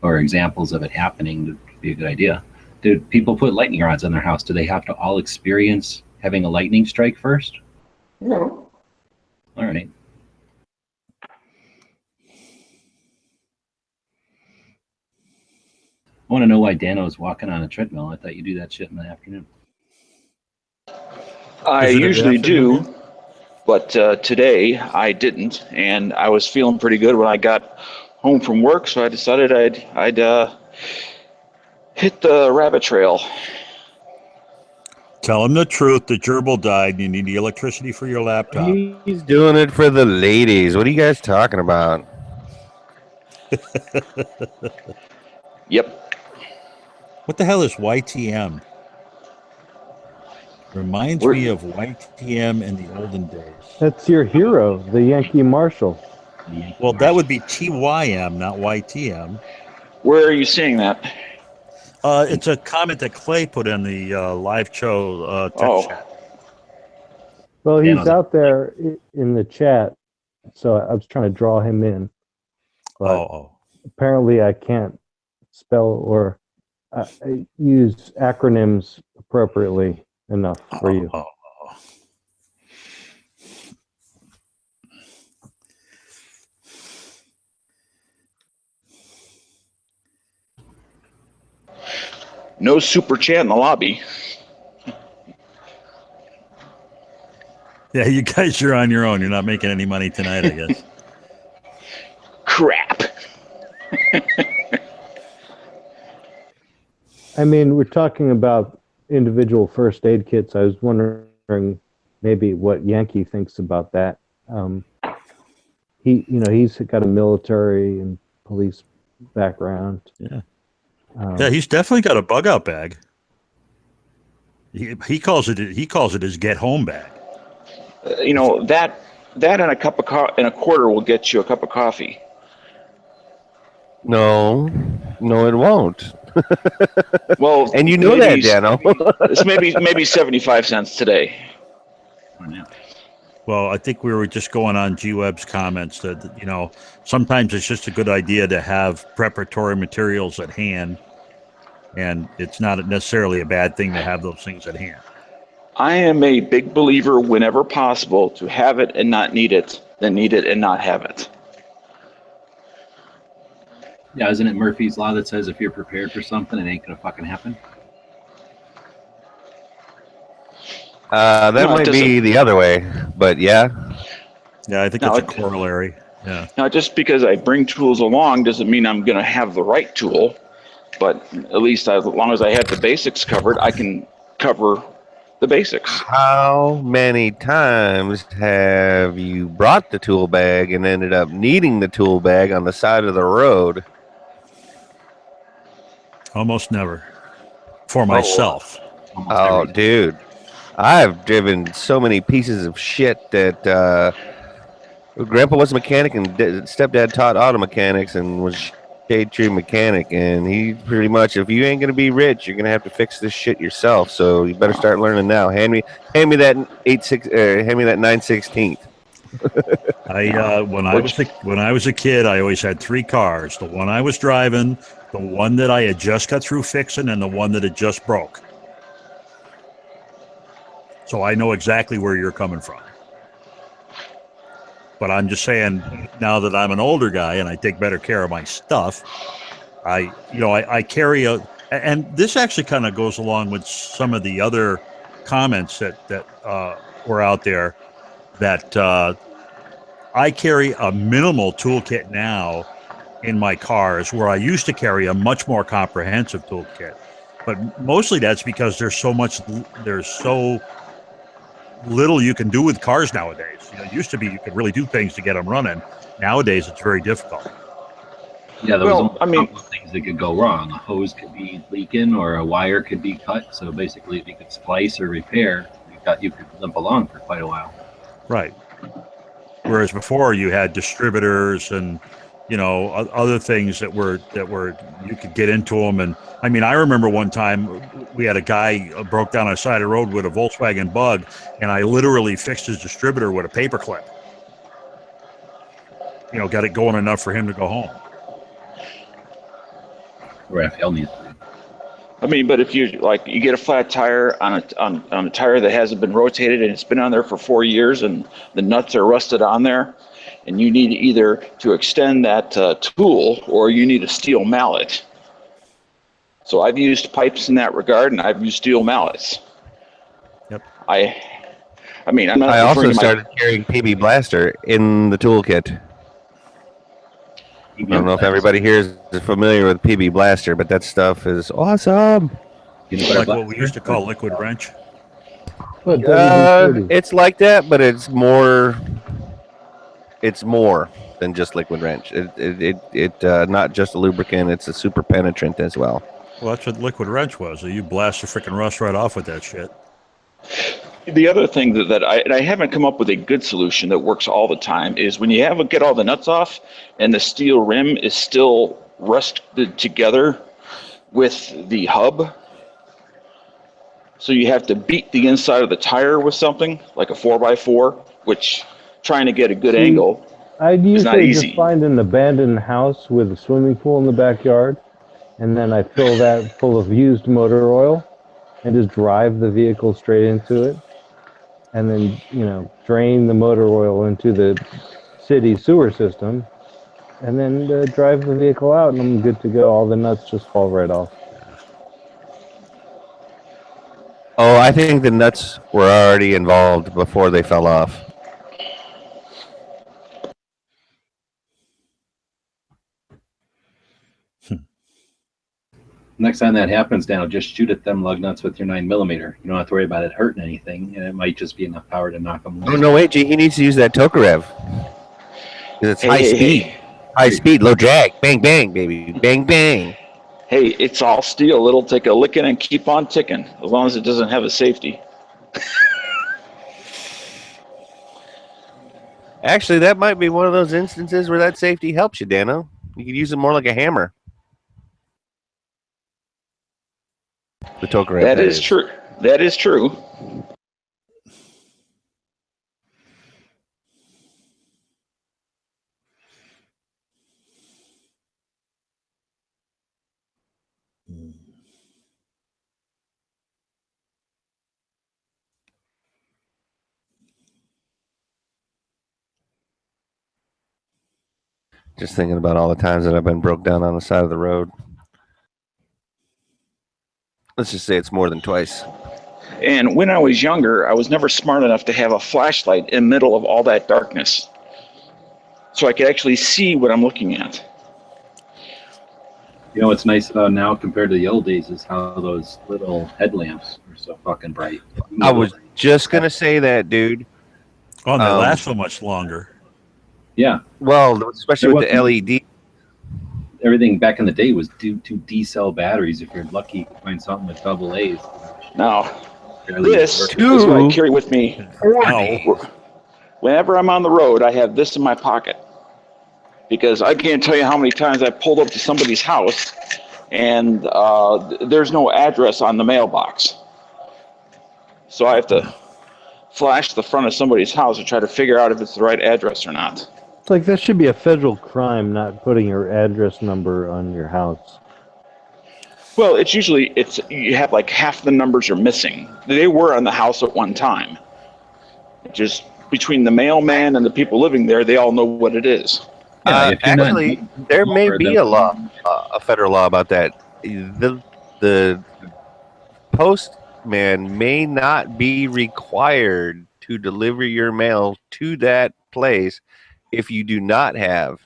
or examples of it happening to be a good idea. Do people put lightning rods on their house? Do they have to all experience having a lightning strike first? No. All right. I want to know why Dano is walking on a treadmill. I thought you do that shit in the afternoon. I Is it a usually good do, afternoon? but today I didn't, and I was feeling pretty good when I got home from work, so I decided I'd hit the rabbit trail. Tell him the truth. The gerbil died, and you need the electricity for your laptop. He's doing it for the ladies. What are you guys talking about? Yep. What the hell is YTM? Reminds me of YTM in the olden days. That's your hero, the Yankee Marshal. Well, that would be TYM, not YTM. Where are you seeing that? It's a comment that Clay put in the live show text chat. Well, he's Yeah. out there in the chat, so I was trying to draw him in. But apparently I can't spell or use acronyms appropriately enough for you. No super chat in the lobby. Yeah, you guys are on your own. You're not making any money tonight, I guess. Crap. I mean, we're talking about individual first aid kits. I was wondering maybe what Yankee thinks about that. He's got a military and police background. Yeah. Yeah, he's definitely got a bug out bag. He calls it his get home bag. You know, that and a cup of and a quarter will get you a cup of coffee. No, it won't. Well, and you know maybe, that, Dano. It's maybe 75 cents today. Well, I think we were just going on G-Web's comments that, you know, sometimes it's just a good idea to have preparatory materials at hand, and it's not necessarily a bad thing to have those things at hand. I am a big believer, whenever possible, to have it and not need it, than need it and not have it. Yeah, isn't it Murphy's Law that says if you're prepared for something, it ain't gonna fucking happen? That might be the other way, but yeah. Yeah, I think it's a corollary. Yeah. Now, just because I bring tools along doesn't mean I'm going to have the right tool, but at least as long as I have the basics covered, I can cover the basics. How many times have you brought the tool bag and ended up needing the tool bag on the side of the road? Almost never. For myself. Oh, dude. I've driven so many pieces of shit that Grandpa was a mechanic and stepdad taught auto mechanics and was shade tree mechanic, and he pretty much, if you ain't gonna be rich, you're gonna have to fix this shit yourself. So you better start learning now. Hand me that 9/16. When I was a kid, I always had 3 cars: the one I was driving, the one that I had just got through fixing, and the one that had just broke. So I know exactly where you're coming from. But I'm just saying, now that I'm an older guy and I take better care of my stuff, I carry and this actually kind of goes along with some of the other comments that were out there, that I carry a minimal toolkit now in my cars, where I used to carry a much more comprehensive toolkit. But mostly that's because there's so little you can do with cars nowadays. You know, it used to be you could really do things to get them running. Nowadays, it's very difficult. Yeah, there was a couple of things that could go wrong. A hose could be leaking, or a wire could be cut. So basically, if you could splice or repair, you could limp along for quite a while. Right. Whereas before, you had distributors and other things that were you could get into them. And I mean, I remember one time we had a guy broke down on the side of the road with a Volkswagen Bug, and I literally fixed his distributor with a paper clip. Got it going enough for him to go home. Raphael needs. I mean, but if you get a flat tire on a tire that hasn't been rotated and it's been on there for 4 years and the nuts are rusted on there, and you need either to extend that tool or you need a steel mallet. So I've used pipes in that regard, and I've used steel mallets. Yep. I mean, I'm not. I also started carrying PB Blaster in the toolkit. I don't know if everybody here is familiar with PB Blaster, but that stuff is awesome. Like what we used to call liquid wrench. It's like that, but it's more. It's more than just liquid wrench. It not just a lubricant; it's a super penetrant as well. Well, that's what liquid wrench was. You blast the freaking rust right off with that shit. The other thing that I haven't come up with a good solution that works all the time is when you get all the nuts off and the steel rim is still rusted together with the hub. So you have to beat the inside of the tire with something like a 4x4, which trying to get a good angle I'd is not usually easy. just find an abandoned house with a swimming pool in the backyard, and then I fill that full of used motor oil and just drive the vehicle straight into it, and then drain the motor oil into the city sewer system, and then drive the vehicle out, and I'm good to go. All the nuts just fall right off. Oh, I think the nuts were already involved before they fell off. Next time that happens, Dan, just shoot at them lug nuts with your 9mm. You don't have to worry about it hurting anything, and it might just be enough power to knock them loose. Oh, no, wait, G, he needs to use that Tokarev. Because it's high speed. High speed, low drag. Bang, bang, baby. Bang, bang. Hey, it's all steel. It'll take a licking and keep on ticking as long as it doesn't have a safety. Actually, that might be one of those instances where that safety helps you, Dano. You could use it more like a hammer. The Tokarev. That is true. That is true. Just thinking about all the times that I've been broke down on the side of the road. Let's just say it's more than twice. And when I was younger, I was never smart enough to have a flashlight in the middle of all that darkness, so I could actually see what I'm looking at. You know what's nice about now compared to the old days is how those little headlamps are so fucking bright. I was just going to say that, dude. Oh, and they last so much longer. Yeah. Well, especially with the LED. Everything back in the day was due to D-cell batteries. If you're lucky, you can find something with double A's. Now, this is what I carry with me. Whenever I'm on the road, I have this in my pocket. Because I can't tell you how many times I pulled up to somebody's house and there's no address on the mailbox. So I have to flash the front of somebody's house and try to figure out if it's the right address or not. It's like that should be a federal crime, not putting your address number on your house. Well, it's usually, you have like half the numbers are missing. They were on the house at one time. Just between the mailman and the people living there, they all know what it is. Actually, there may be a law, a federal law about that. The postman may not be required to deliver your mail to that place if you do not have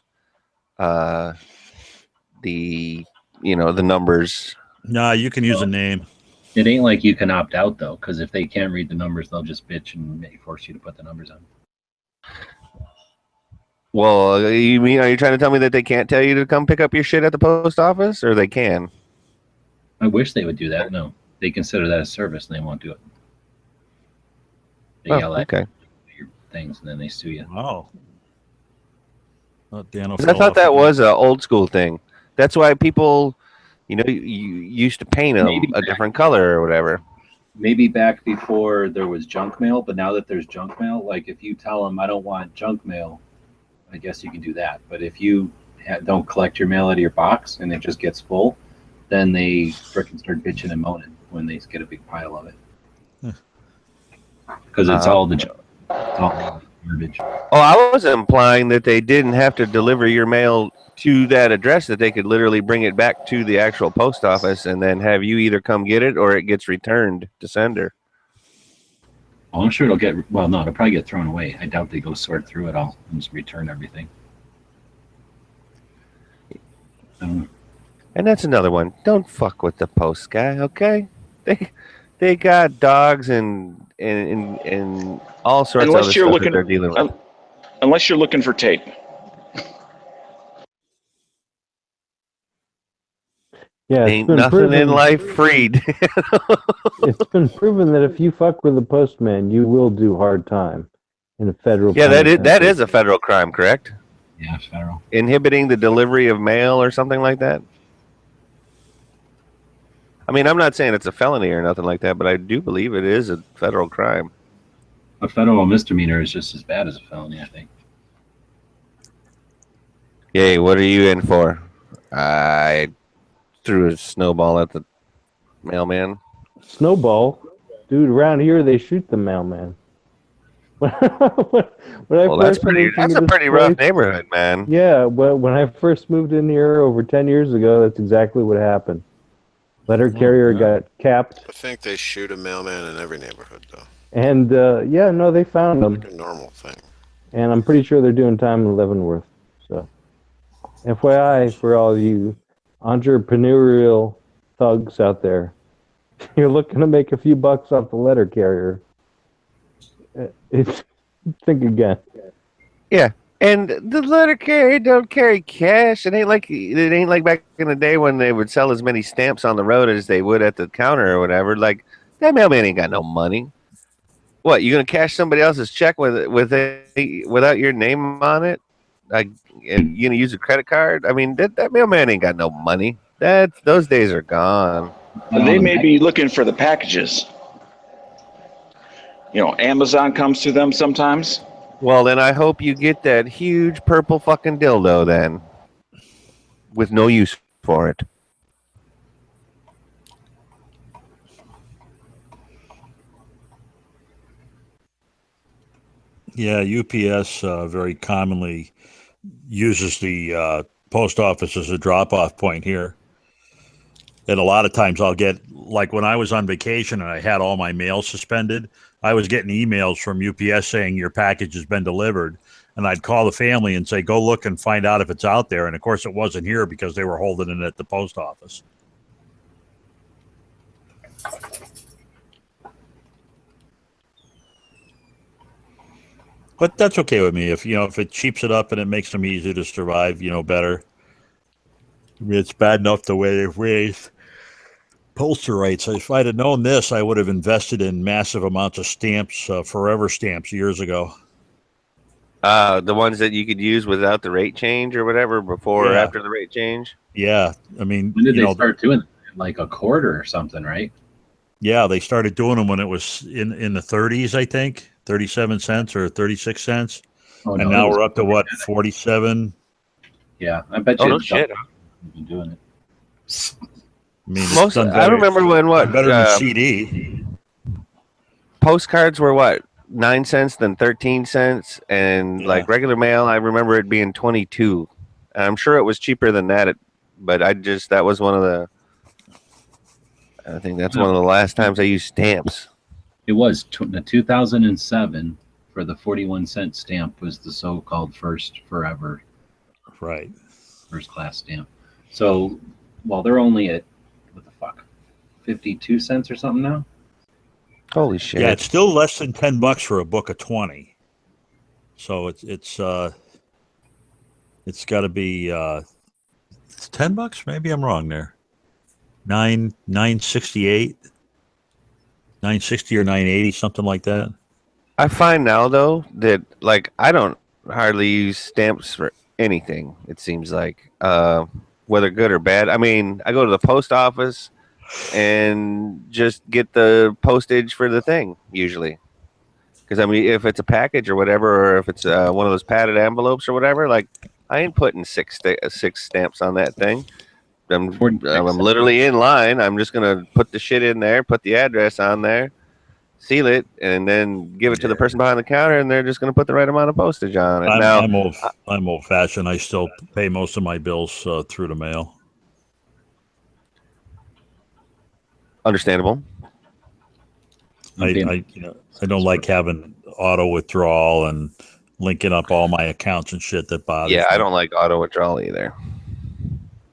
the numbers. Nah, you can use a name. It ain't like you can opt out though, because if they can't read the numbers, they'll just bitch and may force you to put the numbers on. Well, are you trying to tell me that they can't tell you to come pick up your shit at the post office, or they can? I wish they would do that. No, they consider that a service and they won't do it. They yell at your things and then they sue you. Oh. I thought that was an old school thing. That's why people, you used to paint them a different color or whatever. Maybe back before there was junk mail, but now that there's junk mail, like if you tell them I don't want junk mail, I guess you can do that. But if you don't collect your mail out of your box and it just gets full, then they frickin' start bitching and moaning when they get a big pile of it. Because it's all the junk. It's all garbage. Oh, I was implying that they didn't have to deliver your mail to that address, that they could literally bring it back to the actual post office and then have you either come get it or it gets returned to sender. Well, I'm sure it'll probably get thrown away. I doubt they go sort through it all and just return everything. And that's another one. Don't fuck with the post guy, okay? They got dogs and all sorts of other stuff that they're dealing with. Unless you're looking for tape. Yeah, ain't nothing in life freed. It's been proven that if you fuck with the postman, you will do hard time in a federal. Yeah, that is a federal crime, correct? Yeah, it's federal. Inhibiting the delivery of mail or something like that. I mean, I'm not saying it's a felony or nothing like that, but I do believe it is a federal crime. A federal misdemeanor is just as bad as a felony, I think. Yay, what are you in for? I threw a snowball at the mailman. Snowball? Dude, around here they shoot the mailman. Well, that's a pretty rough neighborhood, man. Yeah, when I first moved in here over 10 years ago, that's exactly what happened. Letter carrier got capped. I think they shoot a mailman in every neighborhood, though. And, they found them. Like a normal thing. And I'm pretty sure they're doing time in Leavenworth. So, FYI, for all you entrepreneurial thugs out there, you're looking to make a few bucks off the letter carrier. Think again. Yeah, And the letter carrier don't carry cash. It ain't like back in the day when they would sell as many stamps on the road as they would at the counter or whatever. Like that mailman ain't got no money. What, you gonna cash somebody else's check without your name on it? Like, and you gonna use a credit card? I mean, that mailman ain't got no money. Those days are gone. They may be looking for the packages. You know, Amazon comes to them sometimes. Well, then I hope you get that huge purple fucking dildo then, with no use for it. Yeah, UPS very commonly uses the post office as a drop-off point here. And a lot of times I'll get, like when I was on vacation and I had all my mail suspended, I was getting emails from UPS saying your package has been delivered. And I'd call the family and say, go look and find out if it's out there. And of course it wasn't here because they were holding it at the post office. But that's okay with me. If it cheaps it up and it makes them easy to survive, better. I mean, it's bad enough the way they've raised postal rates. If I'd have known this, I would have invested in massive amounts of stamps, forever stamps years ago. The ones that you could use without the rate change or whatever, before or after the rate change? Yeah. I mean, when did they start doing it? Like a quarter or something, right? Yeah, they started doing them when it was in the 30s, I think, 37 cents or 36 cents. Oh, and now we're up to what, 47? Yeah, I bet you. Oh, no shit. Been doing it. I mean, I remember when better than CD. Postcards were what, 9 cents, then 13 cents, and like regular mail, I remember it being 22. And I'm sure it was cheaper than that, but that was one of the. I think that's one of the last times I used stamps. It was 2007 for the 41-cent stamp was the so-called first forever, right? First class stamp. So, well, they're only at what the fuck, 52 cents or something now. Holy shit! Yeah, it's still less than $10 for a book of 20. So it's got to be it's $10. Maybe I'm wrong there. $9.68, $9.60 or $9.80, something like that. I find now though that like I don't hardly use stamps for anything. It seems like whether good or bad. I mean, I go to the post office and just get the postage for the thing usually. Because I mean, if it's a package or whatever, or if it's one of those padded envelopes or whatever, like I ain't putting six stamps on that thing. I'm literally in line. I'm just gonna put the shit in there, put the address on there, seal it, and then give it to the person behind the counter, and they're just gonna put the right amount of postage on it. I'm old fashioned. I still pay most of my bills through the mail. Understandable. I don't like having auto withdrawal and linking up all my accounts and shit that bothers me. Yeah, I don't like auto withdrawal either.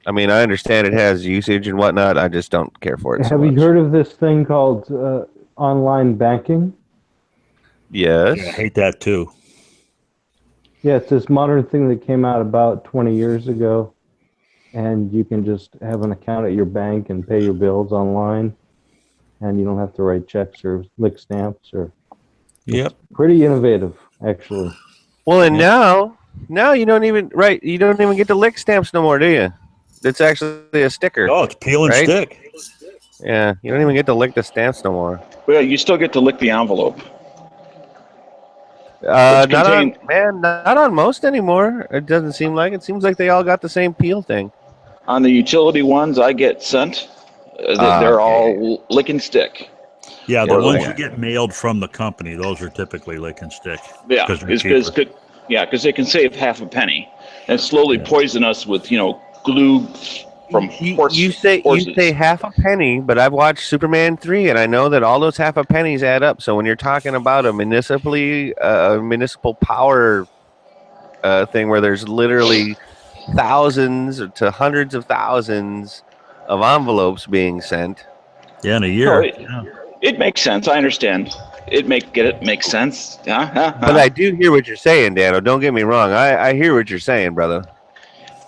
I mean, I understand it has usage and whatnot. I just don't care for it. Have you heard of this thing called online banking? Yes. Yeah, I hate that too. Yeah, it's this modern thing that came out about 20 years ago, and you can just have an account at your bank and pay your bills online, and you don't have to write checks or lick stamps. Yep. Pretty innovative, actually. Well, and now you don't even get to lick stamps no more, do you? It's actually a sticker. Oh, it's peel and stick. Yeah, you don't even get to lick the stamps no more. Well, you still get to lick the envelope. Not on most anymore. It doesn't seem like. It seems like they all got the same peel thing. On the utility ones I get sent, they're all lick and stick. Yeah, the ones you get mailed from the company, those are typically lick and stick. Yeah, because they can save half a penny and slowly poison us with glue from horses. You say half a penny, but I've watched Superman 3, and I know that all those half a pennies add up. So when you're talking about a municipal power thing where there's literally thousands to hundreds of thousands of envelopes being sent. Yeah, in a year. It makes sense. I understand. it makes sense. But I do hear what you're saying, Dano. Don't get me wrong. I hear what you're saying, brother.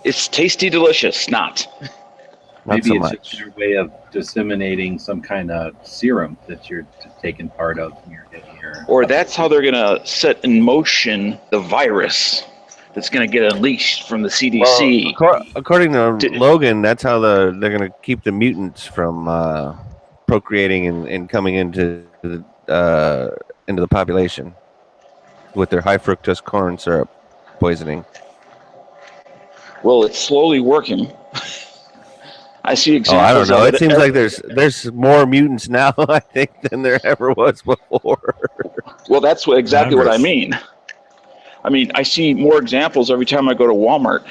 It's tasty, delicious. Not Maybe so it's much. just your way of disseminating some kind of serum that you're taking part of when you're getting your. Or that's how they're gonna set in motion the virus that's gonna get unleashed from the CDC. Well, according to Logan, that's how they're going to keep the mutants from procreating and coming into the population with their high fructose corn syrup poisoning. Well, it's slowly working. I see Oh, examples. I don't know. of It seems like there's more mutants now, I think, than there ever was before. Well, that's exactly what I mean. I mean, I see more examples every time I go to Walmart.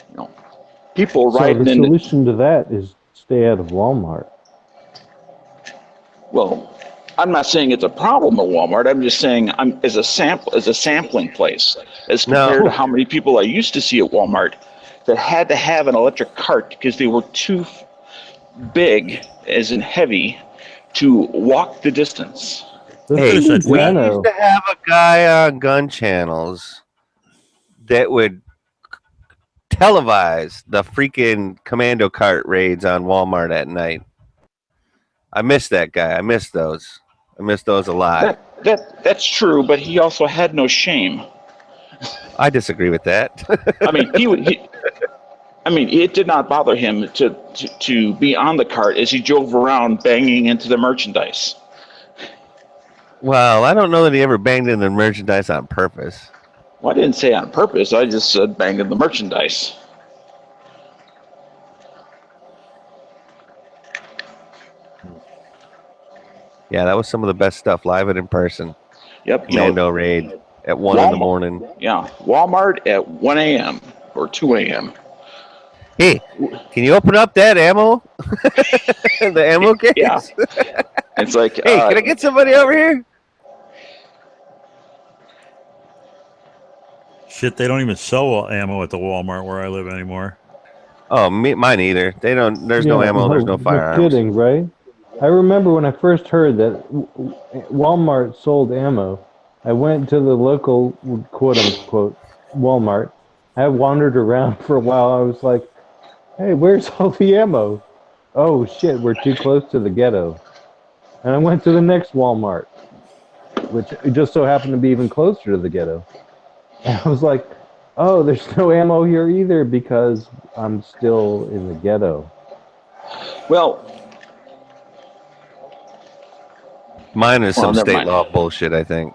You know, people So riding the in. solution to that is stay out of Walmart. Well, I'm not saying it's a problem at Walmart. I'm just saying as a sampling place, as compared to how many people I used to see at Walmart that had to have an electric cart because they were too big, as in heavy, to walk the distance. Hey, we used to have a guy on gun channels that would televise the freaking commando cart raids on Walmart at night. I miss that guy. I miss those. I miss those a lot. That's true, but he also had no shame. I disagree with that. I mean, it did not bother him to be on the cart as he drove around banging into the merchandise. Well, I don't know that he ever banged in the merchandise on purpose. Well, I didn't say on purpose. I just said banging the merchandise. Yeah, that was some of the best stuff, live and in person. Yep. Commando raid at 1 in the morning. Yeah, Walmart at 1 a.m. or 2 a.m. Hey, can you open up that ammo? The ammo case? Yeah. It's like, hey, can I get somebody over here? Shit, they don't even sell ammo at the Walmart where I live anymore. Oh, mine either. They don't. There's no ammo. There's no firearms. You're kidding, right? I remember when I first heard that Walmart sold ammo. I went to the local quote unquote Walmart. I wandered around for a while. I was like, "Hey, where's all the ammo?" Oh shit, we're too close to the ghetto. And I went to the next Walmart, which just so happened to be even closer to the ghetto. And I was like, "Oh, there's no ammo here either because I'm still in the ghetto." Well, mine is some never state mind. law bullshit, I think.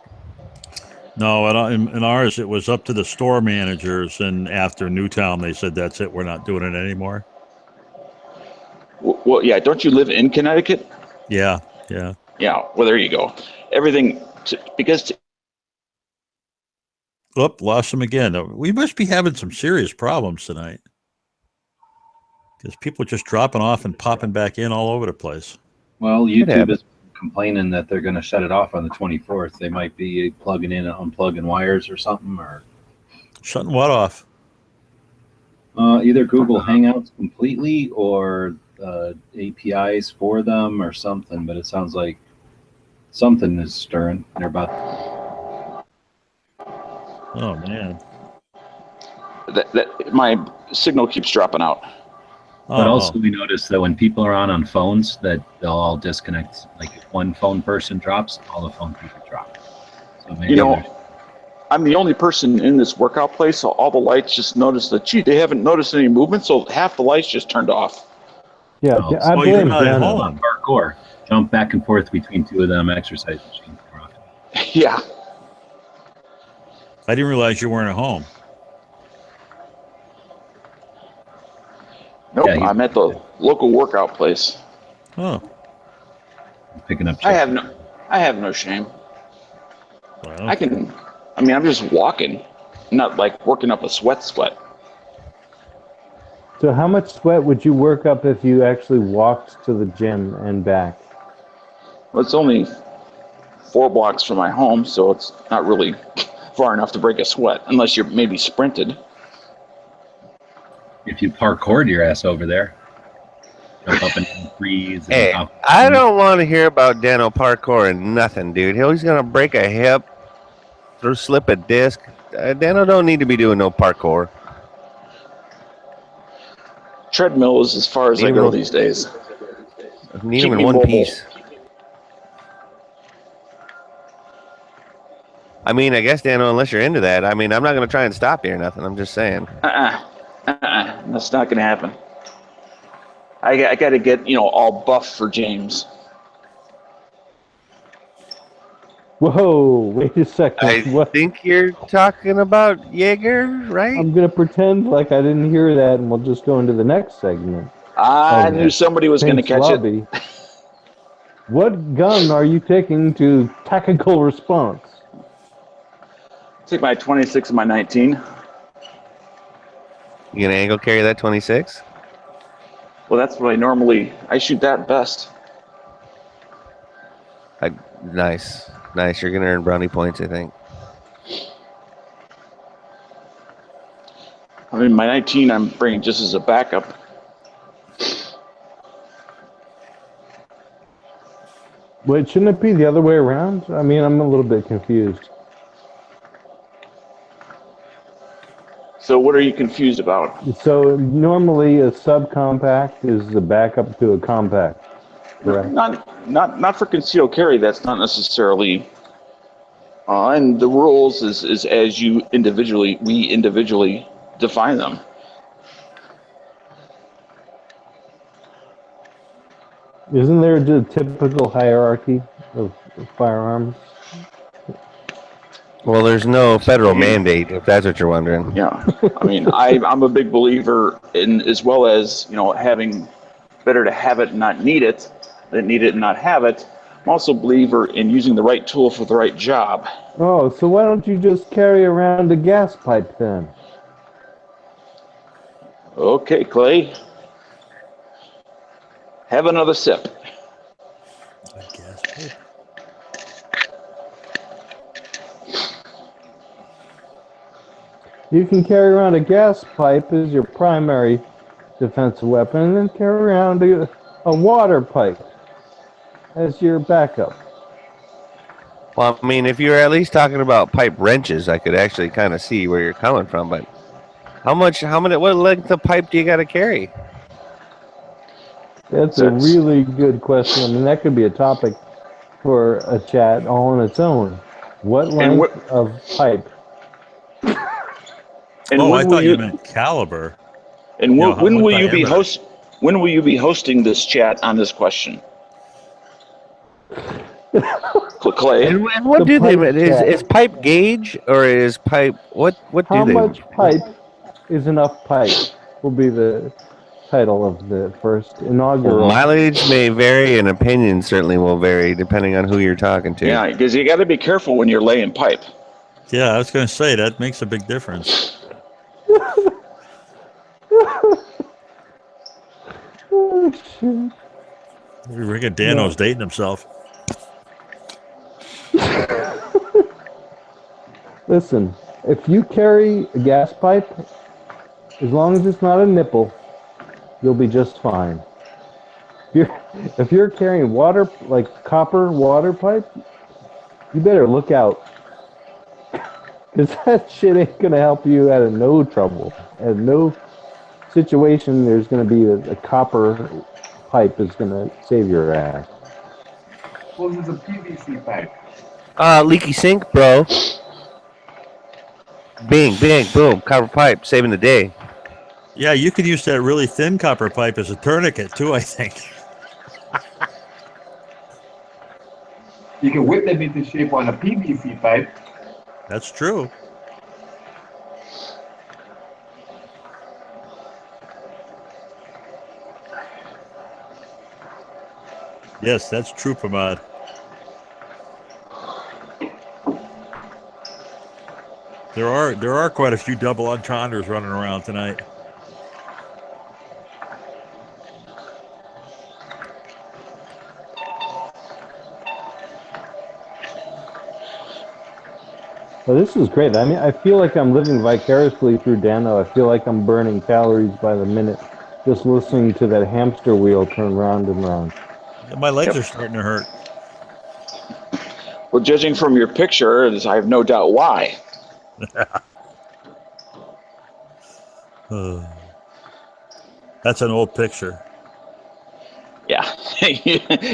No, in ours, it was up to the store managers, and after Newtown, they said, that's it, we're not doing it anymore. Well, yeah, don't you live in Connecticut? Yeah. Yeah, well, there you go. Everything, Oop, lost them again. We must be having some serious problems tonight. Because people are just dropping off and popping back in all over the place. Well, YouTube is complaining that they're going to shut it off on the 24th. They might be plugging in and unplugging wires or something, or shutting what off? Either Google Hangouts completely or APIs for them or something. But it sounds like something is stirring. They're about. Oh man, that my signal keeps dropping out. But also we notice that when people are on phones, that they'll all disconnect. Like if one phone person drops, all the phone people drop. So maybe I'm the only person in this workout place, so all the lights just notice that, gee, they haven't noticed any movement, so half the lights just turned off. Yeah, I blame Dano. Parkour. Jump back and forth between two of them exercise machines. Yeah. I didn't realize you weren't at home. Nope, I'm at the local workout place. Oh. Picking up. I have no shame. Well. I'm just walking, not like working up a sweat. So how much sweat would you work up if you actually walked to the gym and back? Well, it's only 4 blocks from my home, so it's not really far enough to break a sweat, unless you're maybe sprinted. If you parkoured your ass over there, jump up and freeze. And Hey, I don't want to hear about Dano parkour and nothing, dude. He's gonna break a hip, slip a disc. Dano don't need to be doing no parkour. Treadmill is as far as I go these days. Need Keep him in me one mobile. piece. I mean, I guess, Dano, unless you're into that, I mean, I'm not going to try and stop you or nothing. I'm just saying. That's not going to happen. I got to get, all buff for James. Whoa, wait a second. I think you're talking about Jaeger, right? I'm going to pretend like I didn't hear that, and we'll just go into the next segment. I knew somebody was going to catch it. What gun are you taking to tactical response? Take my 26 and my 19. You gonna angle carry that 26? Well, that's what I shoot that best. Nice. You're gonna earn brownie points, I think. I mean, my 19 I'm bringing just as a backup. Wait, shouldn't it be the other way around? I mean, I'm a little bit confused. So what are you confused about? So normally a subcompact is the backup to a compact, correct? Not for concealed carry. That's not necessarily. And the rules is as we individually define them. Isn't there a typical hierarchy of firearms? Well, there's no federal mandate, if that's what you're wondering. Yeah, I mean, I'm a big believer in, as well as having better to have it and not need it than need it and not have it. I'm also a believer in using the right tool for the right job. Oh, so why don't you just carry around a gas pipe then? Okay, Clay. Have another sip. You can carry around a gas pipe as your primary defensive weapon, and then carry around a water pipe as your backup. Well, I mean, if you're at least talking about pipe wrenches, I could actually kind of see where you're coming from. But what length of pipe do you got to carry? That's a really good question. I mean, that could be a topic for a chat all on its own. What length of pipe? And I thought you meant caliber. And when will you be hosting this chat on this question? Clay. And what do they mean? Is pipe gauge or is pipe what do How they? much pipe is enough pipe? Will be the title of the first inaugural. Mileage may vary, and opinion certainly will vary depending on who you're talking to. Yeah, because you got to be careful when you're laying pipe. Yeah, I was going to say that makes a big difference. Oh, shit. Rick Dano's dating himself. Listen, if you carry a gas pipe, as long as it's not a nipple, you'll be just fine. If you're carrying water, like copper water pipe, you better look out. Because that shit ain't going to help you out of no trouble. At no situation there's going to be a copper pipe is going to save your ass. Well, it's a PVC pipe. Leaky sink, bro. Bing, bing, boom. Copper pipe, saving the day. Yeah, you could use that really thin copper pipe as a tourniquet too, I think. You can whip them into shape on a PVC pipe. That's true. Yes, that's true, Pramod. There are quite a few double entendres running around tonight. Well, this is great. I mean, I feel like I'm living vicariously through Dano. I feel like I'm burning calories by the minute just listening to that hamster wheel turn round and round. My legs are starting to hurt. Well, judging from your picture, I have no doubt why. That's an old picture. Yeah,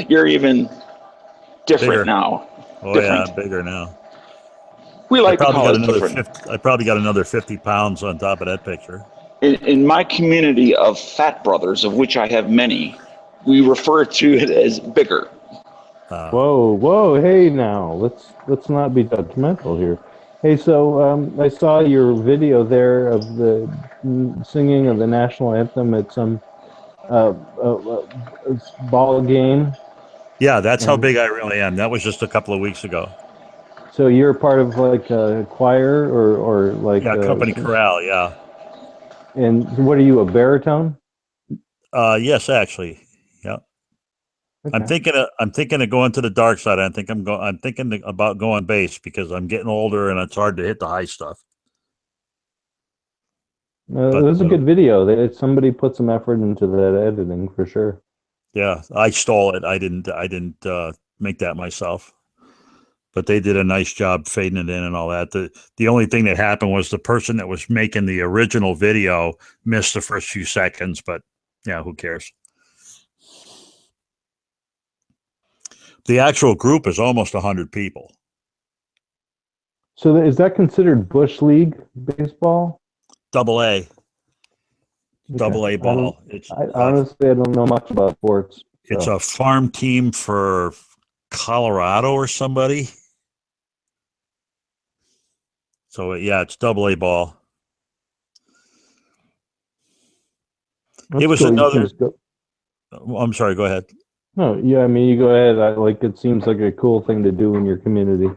you're even different Bigger. now. Oh Different. yeah, I'm bigger now. We like to probably call got it another different. 50, I probably got another 50 pounds on top of that picture. In my community of fat brothers, of which I have many, we refer to it as bigger. Whoa, hey now, let's not be judgmental here. Hey, so I saw your video there of the singing of the national anthem at some ball game. Yeah, that's how big I really am. That was just a couple of weeks ago. So you're part of like a choir or like company chorale, yeah. And what are you, a baritone? Yes, actually, yeah. Okay. I'm thinking of going to the dark side. I'm thinking about going bass because I'm getting older and it's hard to hit the high stuff. It was a good video. Somebody put some effort into that editing for sure. Yeah, I stole it. I didn't make that myself. But they did a nice job fading it in and all that. The only thing that happened was the person that was making the original video missed the first few seconds, but yeah, who cares? The actual group is almost 100 people. So is that considered Bush League baseball? Double A. Double A ball. Honestly, I don't know much about sports. It's so. a farm team for Colorado or somebody. So yeah, it's double A ball. That's it was cool. another. I'm sorry. Go ahead. No, yeah, I mean, you go ahead. It seems like a cool thing to do in your community.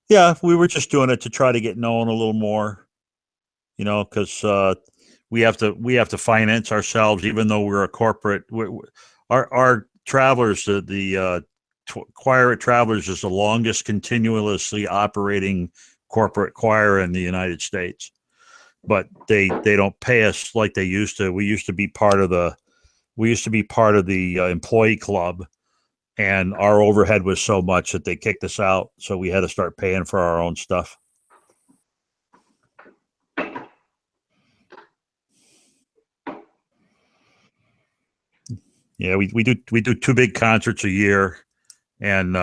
Yeah, we were just doing it to try to get known a little more, because we have to finance ourselves, even though we're a corporate. Our Travelers, the choir at Travelers is the longest continuously operating corporate choir in the United States, but they don't pay us like they used to. We used to be part of the employee club, and our overhead was so much that they kicked us out. So we had to start paying for our own stuff. Yeah, we do 2 big concerts a year, and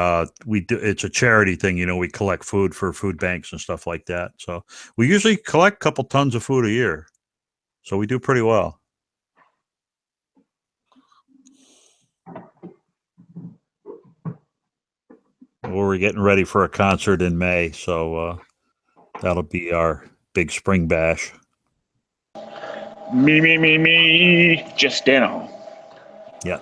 it's a charity thing. We collect food for food banks and stuff like that. So we usually collect a couple tons of food a year. So we do pretty well. We're getting ready for a concert in May, so that'll be our big spring bash. Me, just Dano. Yeah.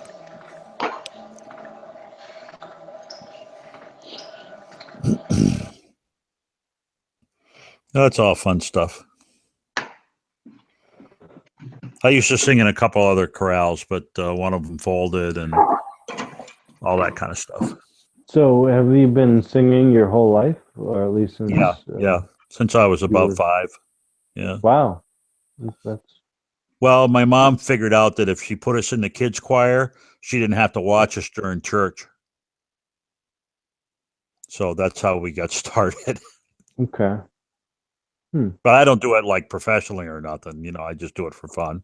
That's all fun stuff. I used to sing in a couple other chorales, but one of them folded and all that kind of stuff. So have you been singing your whole life, or at least since? Yeah, since I was about 5. Yeah. Wow. Well, my mom figured out that if she put us in the kids' choir, she didn't have to watch us during church. So that's how we got started. Okay. But I don't do it like professionally or nothing. I just do it for fun.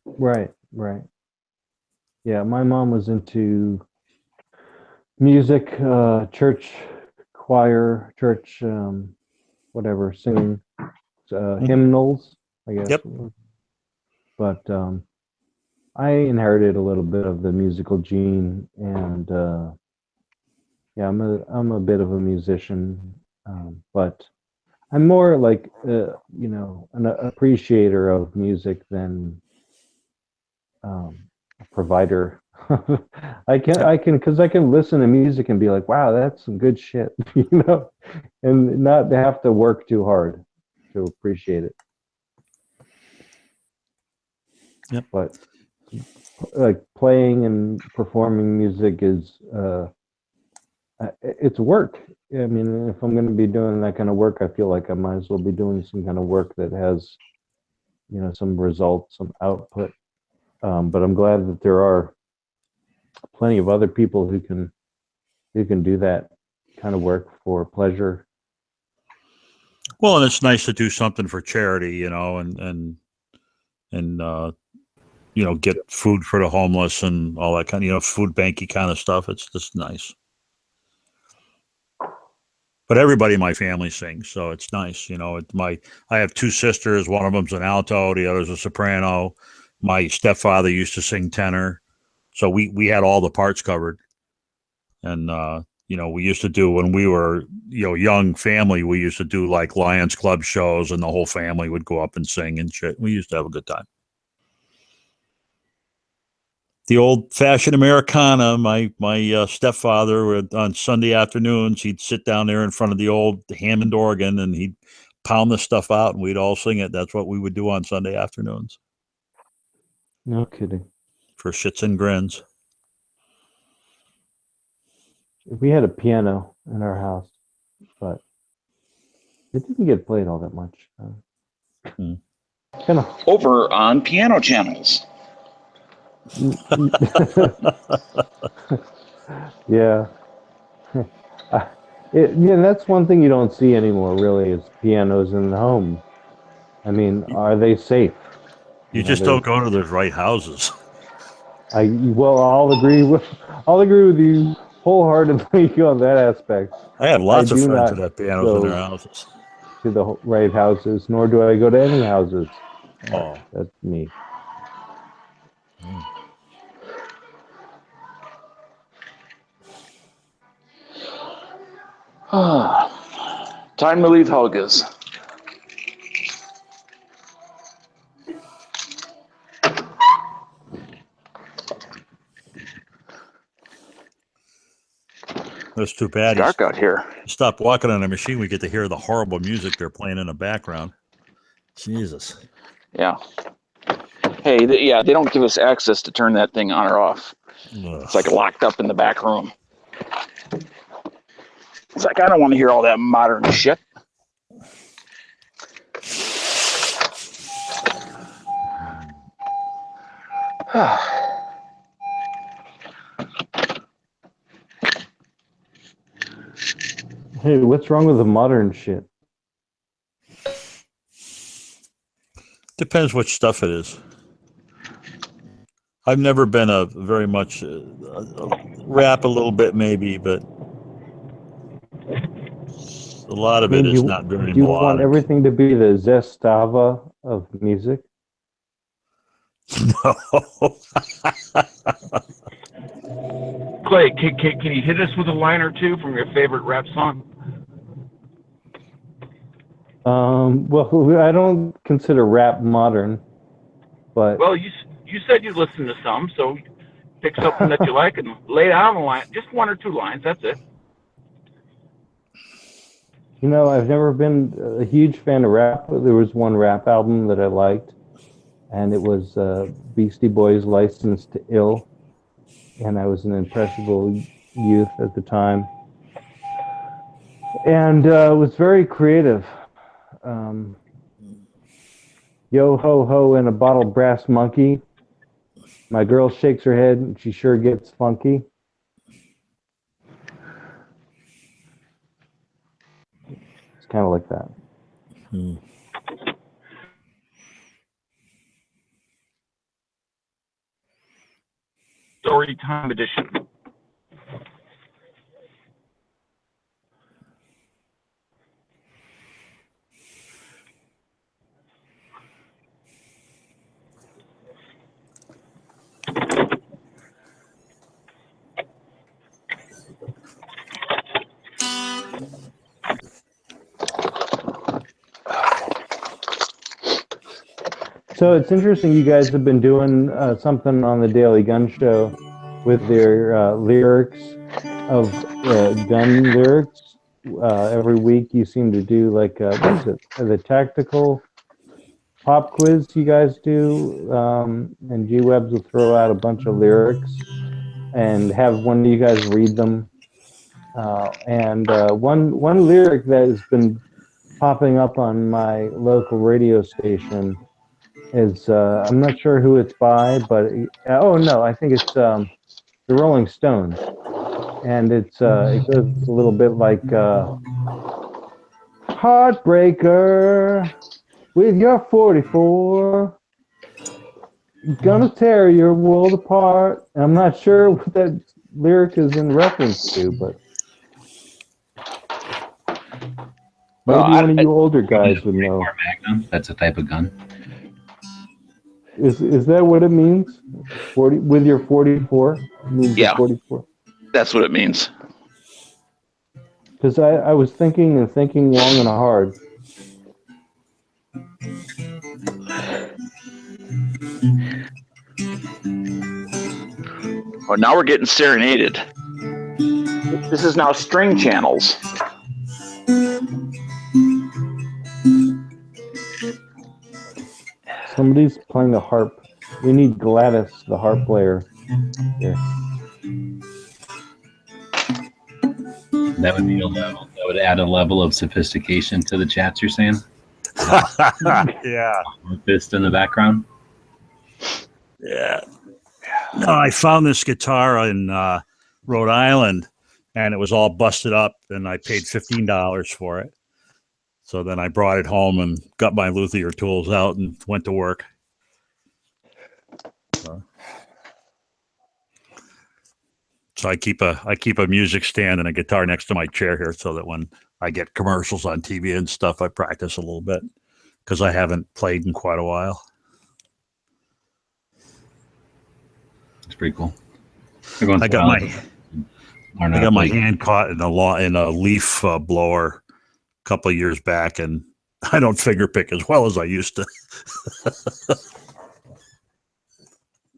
Right. Yeah, my mom was into music, church choir, church, whatever, singing, hymnals, I guess. Yep. But I inherited a little bit of the musical gene, and yeah, I'm a bit of a musician, but I'm more like an appreciator of music than a provider. I can because I can listen to music and be like, wow, that's some good shit, and not have to work too hard to appreciate it. Yep. But like playing and performing music is it's work. I mean, if I'm going to be doing that kind of work, I feel like I might as well be doing some kind of work that has some results, some output. But I'm glad that there are plenty of other people who can do that kind of work for pleasure. Well, and it's nice to do something for charity, and get food for the homeless and all that kind of, food banky kind of stuff. It's just nice. But everybody in my family sings, so it's nice. I have two sisters. One of them's an alto, the other's a soprano. My stepfather used to sing tenor, so we had all the parts covered. And we used to do, when we were young family, we used to do like Lions Club shows, and the whole family would go up and sing and shit. We used to have a good time. The old-fashioned Americana. My stepfather, on Sunday afternoons, he'd sit down there in front of the old Hammond organ, and he'd pound the stuff out, and we'd all sing it. That's what we would do on Sunday afternoons. No kidding. For shits and grins. We had a piano in our house, but it didn't get played all that much. Kind of over on piano channels. Yeah. That's one thing you don't see anymore, really, is pianos in the home. I mean, are they safe? You just don't go to the right houses. I'll agree with you wholeheartedly on that aspect. I have lots of friends that have pianos in their houses. To the right houses, nor do I go to any houses. Oh, that's me. Time to leave Helga's. That's too bad. It's dark out here. Stop walking on a machine. We get to hear the horrible music they're playing in the background. Jesus. Yeah. Hey, they don't give us access to turn that thing on or off. Ugh. It's like locked up in the back room. It's like, I don't want to hear all that modern shit. Hey, what's wrong with the modern shit? Depends which stuff it is. I've never been a very much rap a little bit maybe, but a lot of it is not very Do you melodic. want everything to be the Zestava of music? No. Clay, can you hit us with a line or two from your favorite rap song? Well, I don't consider rap modern, but Well, you said you listened to some, so pick something that you like and lay down the line. Just one or two lines. That's it. I've never been a huge fan of rap. But there was one rap album that I liked, and it was Beastie Boys' "Licensed to Ill," and I was an impressionable youth at the time, and was very creative. Yo ho ho and a bottle brass monkey. My girl shakes her head and she sure gets funky. It's kind of like that. Story time edition. So it's interesting you guys have been doing something on the Daily Gun Show with their lyrics of gun lyrics. Every week you seem to do like, what is it, the tactical pop quiz you guys do, and G-Webs will throw out a bunch of lyrics and have one of you guys read them. And one lyric that has been popping up on my local radio station is I'm not sure who it's by, but oh no, I think it's the Rolling Stones, and it goes a little bit like Heartbreaker with your 44, gonna tear your world apart. And I'm not sure what that lyric is in reference to, but maybe one of you older guys would know. Magnum. That's a type of gun. Is that what it means? 40 with your 44? Yeah. 44. That's what it means. Because I was thinking and thinking long and hard. Well, now we're getting serenaded. This is now string channels. Somebody's playing the harp. We need Gladys, the harp player. Here. That would be a level. That would add a level of sophistication to the chats. You're saying? Yeah. Fist in the background. Yeah. No, I found this guitar in Rhode Island, and it was all busted up, and I paid $15 for it. So then I brought it home and got my luthier tools out and went to work. So I keep a music stand and a guitar next to my chair here, so that when I get commercials on TV and stuff, I practice a little bit, because I haven't played in quite a while. It's pretty cool. I got my hand caught in a leaf blower a couple of years back, and I don't finger pick as well as I used to.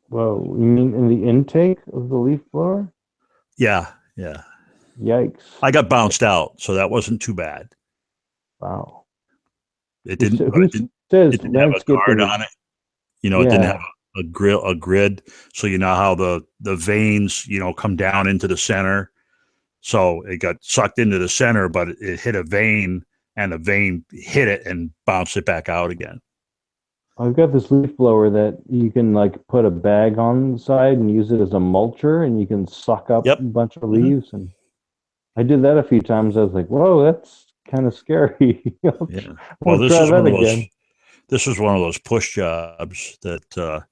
Whoa, you mean in the intake of the leaf blower? Yeah. Yikes. I got bounced out, so that wasn't too bad. Wow. It didn't have a guard on it. It didn't have a grid. So you know how the veins, come down into the center. So it got sucked into the center, but it hit a vein, and the vein hit it and bounced it back out again. I've got this leaf blower that you can put a bag on the side and use it as a mulcher, and you can suck up a bunch of leaves. And I did that a few times. I was like, whoa, that's kind of scary. Yeah. Well, this is one of those push jobs that,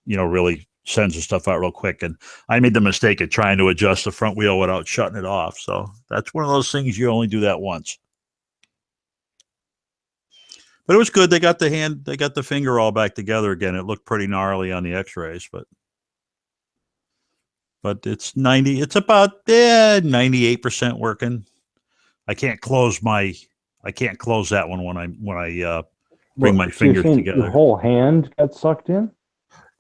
really sends the stuff out real quick. And I made the mistake of trying to adjust the front wheel without shutting it off. So that's one of those things you only do that once. But it was good. They got the finger all back together again. It looked pretty gnarly on the x-rays, but it's about 98% working. I can't close that one when I bring my fingers together. Your whole hand got sucked in?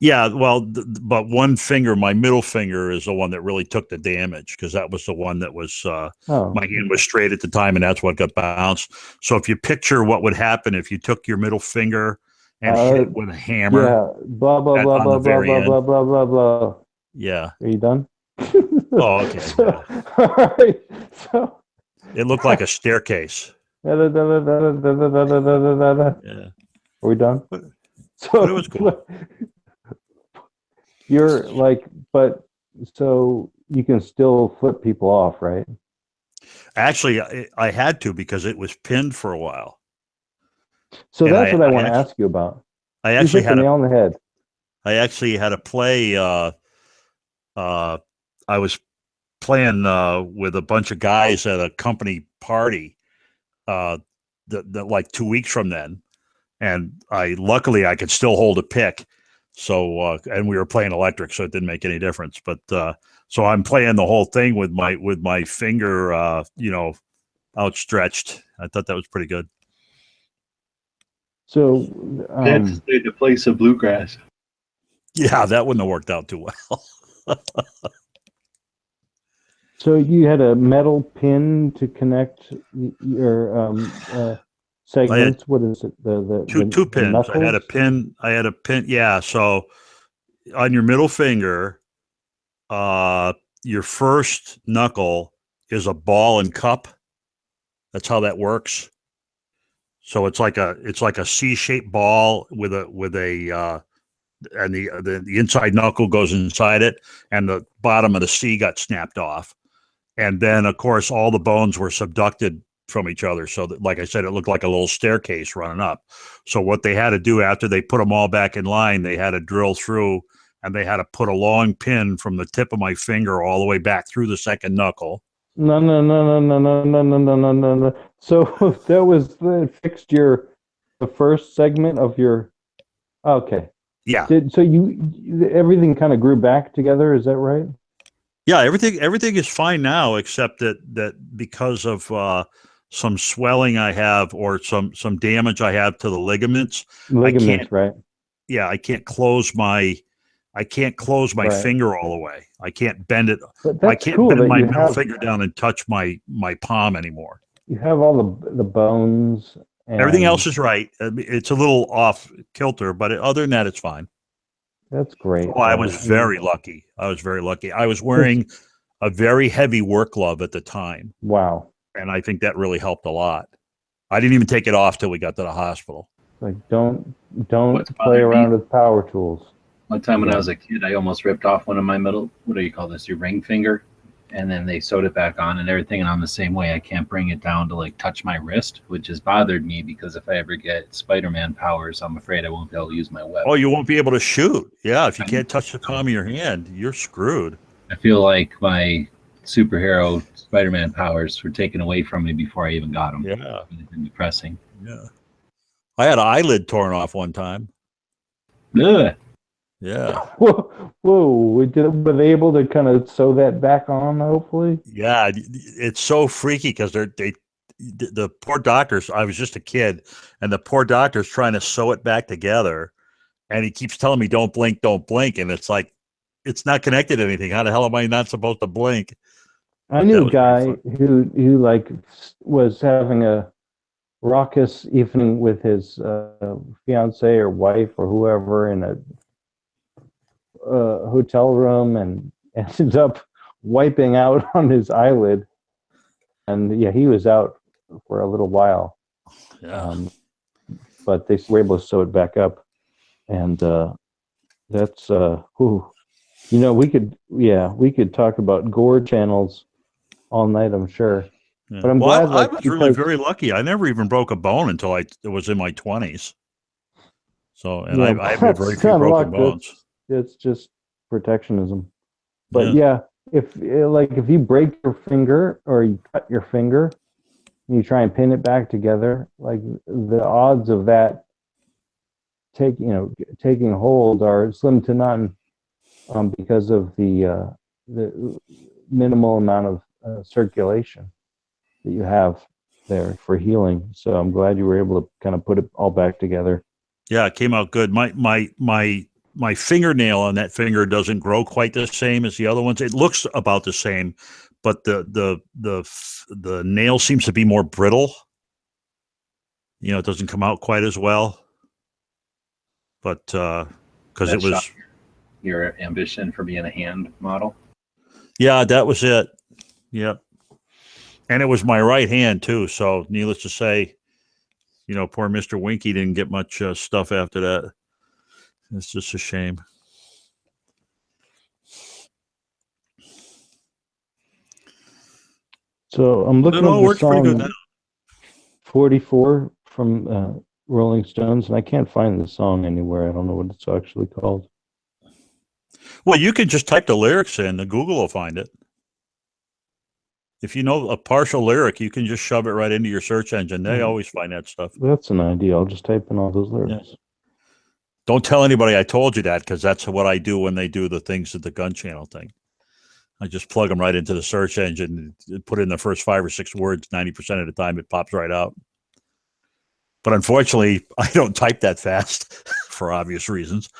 Yeah, well, but one finger, my middle finger, is the one that really took the damage, because that was the one that was, my hand was straight at the time, and that's what got bounced. So if you picture what would happen if you took your middle finger and hit it with a hammer. Yeah, blah, blah, blah, blah, blah, blah, blah, blah, blah. Yeah. Are you done? Oh, okay. All right. So it looked like a staircase. Yeah. Yeah. Are we done? But it was cool. You're so you can still flip people off, right? Actually, I had to, because it was pinned for a while. So that's what I want to ask you about. I actually had a nail on the head. I actually had to play. I was playing with a bunch of guys at a company party, like 2 weeks from then, and luckily I could still hold a pick. So and we were playing electric, so it didn't make any difference. But so I'm playing the whole thing with my finger, outstretched. I thought that was pretty good. So that's the place of bluegrass. Yeah, that wouldn't have worked out too well. So you had a metal pin to connect your segments. What is it? Two pins. knuckles? I had a pin. Yeah. So on your middle finger, your first knuckle is a ball and cup. That's how that works. So it's like a C-shaped ball with a and the inside knuckle goes inside it, and the bottom of the C got snapped off. And then, of course, all the bones were subducted from each other. So that, like I said, it looked like a little staircase running up. So what they had to do after they put them all back in line, they had to drill through, and they had to put a long pin from the tip of my finger all the way back through the second knuckle. No. So that was fixed the first segment of your. Okay. Yeah. So everything kind of grew back together. Is that right? Yeah, everything is fine now, except that because of some swelling I have or some damage I have to the ligaments. Ligaments, right? Yeah, I can't close my Right. finger all the way. I can't bend it. But I that's can't cool bend that my you middle have finger down and touch my palm anymore. you have all the bones. Everything And else is right. I mean, it's a little off kilter, but other than that, it's fine. That's great. Oh, I was very lucky. I was wearing a very heavy work glove at the time. Wow. And I think that really helped a lot. I didn't even take it off till we got to the hospital. Like don't What's play bothering around me? with power tools. One time when Yeah. I was a kid, I almost ripped off one of my middle, what do you call this, your ring finger? And then they sewed it back on and everything. And I'm the same way. I can't bring it down to like touch my wrist, which has bothered me because if I ever get Spider-Man powers, I'm afraid I won't be able to use my web. Oh, you won't be able to shoot. Yeah, if you can't touch the palm of your hand, you're screwed. I feel like my superhero Spider-Man powers were taken away from me before I even got them. Yeah. It's been depressing. Yeah. I had an eyelid torn off one time. Ugh. Yeah. Whoa! Were they able to kind of sew that back on? Hopefully. Yeah, it's so freaky because the poor doctors. I was just a kid, and the poor doctor's trying to sew it back together, and he keeps telling me, "Don't blink, don't blink," and it's like it's not connected to anything. How the hell am I not supposed to blink? I knew a guy who like was having a raucous evening with his fiance or wife or whoever in a hotel room and ended up wiping out on his eyelid, and yeah, he was out for a little while. Yeah. But they were able to sew it back up, and that's we could talk about gore channels all night, I'm sure. Yeah. But I'm Well, glad I was really very lucky. I never even broke a bone until I was in my 20s. So, and I have very that's few not broken luck, bones. It's just protectionism. But yeah, if you break your finger or you cut your finger and you try and pin it back together, like the odds of that taking hold are slim to none, because of the minimal amount of circulation that you have there for healing. So I'm glad you were able to kind of put it all back together. Yeah, it came out good. My fingernail on that finger doesn't grow quite the same as the other ones. It looks about the same, but the nail seems to be more brittle. It doesn't come out quite as well. But because it was your ambition for being a hand model. Yeah, that was it. Yep. And it was my right hand too. So needless to say, poor Mr. Winky didn't get much stuff after that. It's just a shame. So I'm looking It all at the works pretty good song now. 44 from Rolling Stones, and I can't find the song anywhere. I don't know what it's actually called. Well, you can just type the lyrics in. The Google will find it. If you know a partial lyric, you can just shove it right into your search engine. They always find that stuff. That's an idea. I'll just type in all those lyrics. Don't tell anybody I told you that, because that's what I do when they do the things at the Gun Channel thing. I just plug them right into the search engine, put in the first 5 or 6 words. 90% of the time, it pops right out. But unfortunately, I don't type that fast for obvious reasons,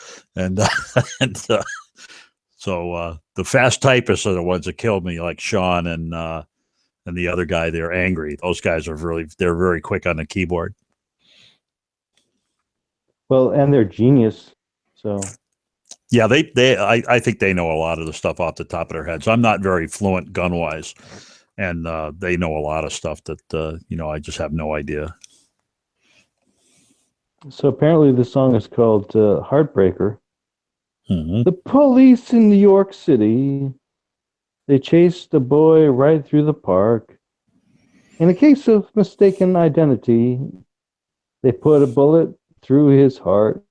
so the fast typists are the ones that killed me, like Sean and the other guy. They're angry. Those guys are they're very quick on the keyboard. Well, and they're genius. So yeah, I think they know a lot of the stuff off the top of their heads. I'm not very fluent gun wise, and they know a lot of stuff that I just have no idea. So apparently the song is called Heartbreaker. Mm-hmm. The police in New York City, they chased the boy right through the park. In a case of mistaken identity, they put a bullet through his heart.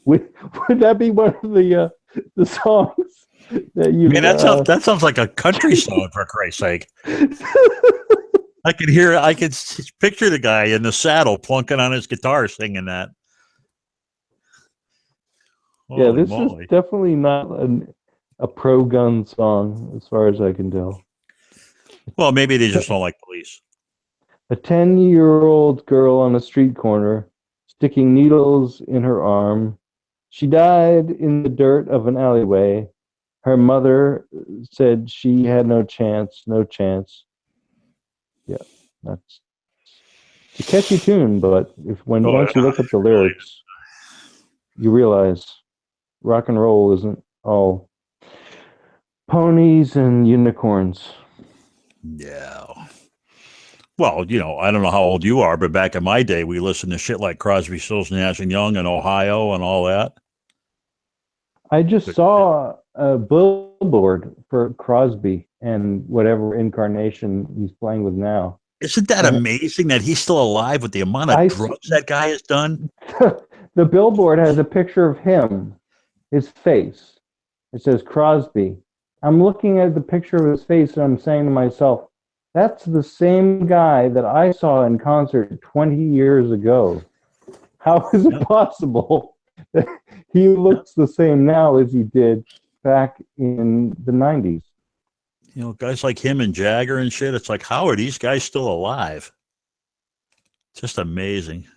Would that be one of the songs that you? I mean, that sounds like a country song, for Christ's sake. I could picture the guy in the saddle plunking on his guitar singing that. Yeah, Holy this moly. is definitely not a pro-gun song, as far as I can tell. Well, maybe they just don't like police. A 10-year-old girl on a street corner, sticking needles in her arm. She died in the dirt of an alleyway. Her mother said she had no chance, no chance. Yeah, that's a catchy tune, but once you look at the lyrics, you realize rock and roll isn't all ponies and unicorns. Yeah. Well, I don't know how old you are, but back in my day, we listened to shit like Crosby, Stills, Nash and Young and Ohio and all that. I just saw a billboard for Crosby and whatever incarnation he's playing with now. Isn't that amazing that he's still alive with the amount of drugs that guy has done? The billboard has a picture of him, his face. It says Crosby. I'm looking at the picture of his face and I'm saying to myself, that's the same guy that I saw in concert 20 years ago. How is it possible that he looks the same now as he did back in the 90s? Guys like him and Jagger and shit, it's like, how are these guys still alive? Just amazing.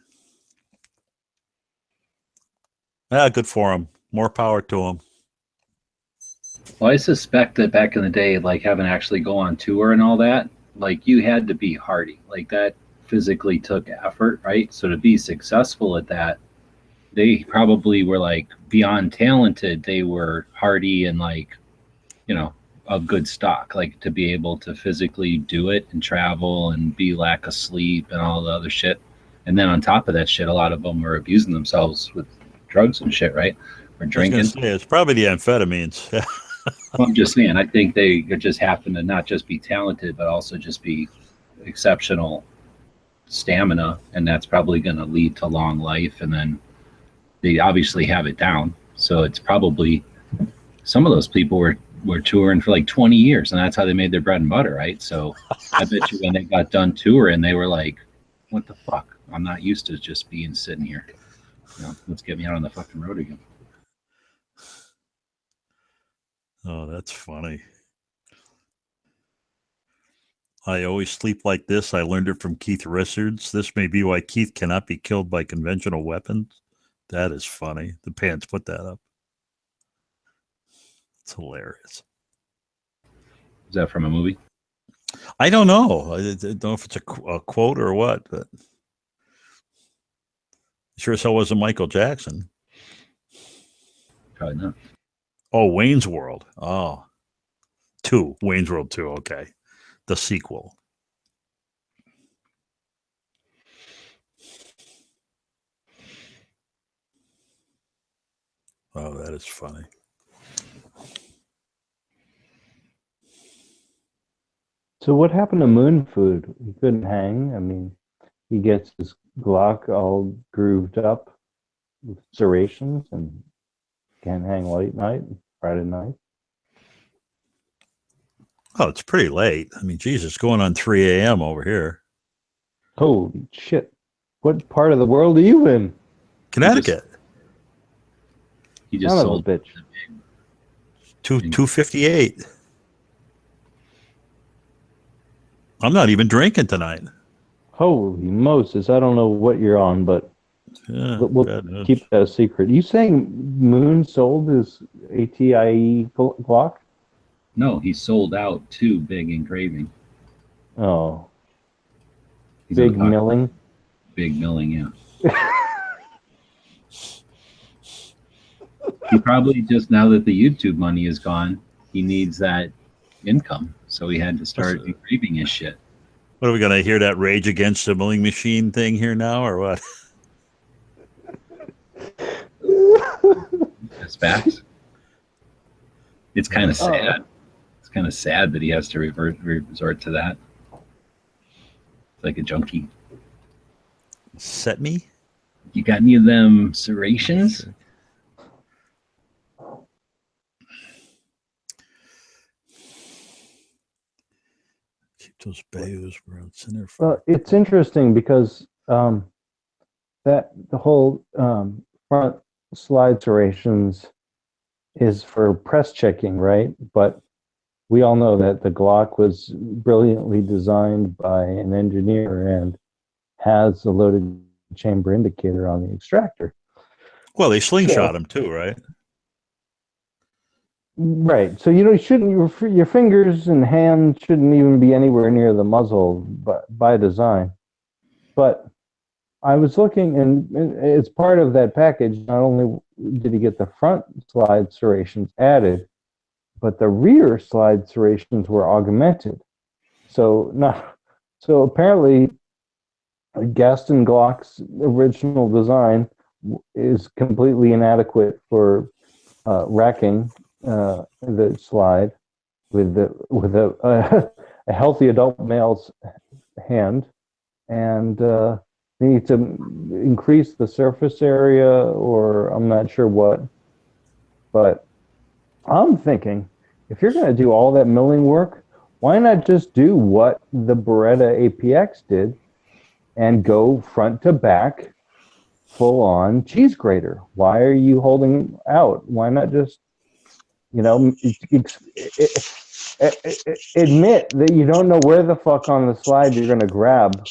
Yeah, good for him. More power to him. Well, I suspect that back in the day, like having to actually go on tour and all that, like you had to be hardy. Like that physically took effort, right? So to be successful at that, they probably were like beyond talented. They were hardy and like, of good stock, like to be able to physically do it and travel and be lack of sleep and all the other shit. And then on top of that shit, a lot of them were abusing themselves with drugs and shit, right? Or drinking. It's probably the amphetamines. Well, I'm just saying, I think they just happen to not just be talented, but also just be exceptional stamina. And that's probably going to lead to long life. And then they obviously have it down. So it's probably some of those people were touring for like 20 years and that's how they made their bread and butter, right? So I bet you when they got done touring, they were like, what the fuck? I'm not used to just being sitting here. Let's get me out on the fucking road again. Oh, that's funny. I always sleep like this. I learned it from Keith Richards. This may be why Keith cannot be killed by conventional weapons. That is funny. The Pants put that up. It's hilarious. Is that from a movie? I don't know. I don't know if it's a quote or what, but sure as hell wasn't Michael Jackson. Probably not. Oh, Wayne's World. Oh, 2. Wayne's World 2. Okay. The sequel. Oh, that is funny. So what happened to Moon Food? He couldn't hang. I mean, he gets his Glock all grooved up with serrations and can't hang late night, Friday night. Oh, it's pretty late. I mean, Jesus, going on 3 a.m. over here. Holy shit. What part of the world are you in? Connecticut. He just Son sold of a bitch. 258. I'm not even drinking tonight. Holy Moses. I don't know what you're on, but Yeah, we'll keep that a secret. You saying Moon sold his ATIE Glock? No, he sold out to Big Engraving. Oh. He's Big on the milling? Big milling, yeah. He probably just, now that the YouTube money is gone, he needs that income. So he had to start engraving his shit. What are we going to hear that Rage Against the Milling Machine thing here now or what? Specs. It's kind of sad. It's kind of sad that he has to resort to that. It's like a junkie. Set me? You got any of them serrations? Keep those bayous around center. It's interesting because that the whole front slide serrations is for press checking, right? But we all know that the Glock was brilliantly designed by an engineer and has a loaded chamber indicator on the extractor. Well, they slingshot him too, right? Right. So you shouldn't your fingers and hands shouldn't even be anywhere near the muzzle, by design. But I was looking, and it's part of that package. Not only did he get the front slide serrations added, but the rear slide serrations were augmented. So apparently, Gaston Glock's original design is completely inadequate for racking the slide with a healthy adult male's hand, and they need to increase the surface area, or I'm not sure what. But I'm thinking, if you're going to do all that milling work, why not just do what the Beretta APX did and go front to back, full on cheese grater? Why are you holding out? Why not just, admit that you don't know where the fuck on the slide you're going to grab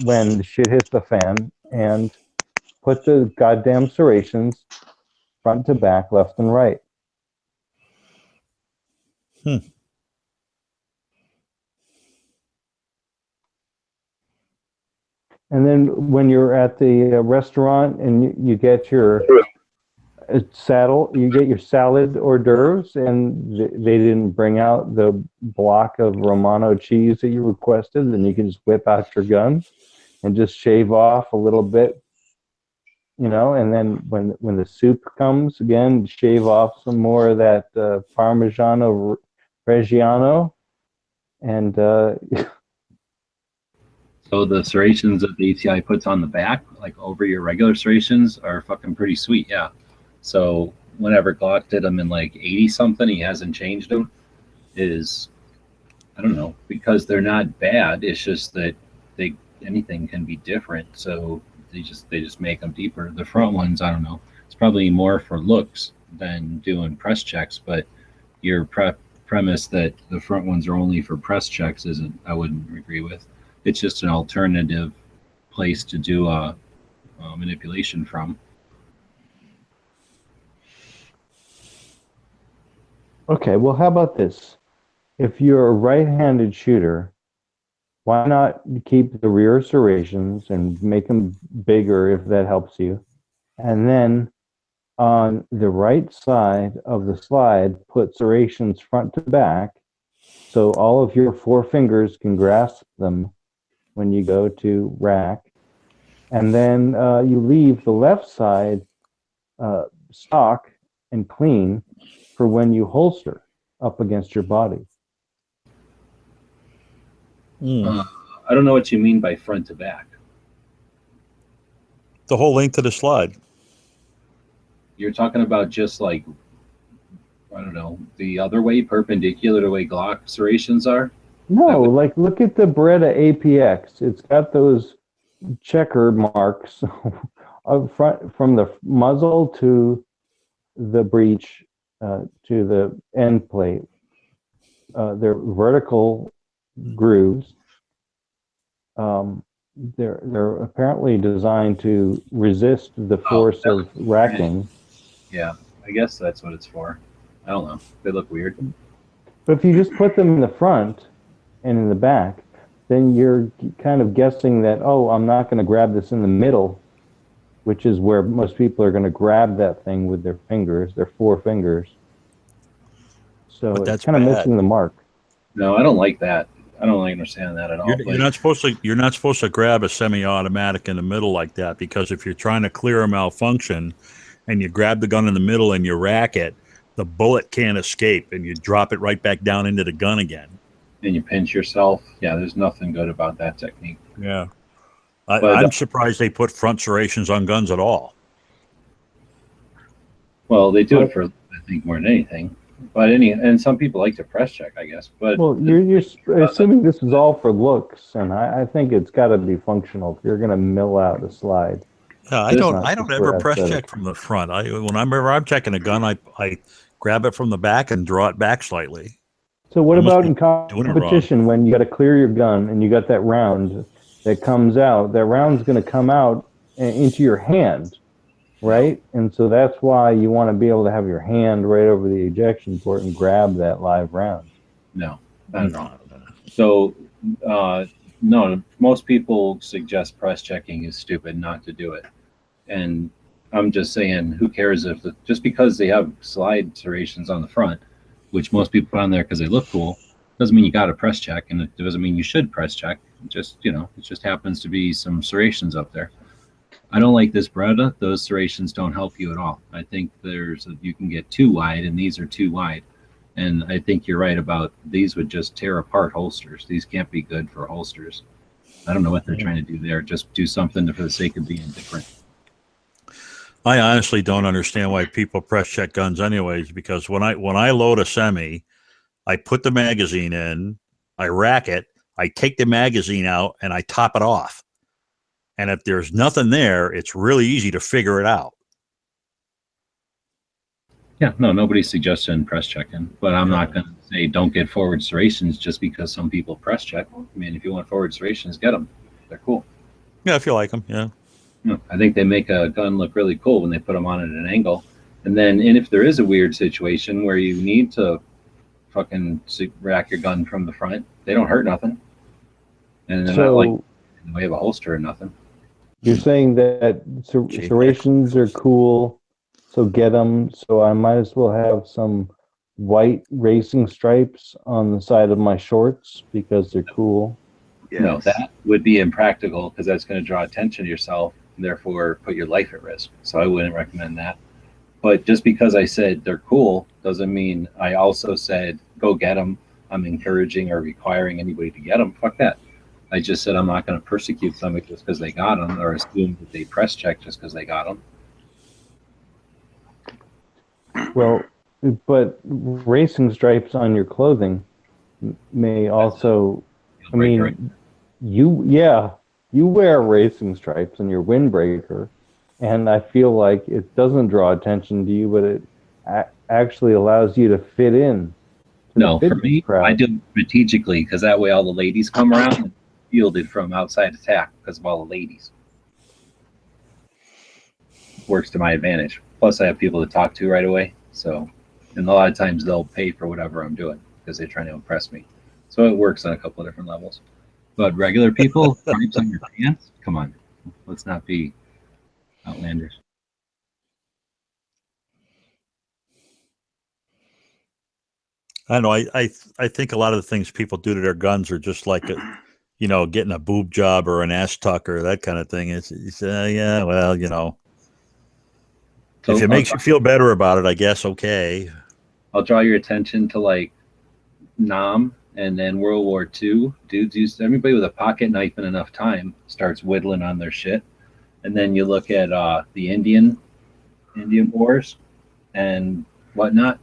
when the shit hits the fan, and put the goddamn serrations front to back, left and right. And then when you're at the restaurant and you get your you get your salad hors d'oeuvres, and they didn't bring out the block of Romano cheese that you requested, then you can just whip out your gun and just shave off a little bit, and then when the soup comes, again, shave off some more of that Parmigiano Reggiano, and So the serrations that the ATI puts on the back, like over your regular serrations, are fucking pretty sweet, yeah. So whenever Glock did them in like 80 something, he hasn't changed them. I don't know, because they're not bad. It's just that anything can be different. So they just make them deeper. The front ones, I don't know. It's probably more for looks than doing press checks. But your premise that the front ones are only for press checks I wouldn't agree with. It's just an alternative place to do a manipulation from. Okay, well, how about this? If you're a right-handed shooter, why not keep the rear serrations and make them bigger if that helps you? And then on the right side of the slide, put serrations front to back so all of your four fingers can grasp them when you go to rack. And then you leave the left side stock and clean for when you holster up against your body. I don't know what you mean by front to back. The whole length of the slide. You're talking about just like, I don't know, the other way, perpendicular to the way Glock serrations are? No, like look at the Beretta APX. It's got those checker marks up front from the muzzle to the breech to the end plate. They're vertical grooves. They're apparently designed to resist the force of racking. Yeah, I guess that's what it's for. I don't know. They look weird. But if you just put them in the front and in the back, then you're kind of guessing that, oh, I'm not going to grab this in the middle, which is where most people are going to grab that thing with their fingers, their four fingers. So it's kind of missing the mark. No, I don't like that. I don't understand that at all. You're not supposed to grab a semi-automatic in the middle like that, because if you're trying to clear a malfunction and you grab the gun in the middle and you rack it, the bullet can't escape, and you drop it right back down into the gun again. And you pinch yourself. Yeah, there's nothing good about that technique. Yeah. But, I'm surprised they put front serrations on guns at all. Well, they do it for, I think, more than anything. But and some people like to press check, I guess. But well, you're assuming this is all for looks, and I think it's got to be functional if you're going to mill out a slide. Yeah, I don't ever press check from the front. Whenever I'm checking a gun, I grab it from the back and draw it back slightly. So what I must about be in doing it wrong. competition when you got to clear your gun and you got that round that comes out? That round's going to come out into your hand, right? And so that's why you want to be able to have your hand right over the ejection port and grab that live round. No, not at all. So, no, most people suggest press checking is stupid not to do it. And I'm just saying, who cares if just because they have slide serrations on the front, which most people put on there because they look cool, doesn't mean you got to press check, and it doesn't mean you should press check. Just, it just happens to be some serrations up there. I don't like this Beretta. Those serrations don't help you at all. I think you can get too wide, and these are too wide. And I think you're right about these would just tear apart holsters. These can't be good for holsters. I don't know what they're trying to do there. Just do something for the sake of being different. I honestly don't understand why people press check guns anyways, because when I load a semi, I put the magazine in, I rack it, I take the magazine out, and I top it off. And if there's nothing there, it's really easy to figure it out. Yeah, no, nobody's suggesting press checking, but I'm not going to say don't get forward serrations just because some people press check. I mean, if you want forward serrations, get them. They're cool. Yeah, if you like them, yeah. I think they make a gun look really cool when they put them on at an angle. And if there is a weird situation where you need to fucking rack your gun from the front, they don't hurt nothing. And they're not like in the way of a holster or nothing. You're saying that serrations are cool, so get them. So I might as well have some white racing stripes on the side of my shorts because they're cool. Yes. No, that would be impractical because that's going to draw attention to yourself and therefore put your life at risk. So I wouldn't recommend that. But just because I said they're cool doesn't mean I also said go get them. I'm encouraging or requiring anybody to get them. Fuck that. I just said I'm not going to persecute somebody just because they got them or assume that they press check just because they got them. Well, but racing stripes on your clothing may also, I mean, you wear racing stripes in your windbreaker, and I feel like it doesn't draw attention to you, but it actually allows you to fit in. No, for me, I do it strategically because that way all the ladies come around and fielded from outside attack because of all the ladies. Works to my advantage. Plus, I have people to talk to right away. So, and a lot of times they'll pay for whatever I'm doing because they're trying to impress me. So it works on a couple of different levels. But regular people, stripes on your pants, come on, let's not be outlandish. I know. I think a lot of the things people do to their guns are just like, getting a boob job or an ass tuck or that kind of thing. It's yeah, well, if it makes you feel better about it, I guess, okay. I'll draw your attention to like Nam and then World War II. Dudes, everybody with a pocket knife and enough time starts whittling on their shit. And then you look at the Indian wars and whatnot.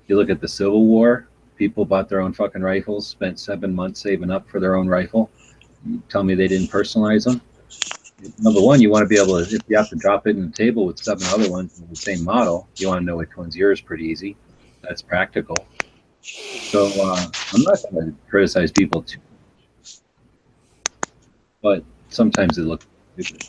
You look at the Civil War. People bought their own fucking rifles, spent 7 months saving up for their own rifle. You tell me they didn't personalize them? Number one, you want to be able to, if you have to drop it in the table with 7 other ones of the same model, you want to know which one's yours pretty easy. That's practical. So I'm not going to criticize people too much. But sometimes they look stupid.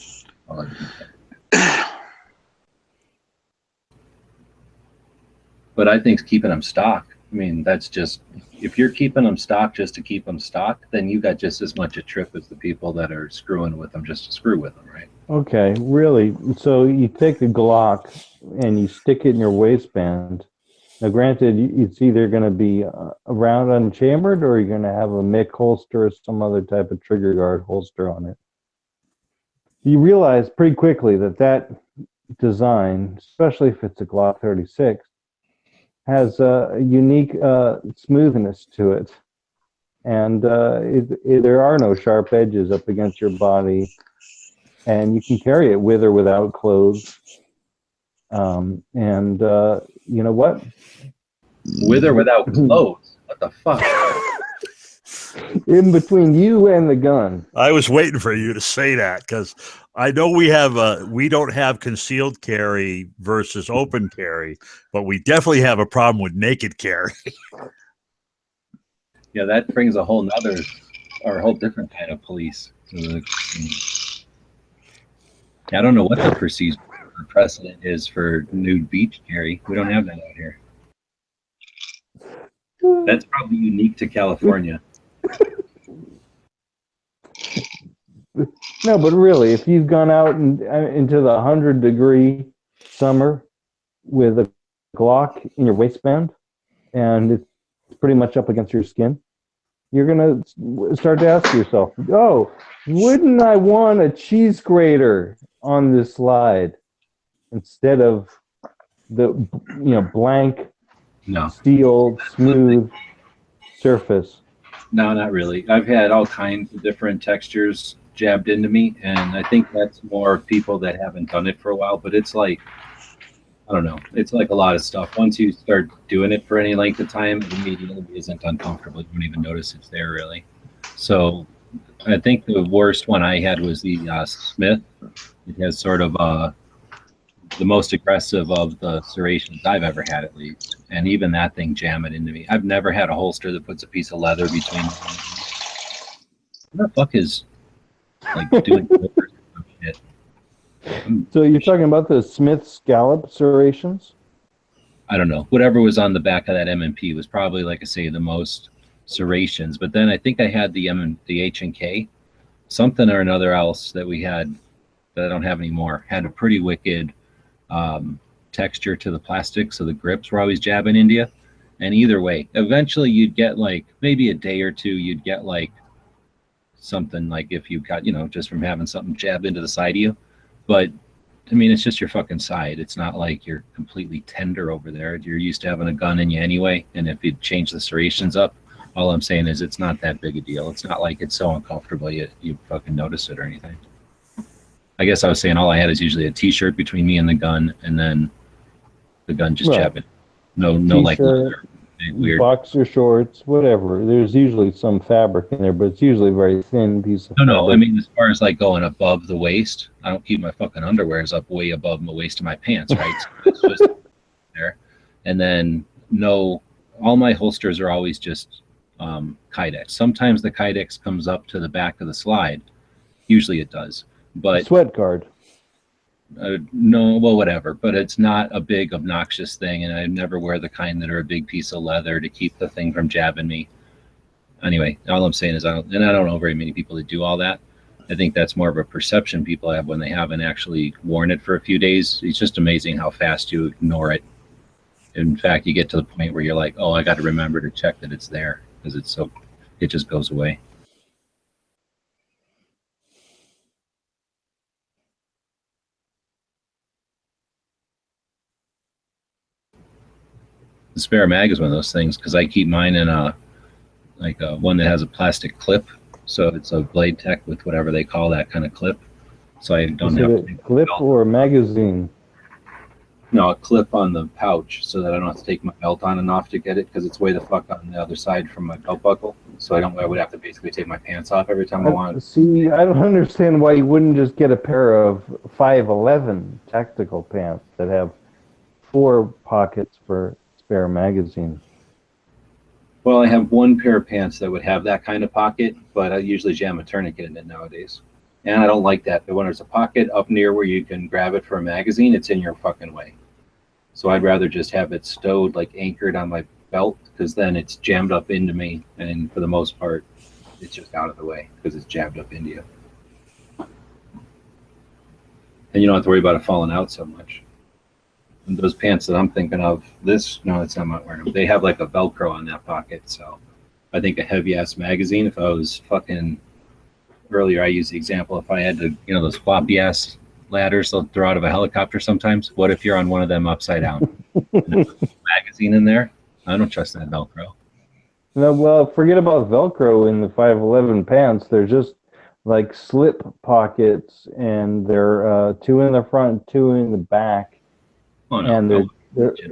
But I think keeping them stock, I mean, that's just, if you're keeping them stock just to keep them stock, then you got just as much a trip as the people that are screwing with them just to screw with them, right? Okay, really? So you take a Glock and you stick it in your waistband. Now, granted, it's either going to be a round unchambered or you're going to have a MIC holster or some other type of trigger guard holster on it. You realize pretty quickly that design, especially if it's a Glock 36, has a unique smoothness to it. And there are no sharp edges up against your body. And you can carry it with or without clothes. You know what? With or without clothes? What the fuck? In between you and the gun. I was waiting for you to say that because I know we don't have concealed carry versus open carry, but we definitely have a problem with naked carry. Yeah, that brings a whole different kind of police. I don't know what the procedure or precedent is for nude beach carry. We don't have that out here. That's probably unique to California. No, but really, if you've gone out into the 100-degree summer with a Glock in your waistband and it's pretty much up against your skin, you're going to start to ask yourself, oh, wouldn't I want a cheese grater on this slide instead of the blank, steel, smooth surface? No, not really. I've had all kinds of different textures jabbed into me, and I think that's more people that haven't done it for a while, but it's like, I don't know, it's like a lot of stuff. Once you start doing it for any length of time, it immediately isn't uncomfortable. You don't even notice it's there, really. So I think the worst one I had was the Smith. It has sort of the most aggressive of the serrations I've ever had, at least. And even that thing jam it into me. I've never had a holster that puts a piece of leather between them. What the fuck is like doing shit? So you're talking about the Smith scallop serrations? I don't know. Whatever was on the back of that M&P was probably, like I say, the most serrations. But then I think I had the H&K, something or another else that we had that I don't have anymore, had a pretty wicked texture to the plastic, so the grips were always jabbing into you. And either way, eventually you'd get like maybe a day or two, you'd get like something like if you got, just from having something jabbed into the side of you. But I mean, it's just your fucking side. It's not like you're completely tender over there. You're used to having a gun in you anyway. And if you change the serrations up, all I'm saying is it's not that big a deal. It's not like it's so uncomfortable you fucking notice it or anything. I guess I was saying all I had is usually a t-shirt between me and the gun, and then the gun just jabbing. No, like weird boxer shorts, whatever. There's usually some fabric in there, but it's usually a very thin piece of No, I mean, as far as like going above the waist, I don't keep my fucking underwears up way above my waist of my pants, right? So it's just there. And then all my holsters are always just Kydex. Sometimes the Kydex comes up to the back of the slide. Usually it does. But sweat guard. No, well, whatever. But it's not a big obnoxious thing, and I never wear the kind that are a big piece of leather to keep the thing from jabbing me. Anyway, all I'm saying is I don't know very many people that do all that. I think that's more of a perception people have when they haven't actually worn it for a few days. It's just amazing how fast you ignore it. In fact, you get to the point where you're like, oh, I got to remember to check that it's there because it just goes away. The spare mag is one of those things because I keep mine in a one that has a plastic clip, so it's a Blade Tech with whatever they call that kind of clip. So I don't have a clip or a magazine. No, a clip on the pouch so that I don't have to take my belt on and off to get it because it's way the fuck on the other side from my belt buckle. So I would have to basically take my pants off every time I want. See, I don't understand why you wouldn't just get a pair of 511 tactical pants that have 4 pockets for spare magazine. Well, I have one pair of pants that would have that kind of pocket, but I usually jam a tourniquet in it nowadays. And I don't like that. But when there's a pocket up near where you can grab it for a magazine, it's in your fucking way. So I'd rather just have it stowed, like anchored on my belt, because then it's jammed up into me. And for the most part, it's just out of the way because it's jammed up into you. And you don't have to worry about it falling out so much. And those pants that I'm thinking of, I'm not wearing them. They have like a Velcro on that pocket. So I think a heavy ass magazine, if I was fucking earlier, I used the example, if I had to, those floppy ass ladders they'll throw out of a helicopter sometimes. What if you're on one of them upside down? Magazine in there? I don't trust that Velcro. No, well, forget about Velcro in the 511 pants. They're just like slip pockets, and they're 2 in the front, 2 in the back. Oh, no. And they're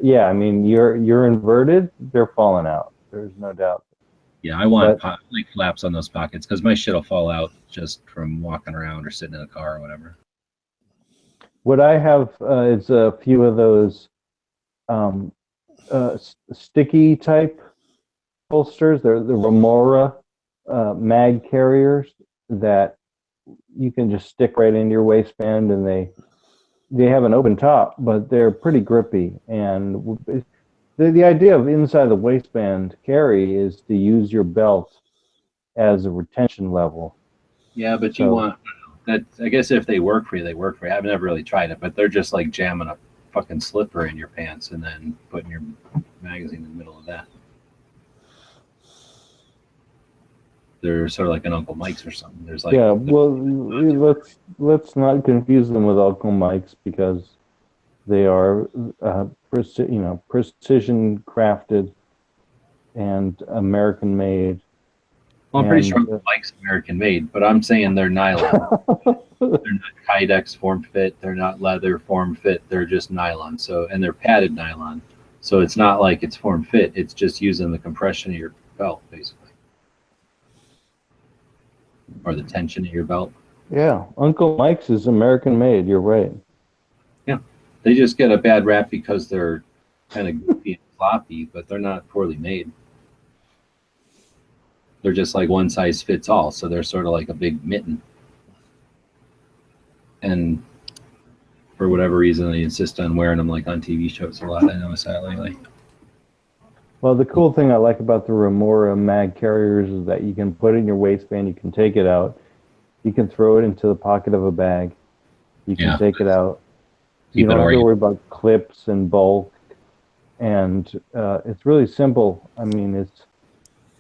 yeah, I mean, you're inverted, they're falling out. There's no doubt. Yeah, I want like flaps on those pockets because my shit will fall out just from walking around or sitting in a car or whatever. What I have is a few of those sticky type holsters. They're the Remora mag carriers that you can just stick right into your waistband, and they have an open top, but they're pretty grippy. And the idea of inside the waistband carry is to use your belt as a retention level. Yeah, but you want that. I guess if they work for you, they work for you. I've never really tried it, but they're just like jamming a fucking slipper in your pants and then putting your magazine in the middle of that. They're sort of like an Uncle Mike's or something. There's like let's not confuse them with Uncle Mike's, because they are precision crafted and American made. Well, I'm pretty sure Uncle Mike's American made, but I'm saying they're nylon. They're not Kydex form fit. They're not leather form fit. They're just nylon. So, and they're padded nylon. So it's not like it's form fit. It's just using the compression of your belt, basically. Or the tension of your belt. Yeah, Uncle Mike's is American made. You're right. Yeah, they just get a bad rap because they're kind of goofy and floppy, but they're not poorly made. They're just like one size fits all, so they're sort of like a big mitten. And for whatever reason, they insist on wearing them like on TV shows a lot. I noticed that lately. Well, the cool thing I like about the Remora mag carriers is that you can put it in your waistband, you can take it out, you can throw it into the pocket of a bag, you can take it out. You don't have to worry about clips and bulk, and it's really simple. I mean,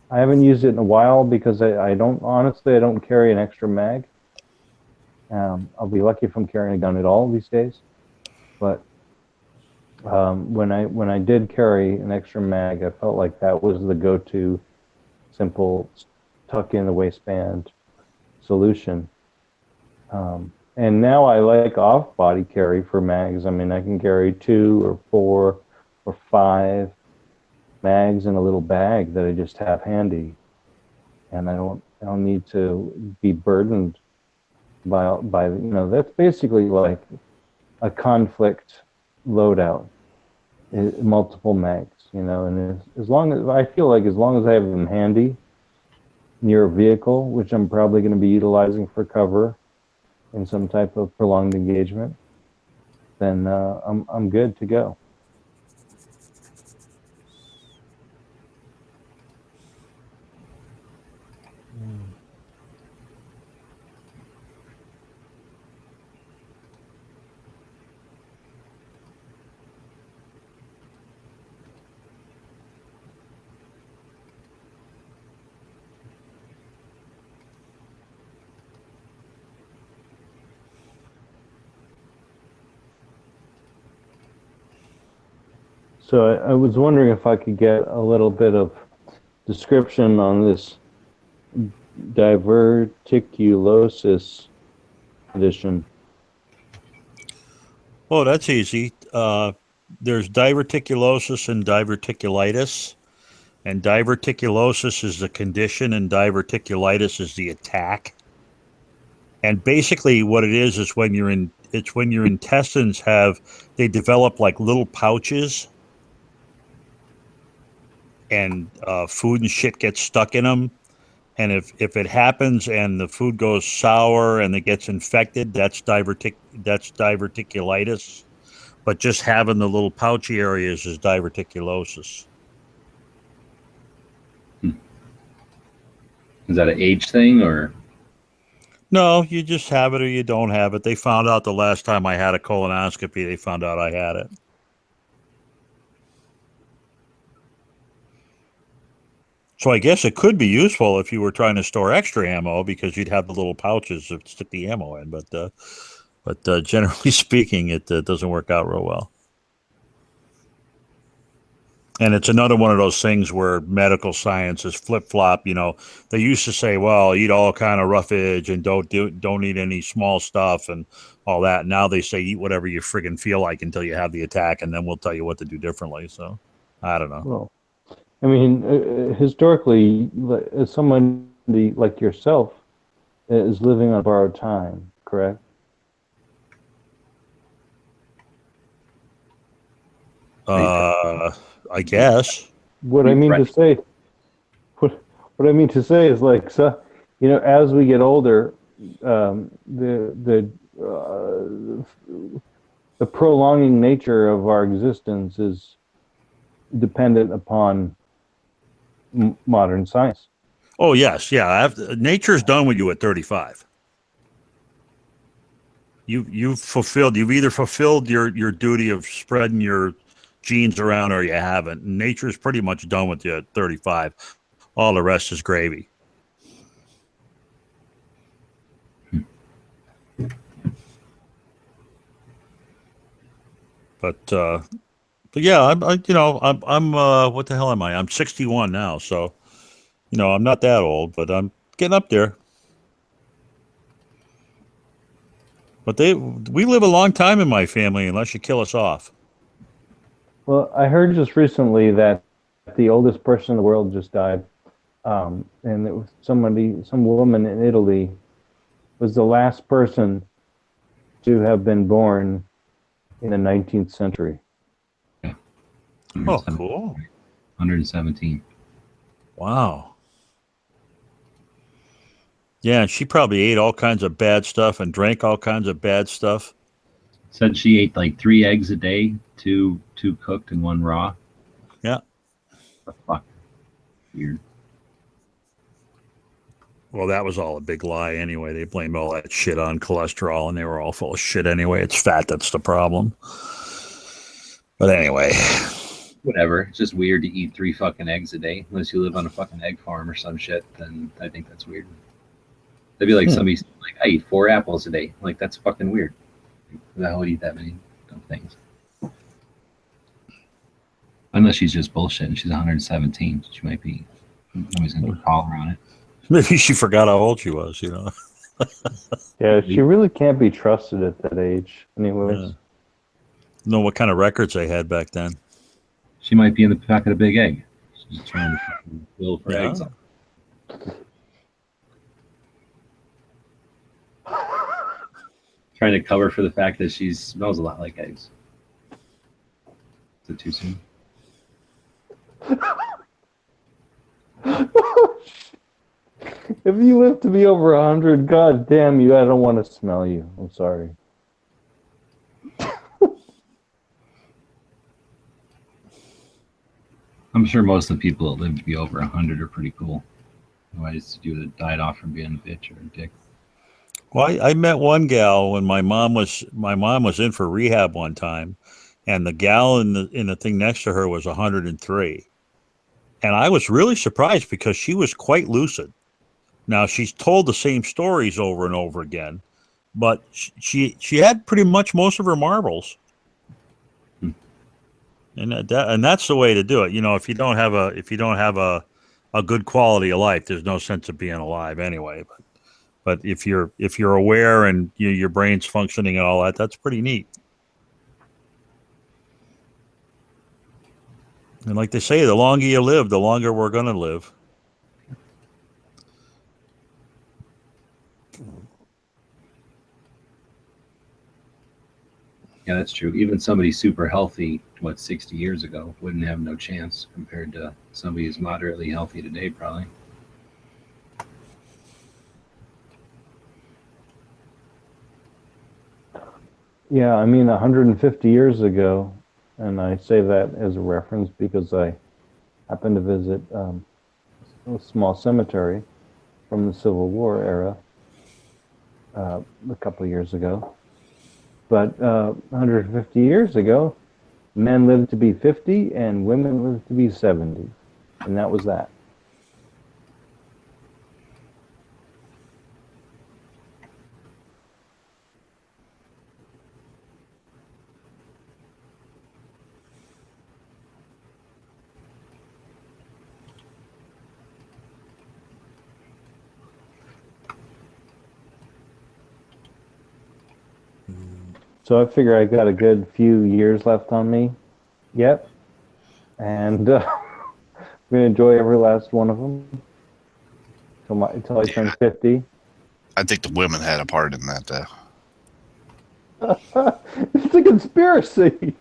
I haven't used it in a while because I don't carry an extra mag. I'll be lucky if I'm carrying a gun at all these days, but when I did carry an extra mag, I felt like that was the go-to simple tuck in the waistband solution. And now I like off-body carry for mags. I mean, I can carry 2 or 4 or 5 mags in a little bag that I just have handy, and I don't need to be burdened by that's basically like a conflict loadout. Multiple mags, and as long as I have them handy near a vehicle, which I'm probably going to be utilizing for cover in some type of prolonged engagement, then I'm good to go. So I was wondering if I could get a little bit of description on this diverticulosis condition. Oh, that's easy. There's diverticulosis and diverticulitis. And diverticulosis is the condition and diverticulitis is the attack. And basically what it is when your intestines they develop like little pouches, and food and shit gets stuck in them. And if it happens and the food goes sour and it gets infected, that's diverticulitis. But just having the little pouchy areas is diverticulosis. Is that an age thing or? No, you just have it or you don't have it. They found out the last time I had a colonoscopy, they found out I had it. So I guess it could be useful if you were trying to store extra ammo because you'd have the little pouches to stick the ammo in. But But generally speaking, it doesn't work out real well. And it's another one of those things where medical science is flip flop. You know, they used to say, "Well, eat all kind of roughage and don't eat any small stuff and all that." Now they say, "Eat whatever you friggin' feel like until you have the attack, and then we'll tell you what to do differently." So, I don't know. Well, I mean, historically, as someone like yourself is living on borrowed time, correct? I guess. What I mean to say, what I mean to say is like, so, you know, as we get older, the prolonging nature of our existence is dependent upon modern science. Oh yes, yeah. Nature's done with you at 35. You've either fulfilled your duty of spreading your genes around or you haven't. Nature's pretty much done with you at 35. All the rest is gravy. But yeah, I'm what the hell am I? I'm 61 now, so you know, I'm not that old, but I'm getting up there. But we live a long time in my family unless you kill us off. Well, I heard just recently that the oldest person in the world just died, and it was some woman in Italy was the last person to have been born in the 19th century. Yeah. Oh, cool. 117. Wow. Yeah, she probably ate all kinds of bad stuff and drank all kinds of bad stuff. Said she ate like 3 eggs a day, two cooked and 1 raw. Yeah. The fuck? Weird. Well, that was all a big lie anyway. They blamed all that shit on cholesterol, and they were all full of shit anyway. It's fat that's the problem. But anyway. Whatever. It's just weird to eat 3 fucking eggs a day. Unless you live on a fucking egg farm or some shit, then I think that's weird. That'd be like somebody like, I eat 4 apples a day. Like, that's fucking weird. Who the hell would eat that many things? Unless she's just bullshit and she's 117. She might be. Nobody's going to call her on it. Maybe she forgot how old she was, you know. Yeah, she really can't be trusted at that age. Anyways. Yeah. Know what kind of records they had back then. She might be in the pack of a big egg. She's just trying to build for eggs. Trying to cover for the fact that she smells a lot like eggs. Is it too soon? If you live to be over 100, god damn you, I don't want to smell you. I'm sorry. I'm sure most of the people that live to be over 100 are pretty cool. Otherwise, you would have died off from being a bitch or a dick. Well, I met one gal when my mom was in for rehab one time, and the gal in the thing next to her was 103, and I was really surprised because she was quite lucid. Now she's told the same stories over and over again, but she had pretty much most of her marbles, and that's the way to do it. You know, if you don't have a good quality of life, there's no sense of being alive anyway. But if you're aware and your brain's functioning and all that, that's pretty neat. And like they say, the longer you live, the longer we're going to live. Yeah, that's true. Even somebody super healthy, 60 years ago, wouldn't have no chance compared to somebody who's moderately healthy today, probably. Yeah, I mean, 150 years ago, and I say that as a reference because I happened to visit a small cemetery from the Civil War era a couple of years ago. But 150 years ago, men lived to be 50 and women lived to be 70. And that was that. So I figure I got a good few years left on me yet. And I'm going to enjoy every last one of them until I turn 50. I think the women had a part in that, though. It's a conspiracy.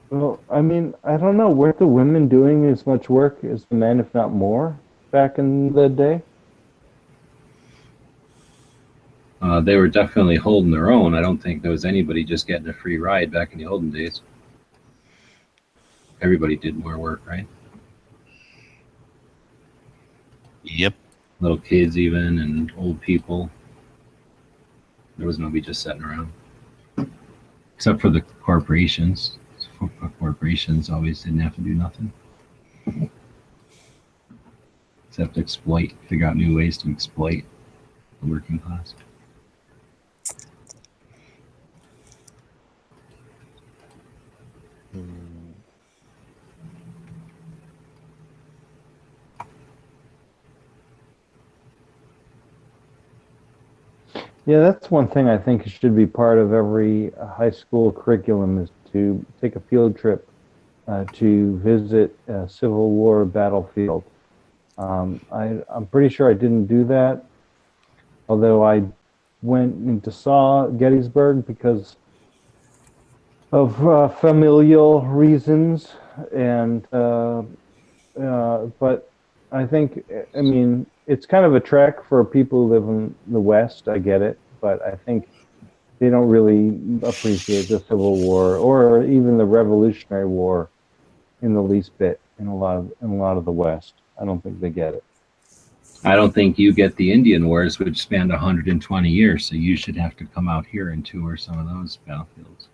Well, I mean, I don't know. Weren't the women doing as much work as the men, if not more, back in the day? They were definitely holding their own. I don't think there was anybody just getting a free ride back in the olden days. Everybody did more work, right? Yep. Little kids even, and old people. There was nobody just sitting around. Except for the corporations. Corporations always didn't have to do nothing. Except exploit. Figure out new ways to exploit the working class. Yeah, that's one thing I think should be part of every high school curriculum is to take a field trip to visit a Civil War battlefield. I'm pretty sure I didn't do that, although I went to saw Gettysburg because of familial reasons, and but I think, I mean, it's kind of a trek for people who live in the West. I get it, but I think they don't really appreciate the Civil War or even the Revolutionary War in the least bit in a lot of the West. I don't think they get it. I don't think you get the Indian Wars, which spanned 120 years, so you should have to come out here and tour some of those battlefields.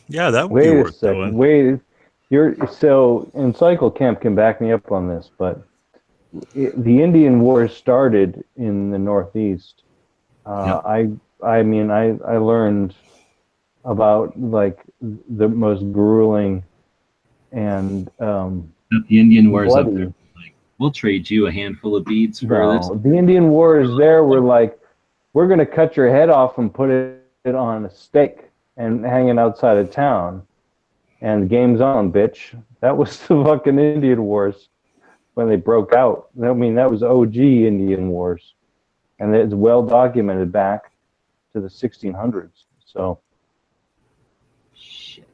Yeah, that would Wait be a worth second. doing. Wait, so Cycle Camp can back me up on this, but the Indian Wars started in the Northeast. I mean, I learned about like the most grueling and The Indian Wars up bloody. there, like, we'll trade you a handful of beads for this. No, the Indian Wars there were like, we're going to cut your head off and put it on a stake and hang it outside of town. And game's on, bitch. That was the fucking Indian Wars when they broke out. I mean, that was OG Indian Wars. And it's well documented back to the 1600s. So. Shit.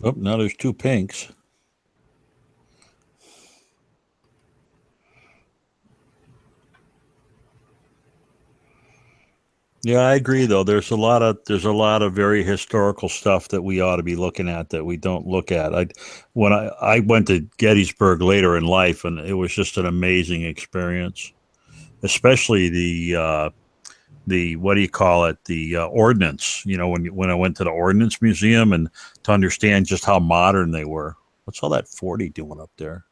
Oh, now there's two pinks. Yeah, I agree though. There's a lot of very historical stuff that we ought to be looking at that we don't look at. When I went to Gettysburg later in life, and it was just an amazing experience, especially the what do you call it? The ordnance. You know, when I went to the Ordnance Museum and to understand just how modern they were. What's all that 40 doing up there?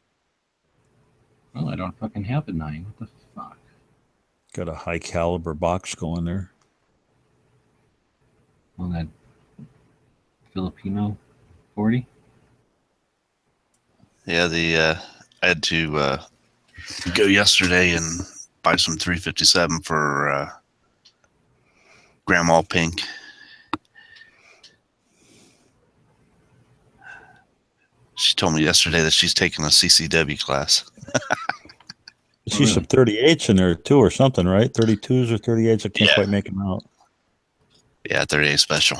Well, I don't fucking have a 9. What the fuck? Got a high caliber box going there. Well, that Filipino 40? Yeah, I had to go yesterday and buy some 357 for Grandma Pink. She told me yesterday that she's taking a CCW class. I see some 38s in there too, or something, right? 32s or 38s. I can't quite make them out. Yeah, 38 special.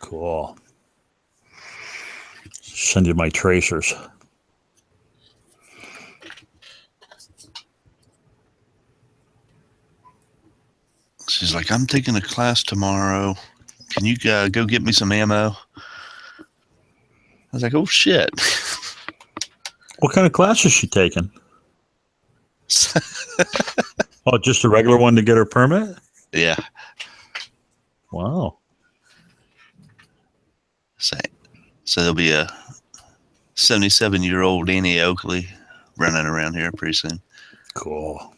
Cool. Send you my tracers. She's like, I'm taking a class tomorrow. Can you go get me some ammo? I was like, oh shit. What kind of class is she taking? Oh, just a regular one to get her permit? Yeah. Wow. So there'll be a 77-year-old Annie Oakley running around here pretty soon. Cool.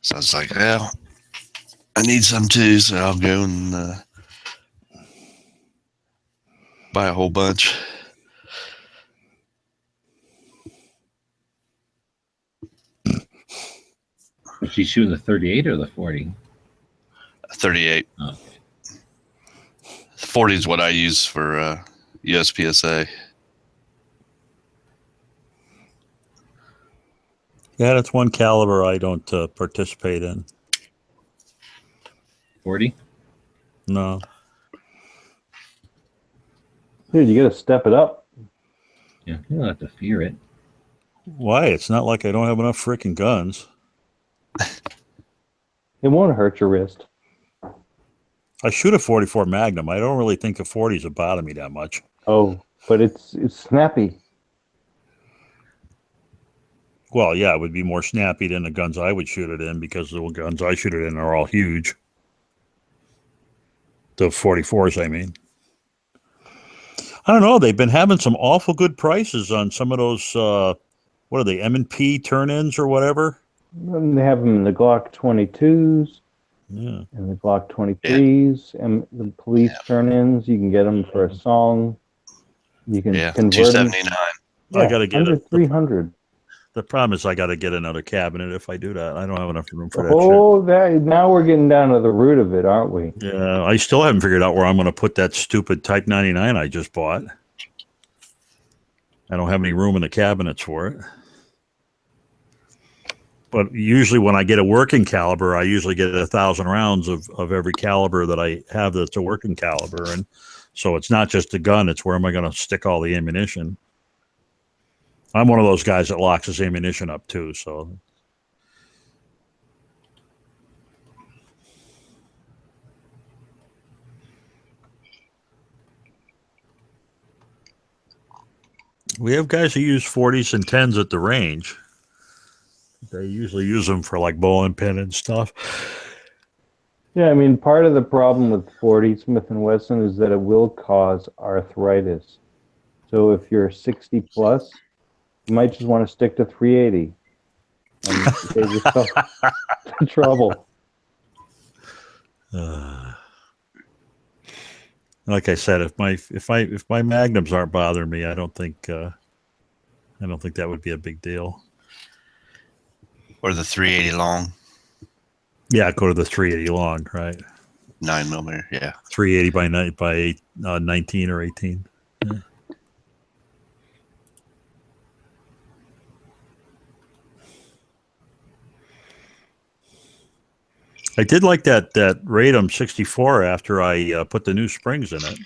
So I was like, well, I need some too, so I'll go and buy a whole bunch. Is she shooting the 38 or the 40? 38. Oh. 40 is what I use for USPSA. Yeah, that's one caliber I don't participate in. 40? No. Dude, you got to step it up. Yeah, you don't have to fear it. Why? It's not like I don't have enough freaking guns. It won't hurt your wrist. I shoot a 44 Magnum. I don't really think the 40s will bother me that much. Oh, but it's snappy. Well, yeah, it would be more snappy than the guns I would shoot it in because the guns I shoot it in are all huge. The 44s, I mean. I don't know. They've been having some awful good prices on some of those, what are they, M&P turn-ins or whatever? And they have them in the Glock 22s. Yeah. And the Glock 23s. And the police turn-ins. You can get them for a song. You can convert them. $279. Yeah, I got to get under it. 300. The problem is I got to get another cabinet if I do that. I don't have enough room for that Oh, that now we're getting down to the root of it, aren't we? shit. Yeah, I still haven't figured out where I'm going to put that stupid Type 99 I just bought. I don't have any room in the cabinets for it. But usually when I get a working caliber, I usually get 1,000 rounds of every caliber that I have that's a working caliber. And so it's not just a gun, it's where am I going to stick all the ammunition. I'm one of those guys that locks his ammunition up too, so. We have guys who use 40s and 10s at the range. They usually use them for like bowling pin and stuff. Yeah, I mean, part of the problem with 40 Smith & Wesson is that it will cause arthritis. So if you're 60 plus, you might just want to stick to 380 and save yourself trouble. Like I said, if my magnums aren't bothering me, I don't think that would be a big deal. Or the 380 long. Yeah, go to the 380 long, right? 9mm, yeah. 380 by 19 or 18. Yeah. I did like that Radom 64 after I put the new springs in it.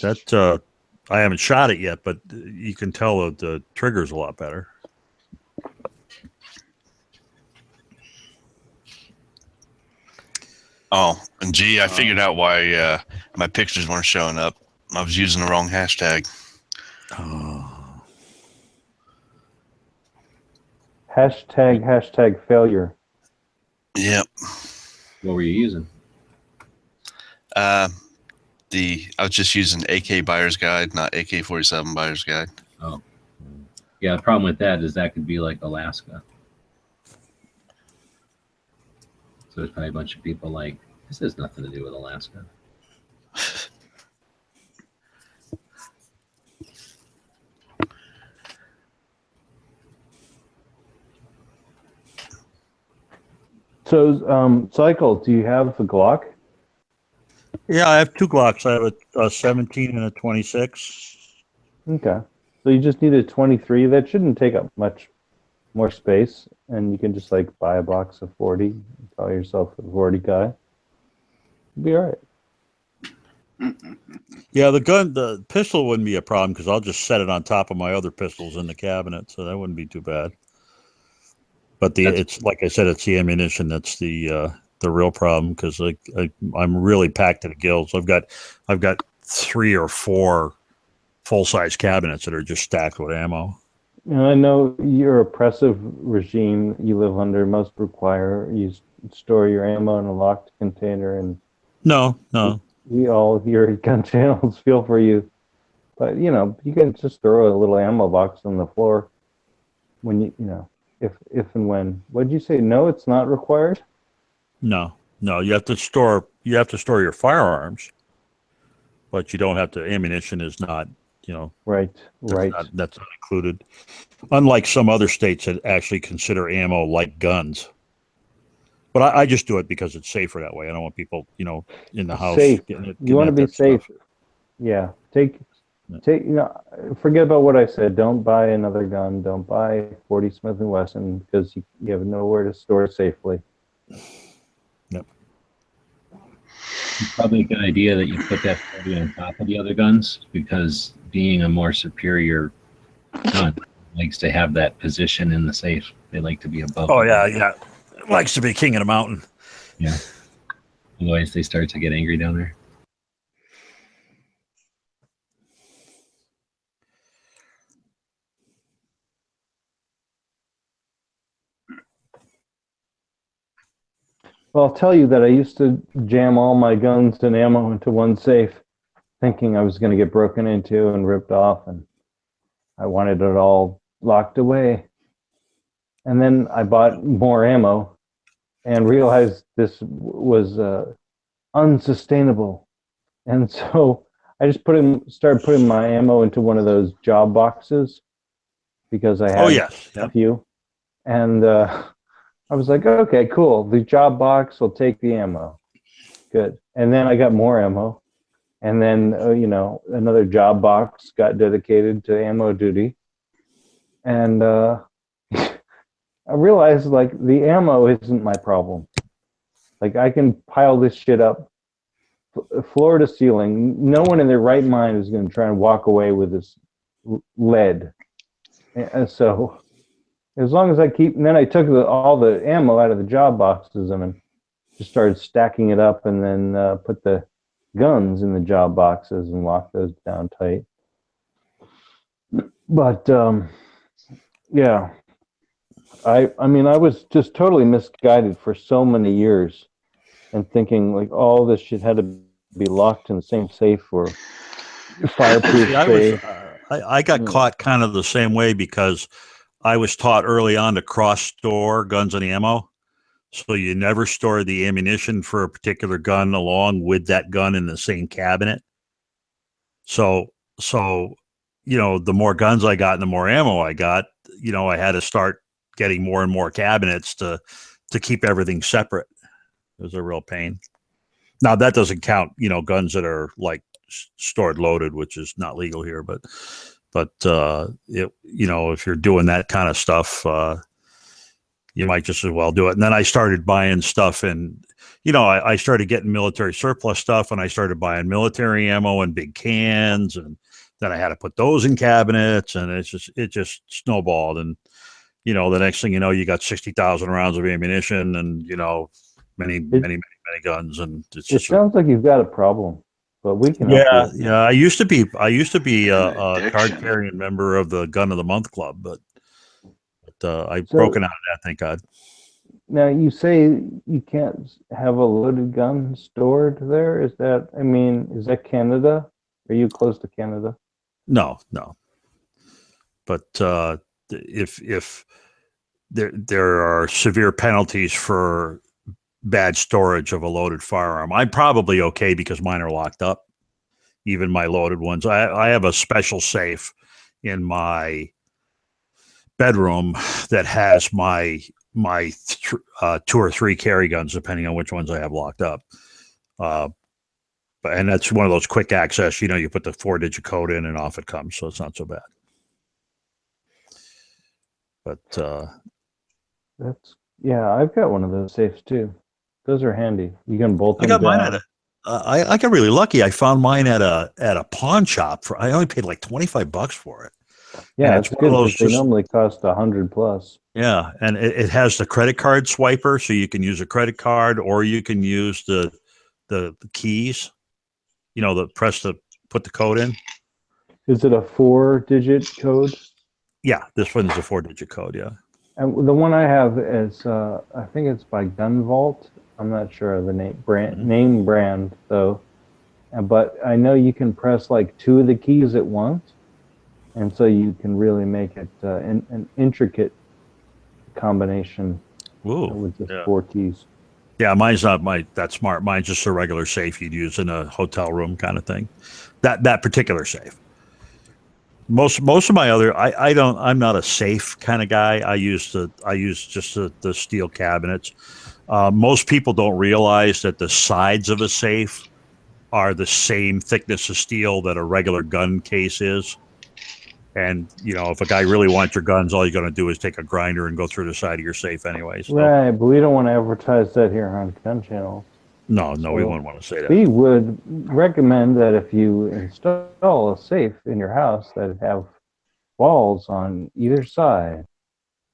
That's I haven't shot it yet, but you can tell the trigger's a lot better. Oh, and gee, I figured out why my pictures weren't showing up. I was using the wrong hashtag. Oh. Hashtag failure. Yep. What were you using? I was just using AK Buyer's Guide, not AK-47 Buyer's Guide. Oh. Yeah, the problem with that is that could be like Alaska. So there's probably a bunch of people like, this has nothing to do with Alaska. So, Cycle, do you have a Glock? Yeah, I have two Glocks. I have a 17 and a 26. Okay. So you just need a 23. That shouldn't take up much more space, and you can just like buy a box of 40 and call yourself a 40 guy. You'll be all right. Yeah, the pistol wouldn't be a problem because I'll just set it on top of my other pistols in the cabinet, so that wouldn't be too bad. But it's like I said, it's the ammunition that's the real problem because I'm really packed to the gills. I've got 3 or 4 full-size cabinets that are just stacked with ammo. And I know your oppressive regime you live under must require you store your ammo in a locked container, and no, we all here at Gun Channels feel for you. But you can just throw a little ammo box on the floor when you're if and when. What did you say? No, it's not required. No, you have to store your firearms, but you don't have to. Ammunition is not, Right. That's not included. Unlike some other states that actually consider ammo like guns. But I just do it because it's safer that way. I don't want people, in the house. Safe. Getting You want to at be that safe. stuff. Yeah. Take. Forget about what I said. Don't buy another gun. Don't buy 40 Smith & Wesson because you have nowhere to store it safely. Yep. It's probably a good idea that you put that 40 on top of the other guns, because being a more superior gun likes to have that position in the safe. They like to be above. Oh yeah. It likes to be king of the mountain. Yeah. Otherwise, they start to get angry down there. Well, I'll tell you that I used to jam all my guns and ammo into one safe, thinking I was going to get broken into and ripped off, and I wanted it all locked away. And then I bought more ammo and realized this was unsustainable. And so I just started putting my ammo into one of those job boxes because I had a few. And I was like, okay, cool. The job box will take the ammo. Good. And then I got more ammo. And then, another job box got dedicated to ammo duty. And I realized, the ammo isn't my problem. I can pile this shit up floor to ceiling. No one in their right mind is going to try and walk away with this lead. And so as long as I keep, and then I took all the ammo out of the job boxes and just started stacking it up, and then put the guns in the job boxes and locked those down tight. But yeah, I was just totally misguided for so many years, and thinking all this shit had to be locked in the same safe or fireproof safe. I got caught kind of the same way because I was taught early on to cross-store guns and ammo. So you never store the ammunition for a particular gun along with that gun in the same cabinet. So the more guns I got and the more ammo I got, I had to start getting more and more cabinets to keep everything separate. It was a real pain. Now that doesn't count, guns that are stored loaded, which is not legal here, but if you're doing that kind of stuff, you might just as well do it. And then I started buying stuff, and I started getting military surplus stuff, and I started buying military ammo in big cans, and then I had to put those in cabinets, and it just snowballed. And the next thing you know, you got 60,000 rounds of ammunition, and many guns, and it sounds like you've got a problem. But we can. Yeah. I used to be a card carrying member of the Gun of the Month Club, but I've broken out of that, thank God. Now you say you can't have a loaded gun stored there. Is that Canada? Are you close to Canada? No. But if there are severe penalties for bad storage of a loaded firearm. I'm probably okay because mine are locked up, even my loaded ones. I have a special safe in my bedroom that has my 2 or 3 carry guns, depending on which ones I have locked up. And that's one of those quick access, you put the 4-digit code in and off it comes. So it's not so bad. But I've got one of those safes too. Those are handy. You can bolt them I got down. mine at I got really lucky. I found mine at a pawn shop I only paid like $25 for it. Yeah, and it's good. They normally cost $100+. Yeah, and it has the credit card swiper, so you can use a credit card, or you can use the keys. The press to put the code in. Is it a 4-digit code? Yeah, this one is a 4-digit code. Yeah. And the one I have is, I think it's by Gun Vault. I'm not sure of the name brand though, but I know you can press 2 of the keys at once, and so you can really make it an intricate combination with just 4 keys. Yeah, mine's not that smart. Mine's just a regular safe you'd use in a hotel room kind of thing. That particular safe. Most of my other, I'm not a safe kind of guy. I use just the steel cabinets. Most people don't realize that the sides of a safe are the same thickness of steel that a regular gun case is. And, if a guy really wants your guns, all you're going to do is take a grinder and go through the side of your safe anyway. So. Right, but we don't want to advertise that here on Gun Channel. No, we wouldn't want to say that. We would recommend that if you install a safe in your house, that it have walls on either side.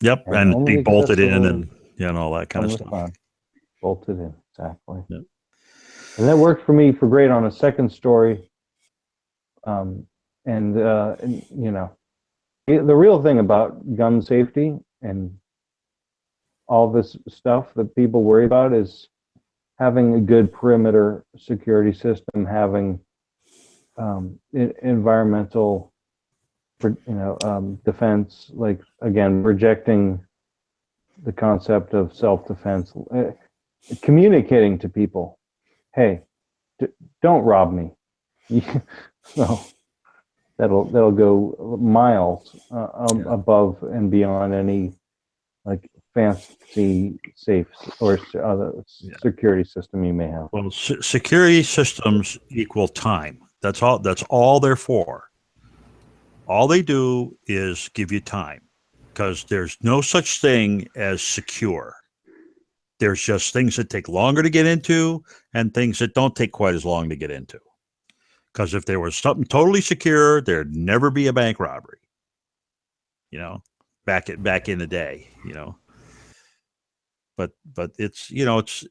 Yep, and be bolted in and all that kind of stuff. Bolted in, exactly. Yep. And that worked for me for great on a second story. And the real thing about gun safety and all this stuff that people worry about is having a good perimeter security system, having environmental, defense, like, again, rejecting the concept of self-defense, communicating to people, hey, don't rob me. So that'll go miles above and beyond any like fancy safes or other security system you may have. Well, security systems equal time. That's all they're for. All they do is give you time, because there's no such thing as secure. There's just things that take longer to get into and things that don't take quite as long to get into. Because if there was something totally secure, there'd never be a bank robbery. Back in the day, But it's it's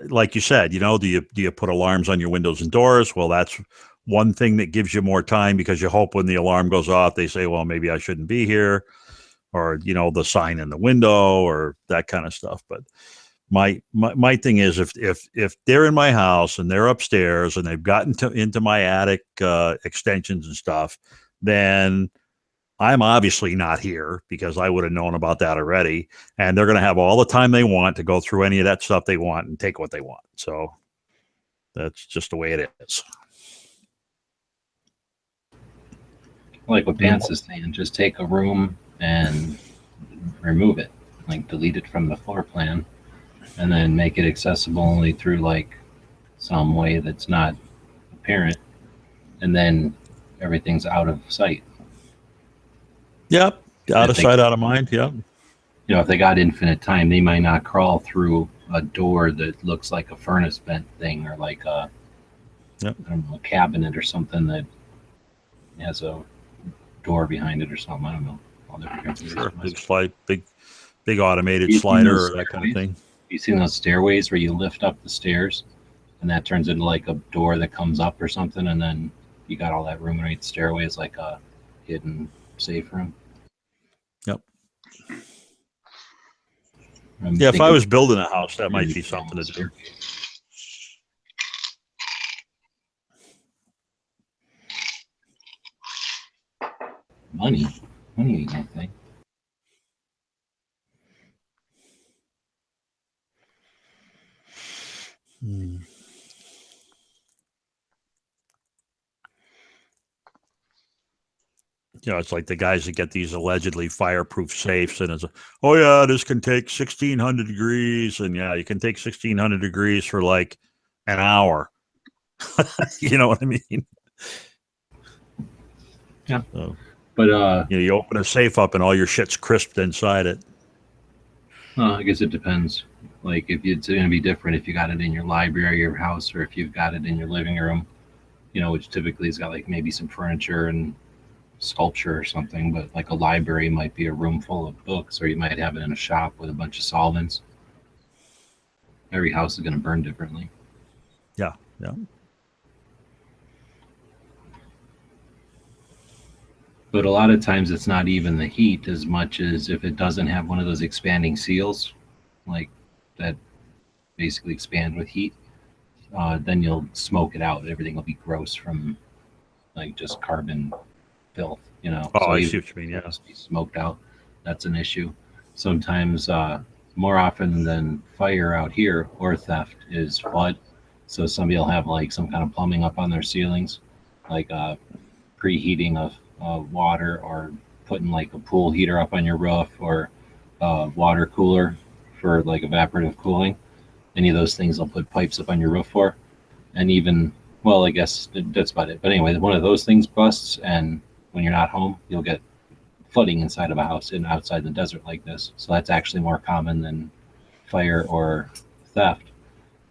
like you said, do you put alarms on your windows and doors? Well, that's one thing that gives you more time, because you hope when the alarm goes off, they say, well, maybe I shouldn't be here, or the sign in the window or that kind of stuff. But my thing is, if they're in my house and they're upstairs and they've gotten into my attic extensions and stuff, then I'm obviously not here, because I would have known about that already, and they're going to have all the time they want to go through any of that stuff they want and take what they want. So that's just the way it is. Like what Pants is saying, just take a room and remove it, like delete it from the floor plan, and then make it accessible only through like some way that's not apparent, and then everything's out of sight. Yep, out of sight, out of mind. Yep. If they got infinite time, they might not crawl through a door that looks like a furnace vent thing, or like a, I don't know, a cabinet or something that has a door behind it or something. I don't know. All different sure, big automated slider or that kind of thing. You seen those stairways where you lift up the stairs and that turns into like a door that comes up or something, and then you got all that room underneath the stairway is like a hidden safe room. Yep. Yeah, if I was building a house, that might be something to do. Money ain't nothing. It's like the guys that get these allegedly fireproof safes, and it's, oh yeah, this can take 1,600 degrees, and yeah, you can take 1,600 degrees for like an hour. You know what I mean? Yeah. So, but you open a safe up and all your shit's crisped inside it. I guess it depends. Like if it's going to be different if you got it in your library, your house, or if you've got it in your living room, which typically has got like maybe some furniture and sculpture or something. But like a library might be a room full of books, or you might have it in a shop with a bunch of solvents. Every house is going to burn differently. Yeah. But a lot of times it's not even the heat as much as if it doesn't have one of those expanding seals, like that basically expand with heat, then you'll smoke it out. Everything will be gross from like just carbon filth, Oh, so I see what you mean, yeah. Be smoked out. that's an issue. Sometimes, more often than fire out here or theft is flood. So somebody will have like some kind of plumbing up on their ceilings, like preheating of water, or putting like a pool heater up on your roof, or a water cooler for like evaporative cooling. Any of those things they'll put pipes up on your roof for. And even, well, I guess that's about it. But anyway, one of those things busts, and when you're not home, you'll get flooding inside of a house and outside the desert like this. So that's actually more common than fire or theft.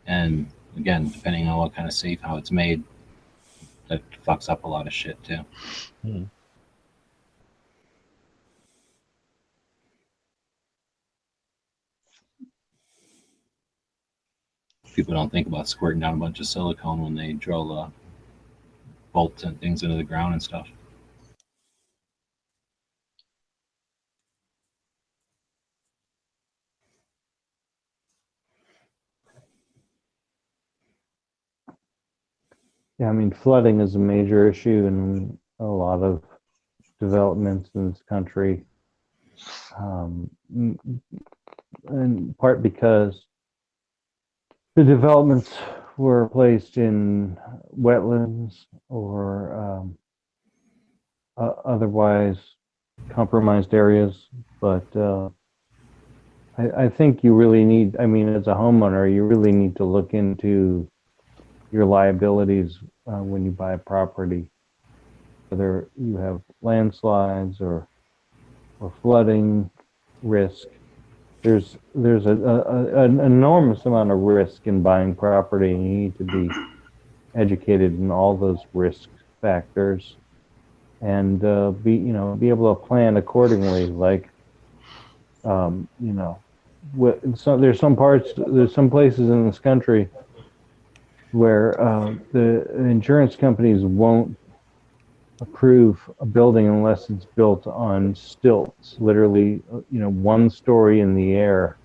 And again, depending on what kind of safe, how it's made, that fucks up a lot of shit too. People don't think about squirting down a bunch of silicone when they drill bolts and things into the ground and stuff. Yeah, I mean, flooding is a major issue in a lot of developments in this country, in part because the developments were placed in wetlands or otherwise compromised areas. But I think you really need, I mean, as a homeowner, you really need to look into your liabilities when you buy a property, whether you have landslides or flooding risk. There's an enormous amount of risk in buying property, and you need to be educated in all those risk factors and be able to plan accordingly. Like, so there's some places in this country where the insurance companies won't approve a building unless it's built on stilts, literally, one story in the air,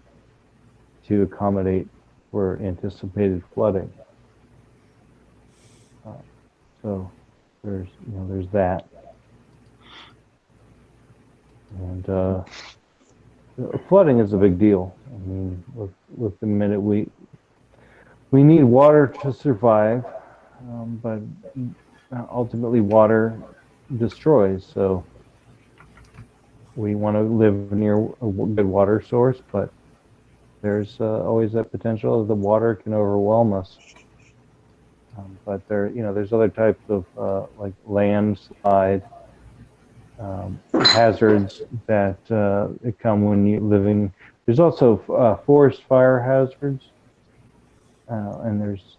to accommodate for anticipated flooding. So there's that, and flooding is a big deal. I mean, with the minute we need water to survive, but ultimately water destroys. So we want to live near a good water source, but there's always that potential that the water can overwhelm us. But there's other types of like landslide hazards that come when you living. There's also forest fire hazards, and there's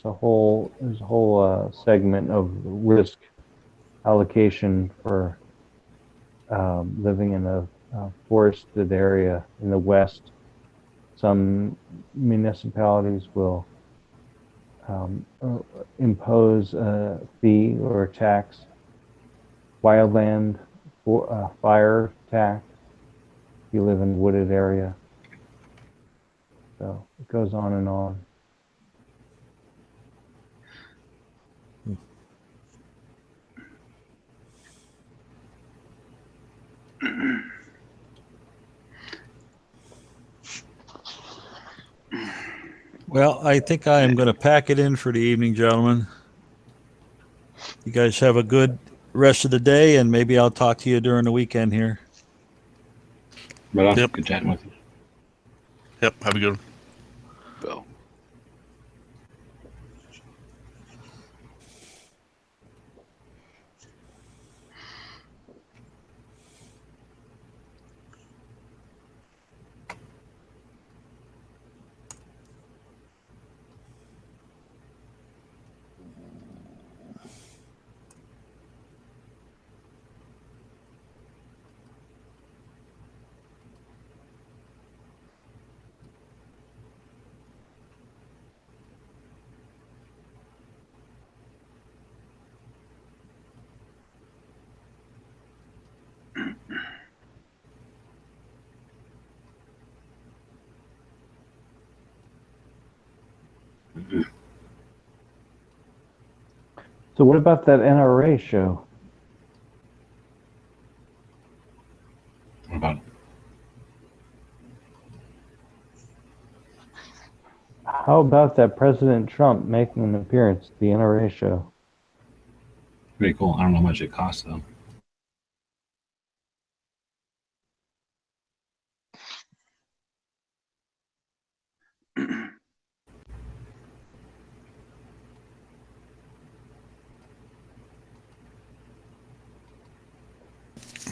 a whole segment of risk allocation for living in a forested area in the West. Some municipalities will impose a fee or a tax, wildland fire tax, if you live in a wooded area. So it goes on and on. Well, I think I am going to pack it in for the evening, gentlemen. You guys have a good rest of the day, and maybe I'll talk to you during the weekend here. Right on. Yep. Good chatting with you. Yep. Have a good one. Bill. So what about that NRA show? about it? How about that President Trump making an appearance at the NRA show? Pretty cool. I don't know how much it costs though.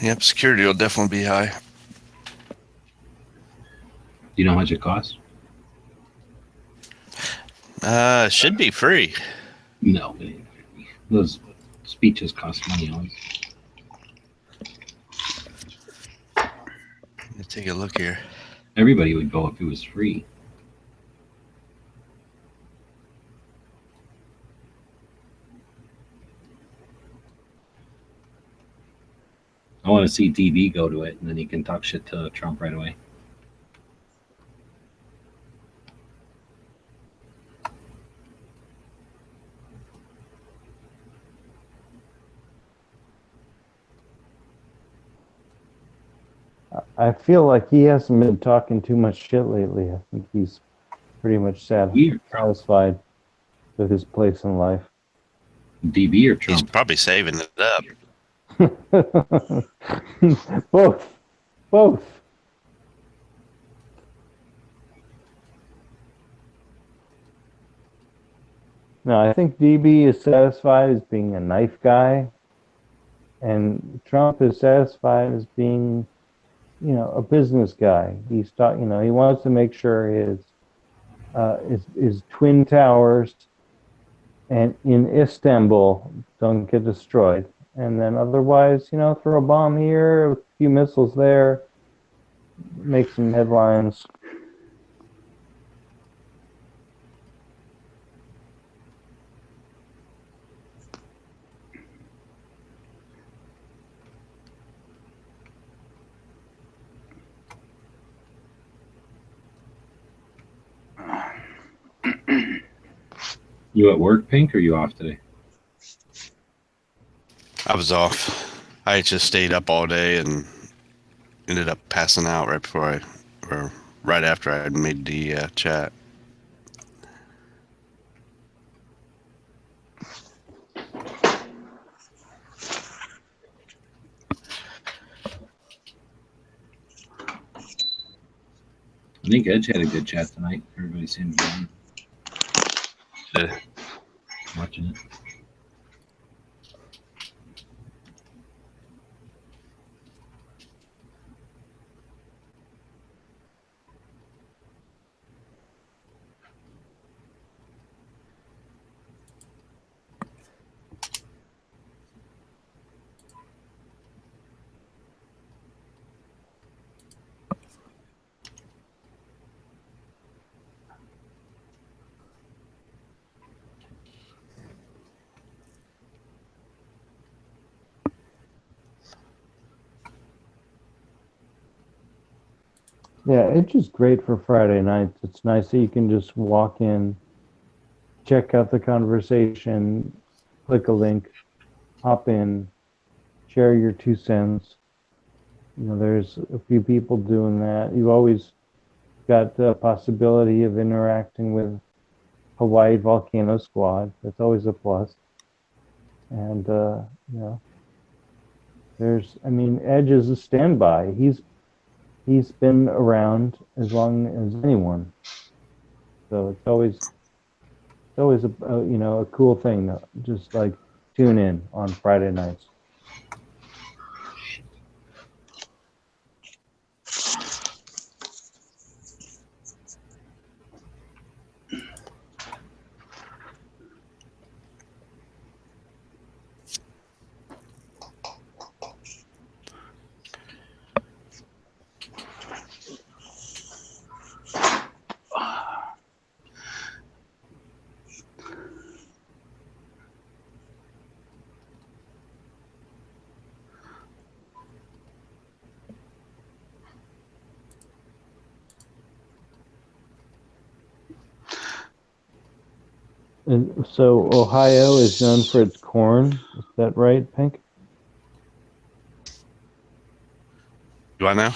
Yep, security will definitely be high. Do you know how much it costs? Should be free. No, it ain't free. Those speeches cost money always. Let's take a look here. Everybody would go if it was free. I want to see DB go to it, and then he can talk shit to Trump right away. I feel like he hasn't been talking too much shit lately. I think he's pretty much satisfied with his place in life. DB or Trump? He's probably saving it up. Both. No, I think DB is satisfied as being a knife guy, and Trump is satisfied as being, a business guy. He wants to make sure his twin towers and in Istanbul don't get destroyed. And then otherwise, throw a bomb here, a few missiles there, make some headlines. You at work, Pink, or you off today? I was off. I just stayed up all day and ended up passing out right after I had made the chat. I think Edge had a good chat tonight. Everybody seemed to be watching it. Yeah, it's just great for Friday nights. It's nice that you can just walk in, check out the conversation, click a link, hop in, share your 2 cents. There's a few people doing that. You've always got the possibility of interacting with Hawaii Volcano Squad. That's always a plus. And, Edge is a standby. He's been around as long as anyone, so it's always a cool thing to just like tune in on Friday nights. And so Ohio is known for its corn. Is that right, Pink? Do I know?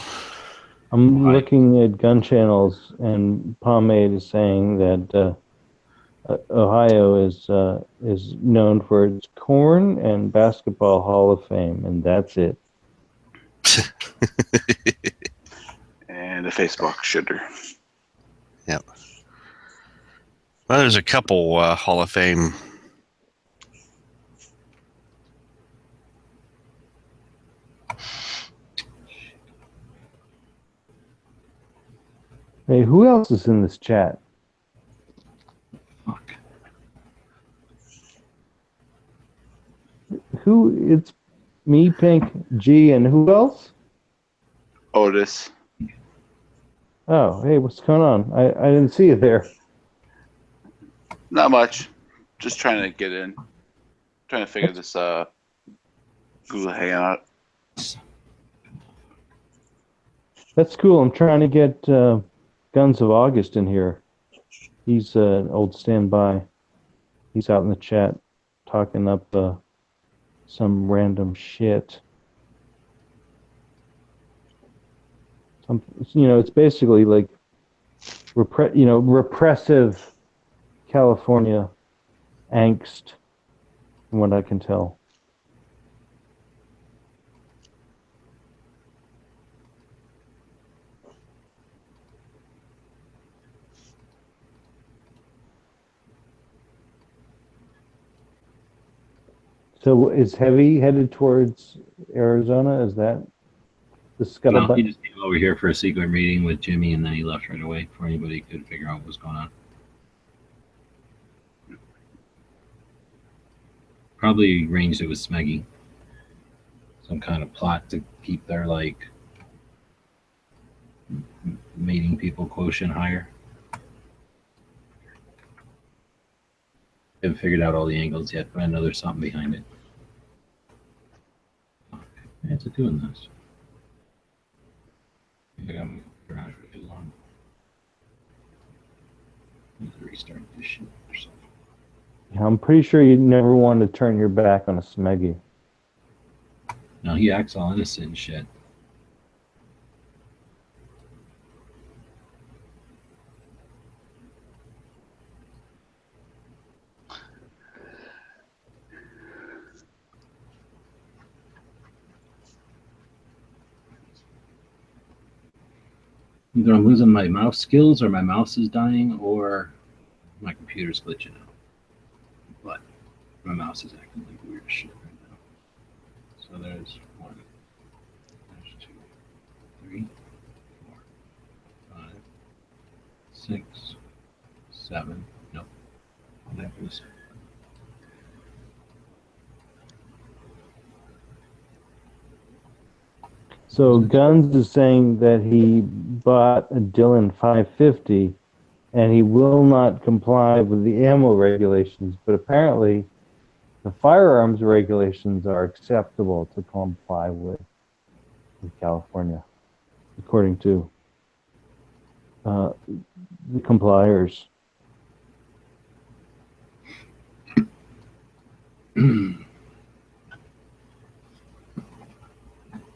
I'm looking at gun channels, and Pomade is saying that Ohio is known for its corn and basketball Hall of Fame, and that's it. And the Facebook shitter. Yep. Well, there's a couple Hall of Fame. Hey, who else is in this chat? Fuck. Who? It's me, Pink, G, and who else? Otis. Oh, hey, what's going on? I didn't see you there. Not much. Just trying to get in. Trying to figure this Google Hangout. That's cool. I'm trying to get Guns of August in here. He's an old standby. He's out in the chat talking up some random shit. It's basically like repressive California angst, from what I can tell. So is Heavy headed towards Arizona? Is that the scuttlebutt? No, he just came over here for a secret meeting with Jimmy, and then he left right away before anybody could figure out what was going on. Probably arranged it with Smeggy. Some kind of plot to keep their, like, mating people quotient higher. Haven't figured out all the angles yet, but I know there's something behind it. It's doing this. I think I'm around for too long. I need to restart this shit or something. Yeah, I'm pretty sure you never want to turn your back on a Smeggy. No, he acts all innocent and shit. Either I'm losing my mouse skills, or my mouse is dying, or my computer's glitching out. But my mouse is acting like weird shit right now. So there's 1, there's 2, 3, 4, 5, 6, 7. Nope. That was. So Guns is saying that he bought a Dillon 550 and he will not comply with the ammo regulations, but apparently the firearms regulations are acceptable to comply with in California, according to the compliers.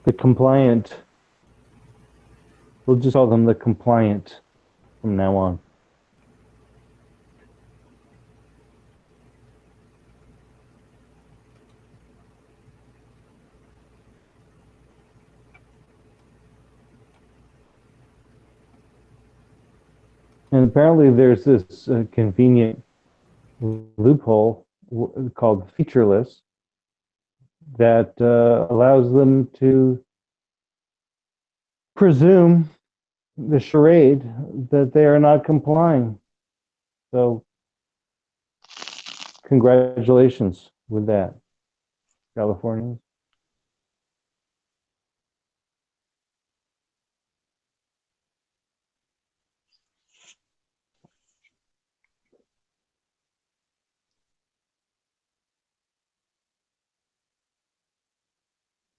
The compliant, we'll just call them the compliant from now on. And apparently there's this convenient loophole called featureless that allows them to presume the charade that they are not complying. So congratulations with that, Californians.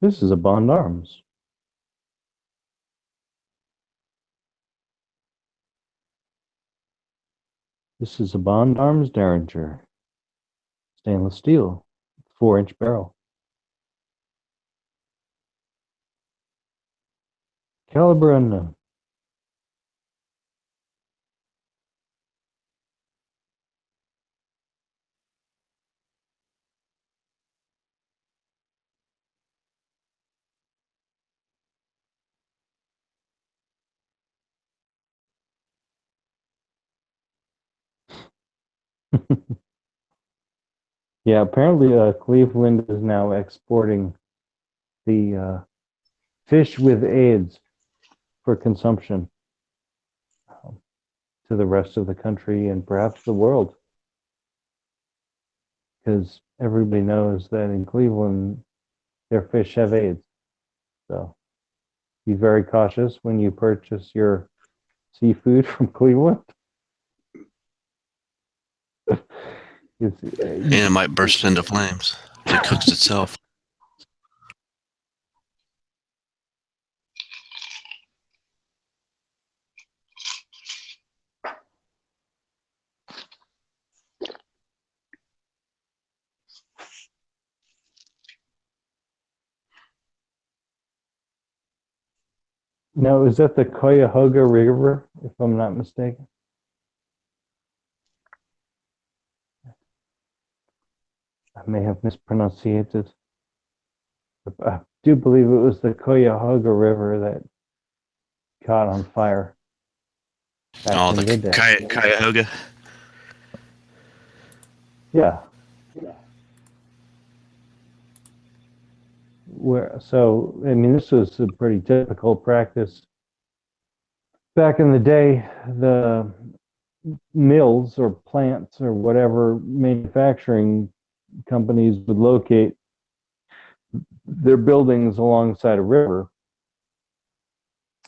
This is a Bond Arms. This is a Bond Arms Derringer. Stainless steel, 4-inch barrel. Caliber unknown. Yeah, apparently Cleveland is now exporting the fish with AIDS for consumption to the rest of the country and perhaps the world. Because everybody knows that in Cleveland, their fish have AIDS. So be very cautious when you purchase your seafood from Cleveland. And it might burst into flames if it cooks itself. Now, is that the Cuyahoga River, if I'm not mistaken? I may have mispronunciated. I do believe it was the Cuyahoga River that caught on fire back in the day. Cuyahoga. Yeah. So, I mean, this was a pretty typical practice. Back in the day, the mills or plants or whatever manufacturing companies would locate their buildings alongside a river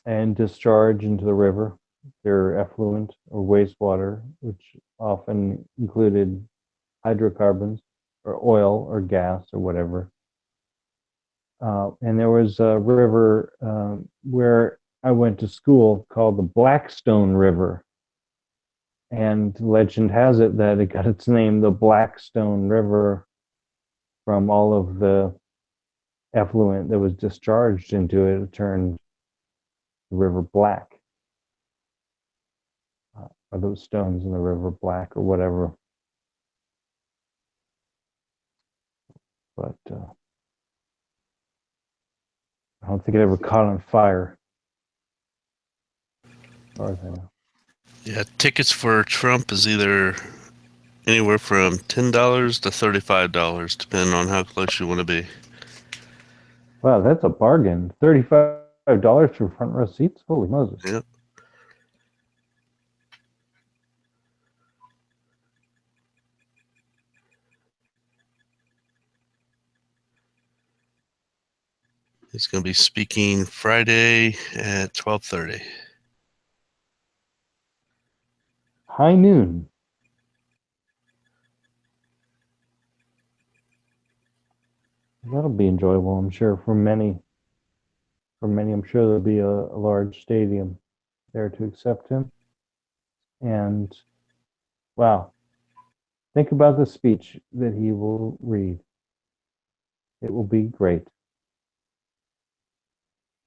and discharge into the river their effluent or wastewater, which often included hydrocarbons or oil or gas or whatever. And there was a river where I went to school called the Blackstone River. And legend has it that it got its name, the Blackstone River, from all of the effluent that was discharged into it. It turned the river black. Or those stones in the river black or whatever. But I don't think it ever caught on fire. As far as I know. Yeah, tickets for Trump is either anywhere from $10 to $35, depending on how close you want to be. Wow, that's a bargain. $35 for front row seats? Holy Moses. Yep. He's going to be speaking Friday at 12:30. High noon. That'll be enjoyable, I'm sure, for many. For many, I'm sure there'll be a large stadium there to accept him. And wow, think about the speech that he will read. It will be great.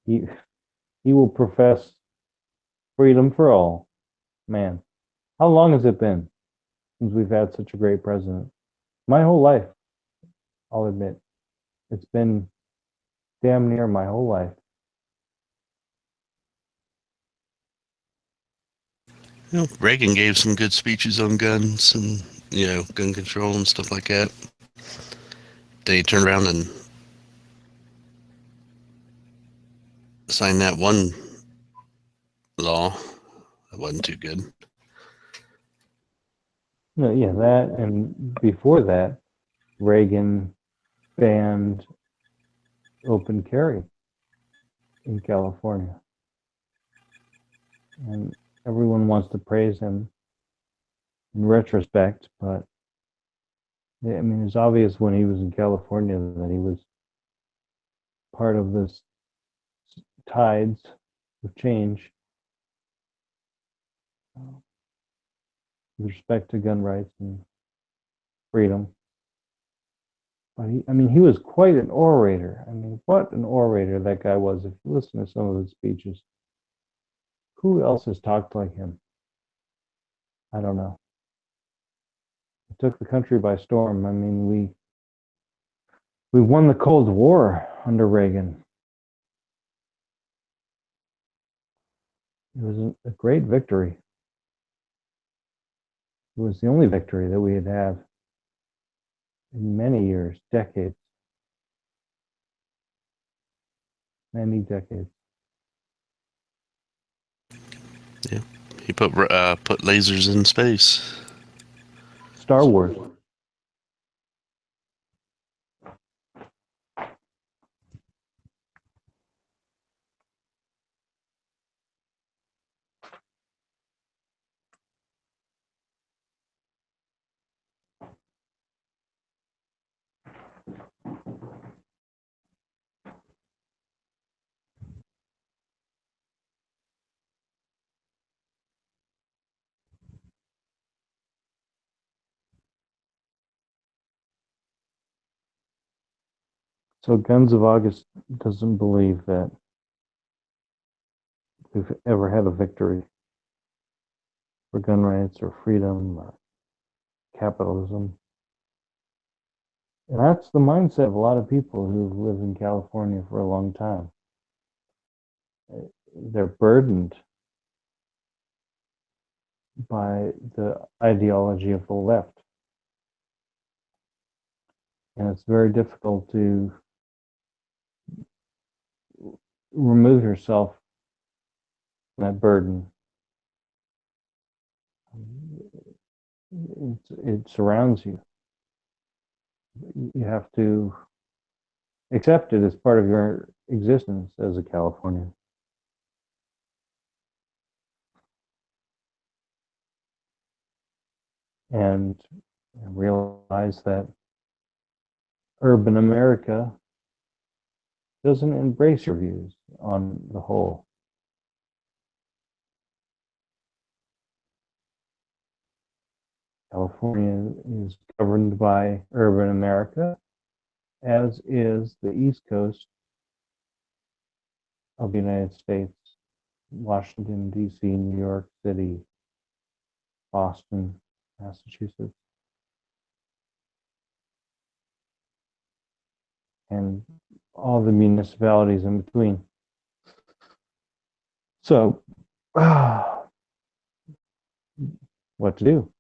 He will profess freedom for all. Man, how long has it been since we've had such a great president? My whole life, I'll admit. It's been damn near my whole life. You know, Reagan gave some good speeches on guns and, gun control and stuff like that. Then he turned around and signed that one law that wasn't too good. No, yeah, that, and before that, Reagan banned open carry in California. And everyone wants to praise him in retrospect, but I mean, it's obvious when he was in California that he was part of this tides of change with respect to gun rights and freedom. But he was quite an orator. I mean, what an orator that guy was. If you listen to some of his speeches, who else has talked like him? I don't know. It took the country by storm. I mean, we won the Cold War under Reagan. It was a great victory. It was the only victory that we had had in many years, decades, many decades. Yeah, he put lasers in space. Star Wars. So Guns of August doesn't believe that we've ever had a victory for gun rights or freedom or capitalism. And that's the mindset of a lot of people who've lived in California for a long time. They're burdened by the ideology of the left. And it's very difficult to remove yourself from that burden. It surrounds you. You have to accept it as part of your existence as a Californian. And realize that urban America doesn't embrace your views on the whole. California is governed by urban America, as is the East Coast of the United States, Washington, D.C., New York City, Boston, Massachusetts, and all the municipalities in between. So, what to do?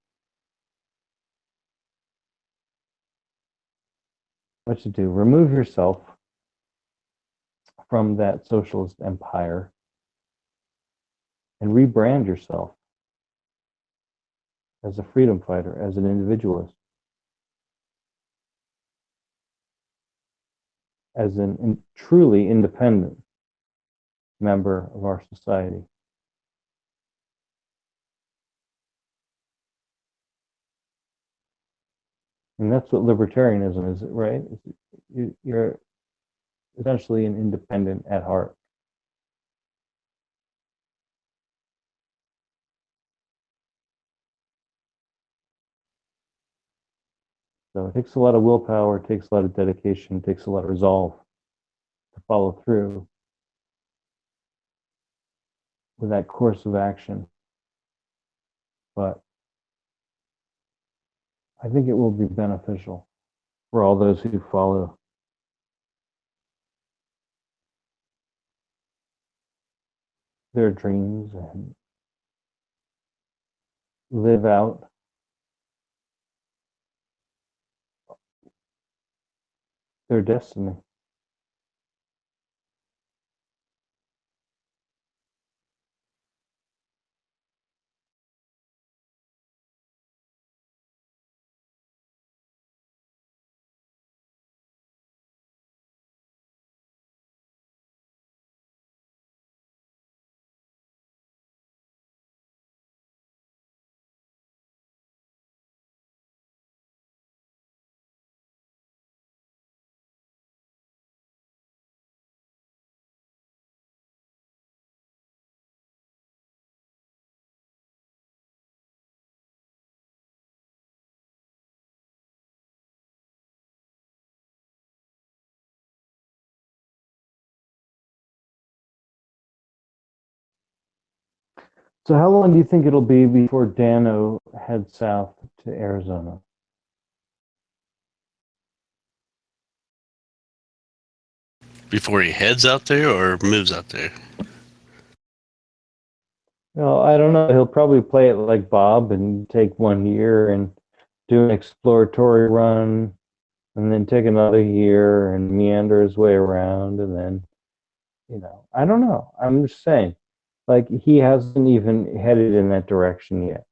What to do? Remove yourself from that socialist empire and rebrand yourself as a freedom fighter, as an individualist, as an truly independent member of our society. And that's what libertarianism is, right? You're essentially an independent at heart. So it takes a lot of willpower, it takes a lot of dedication, it takes a lot of resolve to follow through with that course of action. But I think it will be beneficial for all those who follow their dreams and live out their destiny. So how long do you think it'll be before Dano heads south to Arizona? Before he heads out there or moves out there? Well, I don't know. He'll probably play it like Bob and take 1 year and do an exploratory run, and then take another year and meander his way around, and then, I don't know. I'm just saying, like, he hasn't even headed in that direction yet.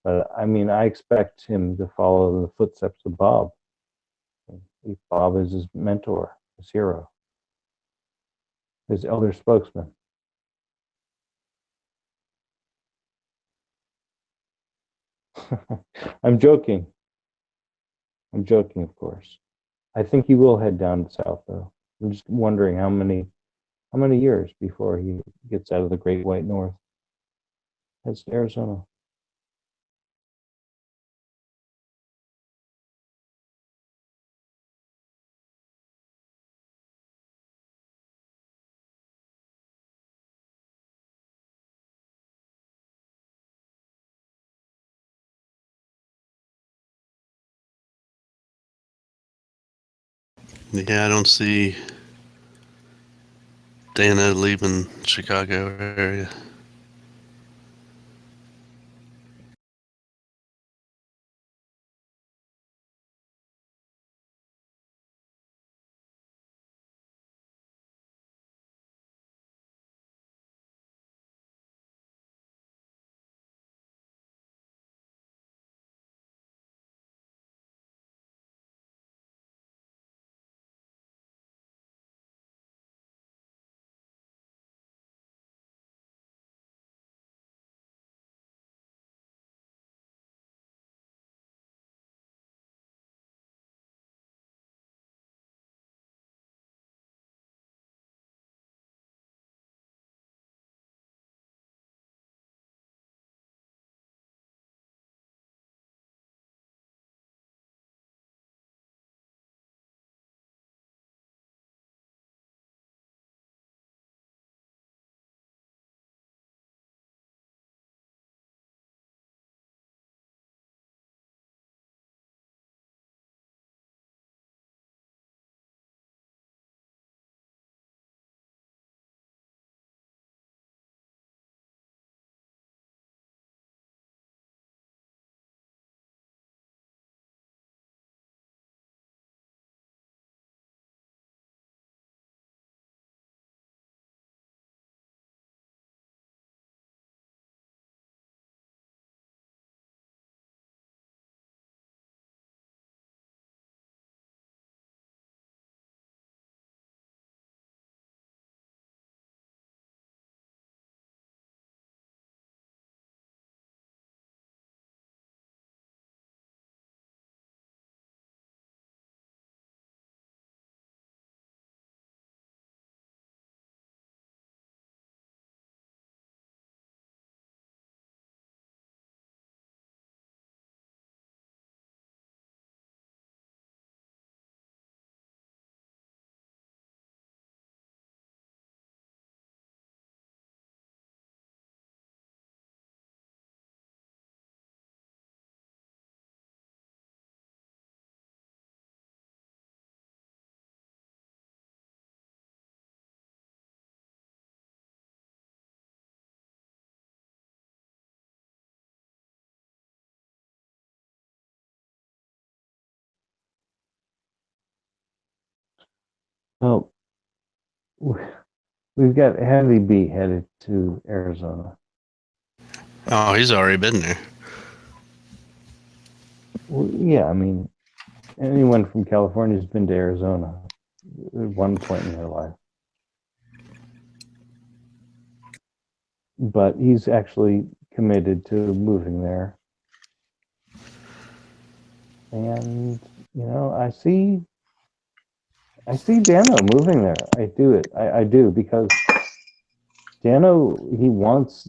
But I mean, I expect him to follow the footsteps of Bob. Bob is his mentor, his hero, his elder spokesman. I'm joking. I'm joking, of course. I think he will head down south, though. I'm just wondering how many years before he gets out of the Great White North, heads to Arizona. Yeah, I don't see Dana leaving Chicago area. Well, we've got Heavy B headed to Arizona. Oh, he's already been there. Well, yeah, I mean, anyone from California has been to Arizona at one point in their life. But he's actually committed to moving there. And, I see Dano moving there. I do, because Dano, he wants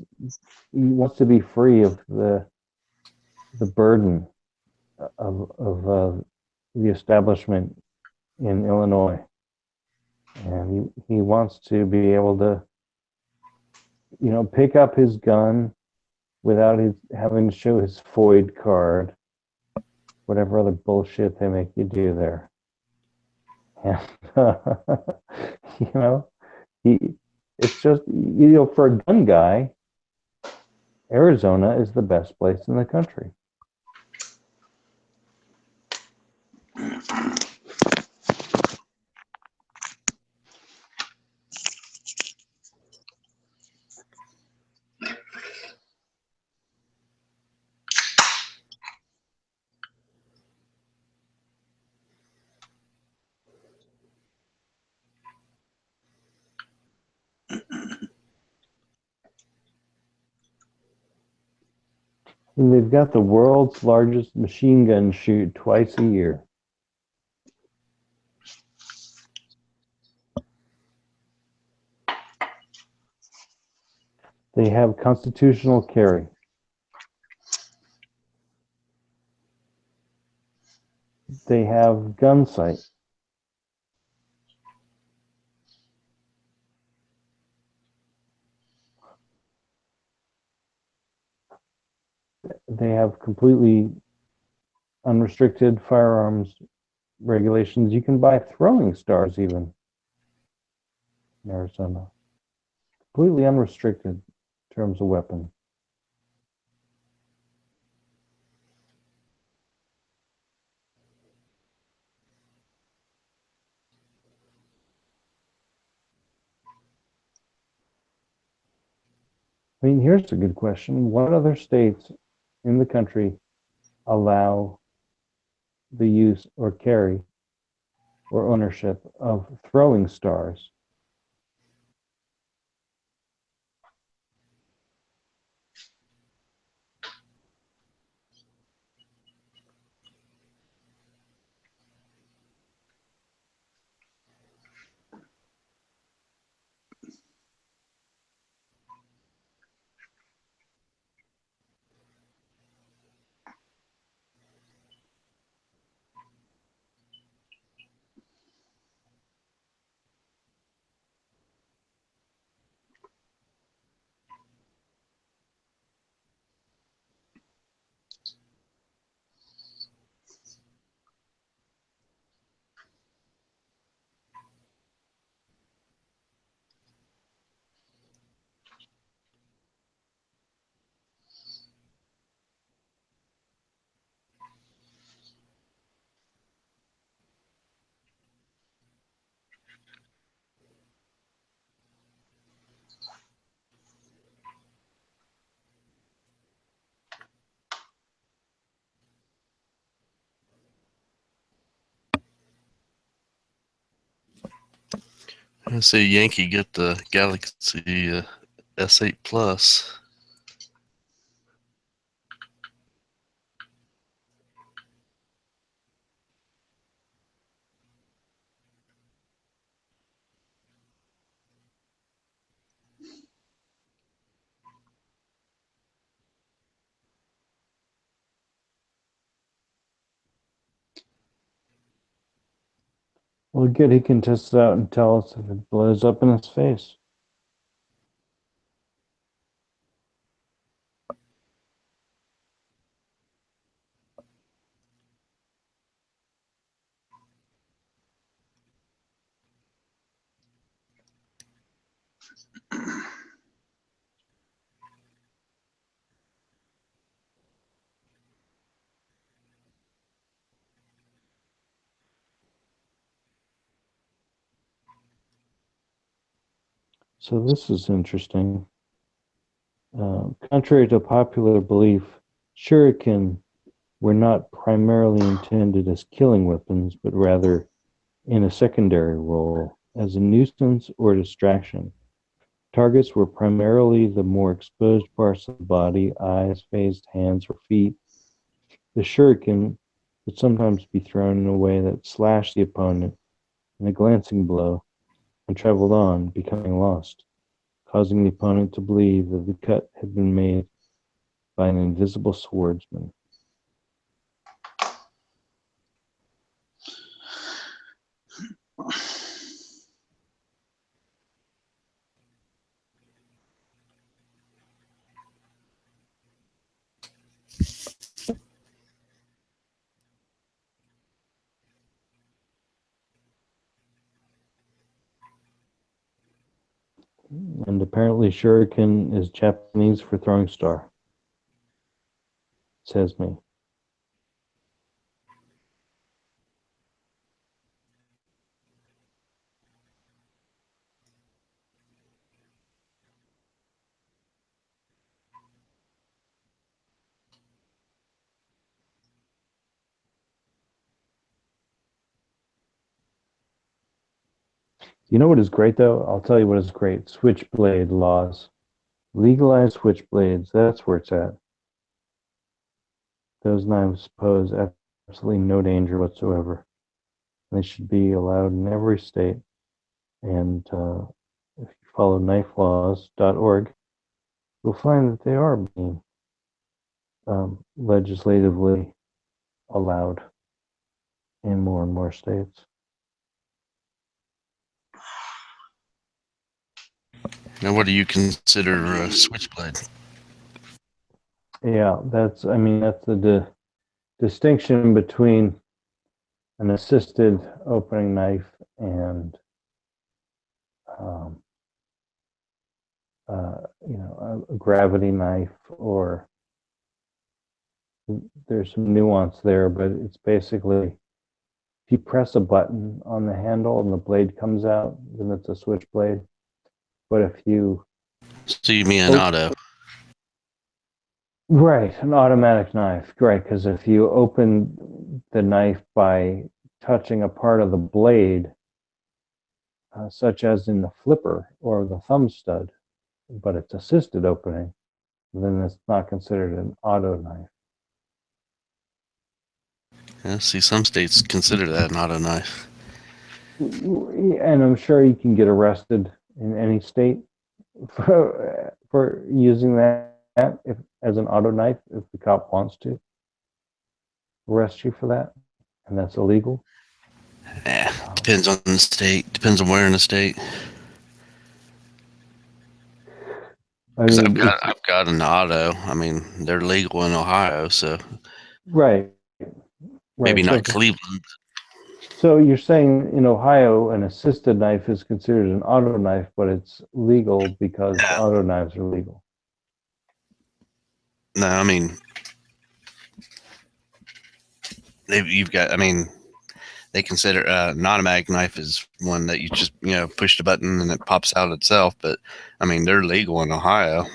to be free of the burden of the establishment in Illinois, and he wants to be able to pick up his gun without his having to show his FOID card, whatever other bullshit they make you do there. And, you know, it's just, you know, for a gun guy, Arizona is the best place in the country. And they've got the world's largest machine gun shoot twice a year. They have constitutional carry. They have gun sight. They have completely unrestricted firearms regulations. You can buy throwing stars even in Arizona. Completely unrestricted in terms of weapon. I mean, here's a good question. What other states in the country allow the use or carry or ownership of throwing stars? I see Yankee get the Galaxy S8 Plus. Well, good. He can test it out and tell us if it blows up in his face. So this is interesting. Contrary to popular belief, shuriken were not primarily intended as killing weapons, but rather in a secondary role as a nuisance or distraction. Targets were primarily the more exposed parts of the body, eyes, face, hands, or feet. The shuriken would sometimes be thrown in a way that slashed the opponent in a glancing blow and traveled on, becoming lost, causing the opponent to believe that the cut had been made by an invisible swordsman. And apparently shuriken is Japanese for throwing star. Says me. You know what is great though? I'll tell you what is great. Switchblade laws. Legalize switchblades. That's where it's at. Those knives pose absolutely no danger whatsoever. They should be allowed in every state. And if you follow knifelaws.org, you'll find that they are being legislatively allowed in more and more states. Now, what do you consider a switchblade? Yeah, that's the distinction between an assisted opening knife and a gravity knife, or there's some nuance there, but it's basically if you press a button on the handle and the blade comes out, then it's a switchblade. But if you So you mean an auto? Right, an automatic knife, right? Because if you open the knife by touching a part of the blade, such as in the flipper or the thumb stud, but it's assisted opening, then it's not considered an auto knife. Yeah, see, some states consider that an auto knife. And I'm sure you can get arrested in any state for using that as an auto knife if the cop wants to arrest you for that, and that's illegal. Yeah, depends on the state. Depends on where in the state. Because I've got an auto. I mean, they're legal in Ohio, so right. Maybe So- not Cleveland. So you're saying in Ohio, an assisted knife is considered an auto knife, but it's legal because auto knives are legal. No, I mean, you've got. I mean, they consider an automatic knife is one that you just push the button and it pops out itself. But I mean, they're legal in Ohio.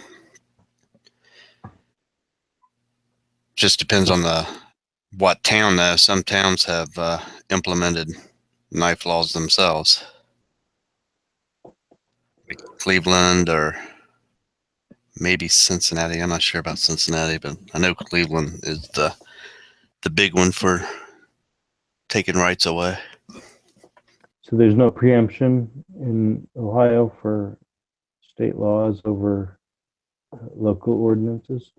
Just depends on what town. Some towns have implemented knife laws themselves, like Cleveland or maybe Cincinnati. I'm not sure about Cincinnati, but I know Cleveland is the big one for taking rights away. So there's no preemption in Ohio for state laws over local ordinances?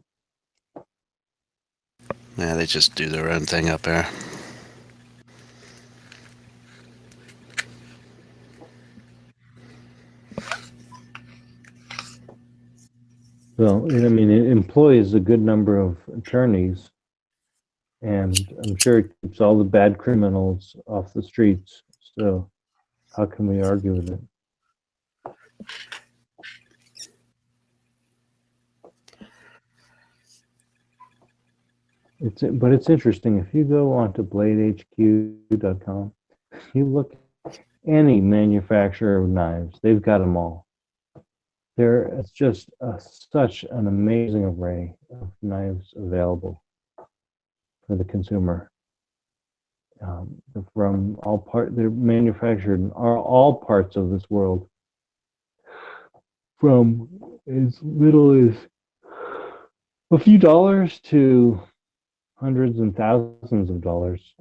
Yeah, they just do their own thing up there. Well, I mean, it employs a good number of attorneys, and I'm sure it keeps all the bad criminals off the streets. So how can we argue with it? But it's interesting. If you go onto bladehq.com, you look at any manufacturer of knives, they've got them all. It's just such an amazing array of knives available for the consumer. From they're manufactured in all parts of this world, from as little as a few dollars to hundreds and thousands of dollars.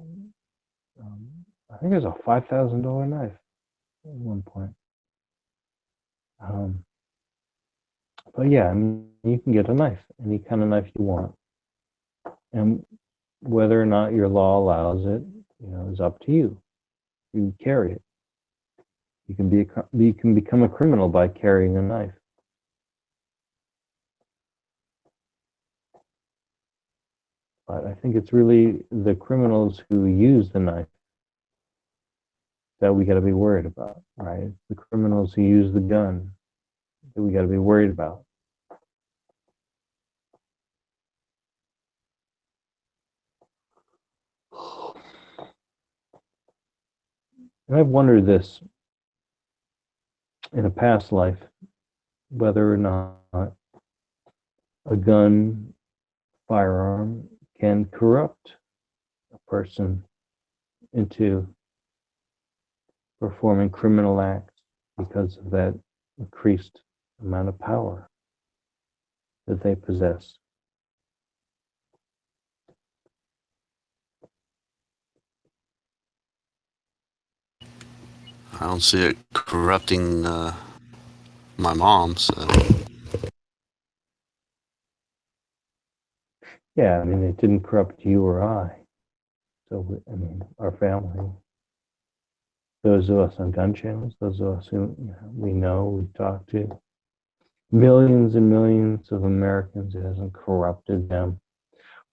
I think there's a $5,000 knife at one point. But yeah, I mean, you can get a knife, any kind of knife you want. And whether or not your law allows it, is up to you. You carry it. You can become a criminal by carrying a knife. But I think it's really the criminals who use the knife that we got to be worried about, right? The criminals who use the gun, that we got to be worried about. And I've wondered this in a past life, whether or not a gun, firearm can corrupt a person into performing criminal acts because of that increased amount of power that they possess. I don't see it corrupting my mom. So Yeah, I mean, it didn't corrupt you or I. So, I mean, our family, those of us on gun channels, those of us who we know, we talk to, millions and millions of Americans, it hasn't corrupted them.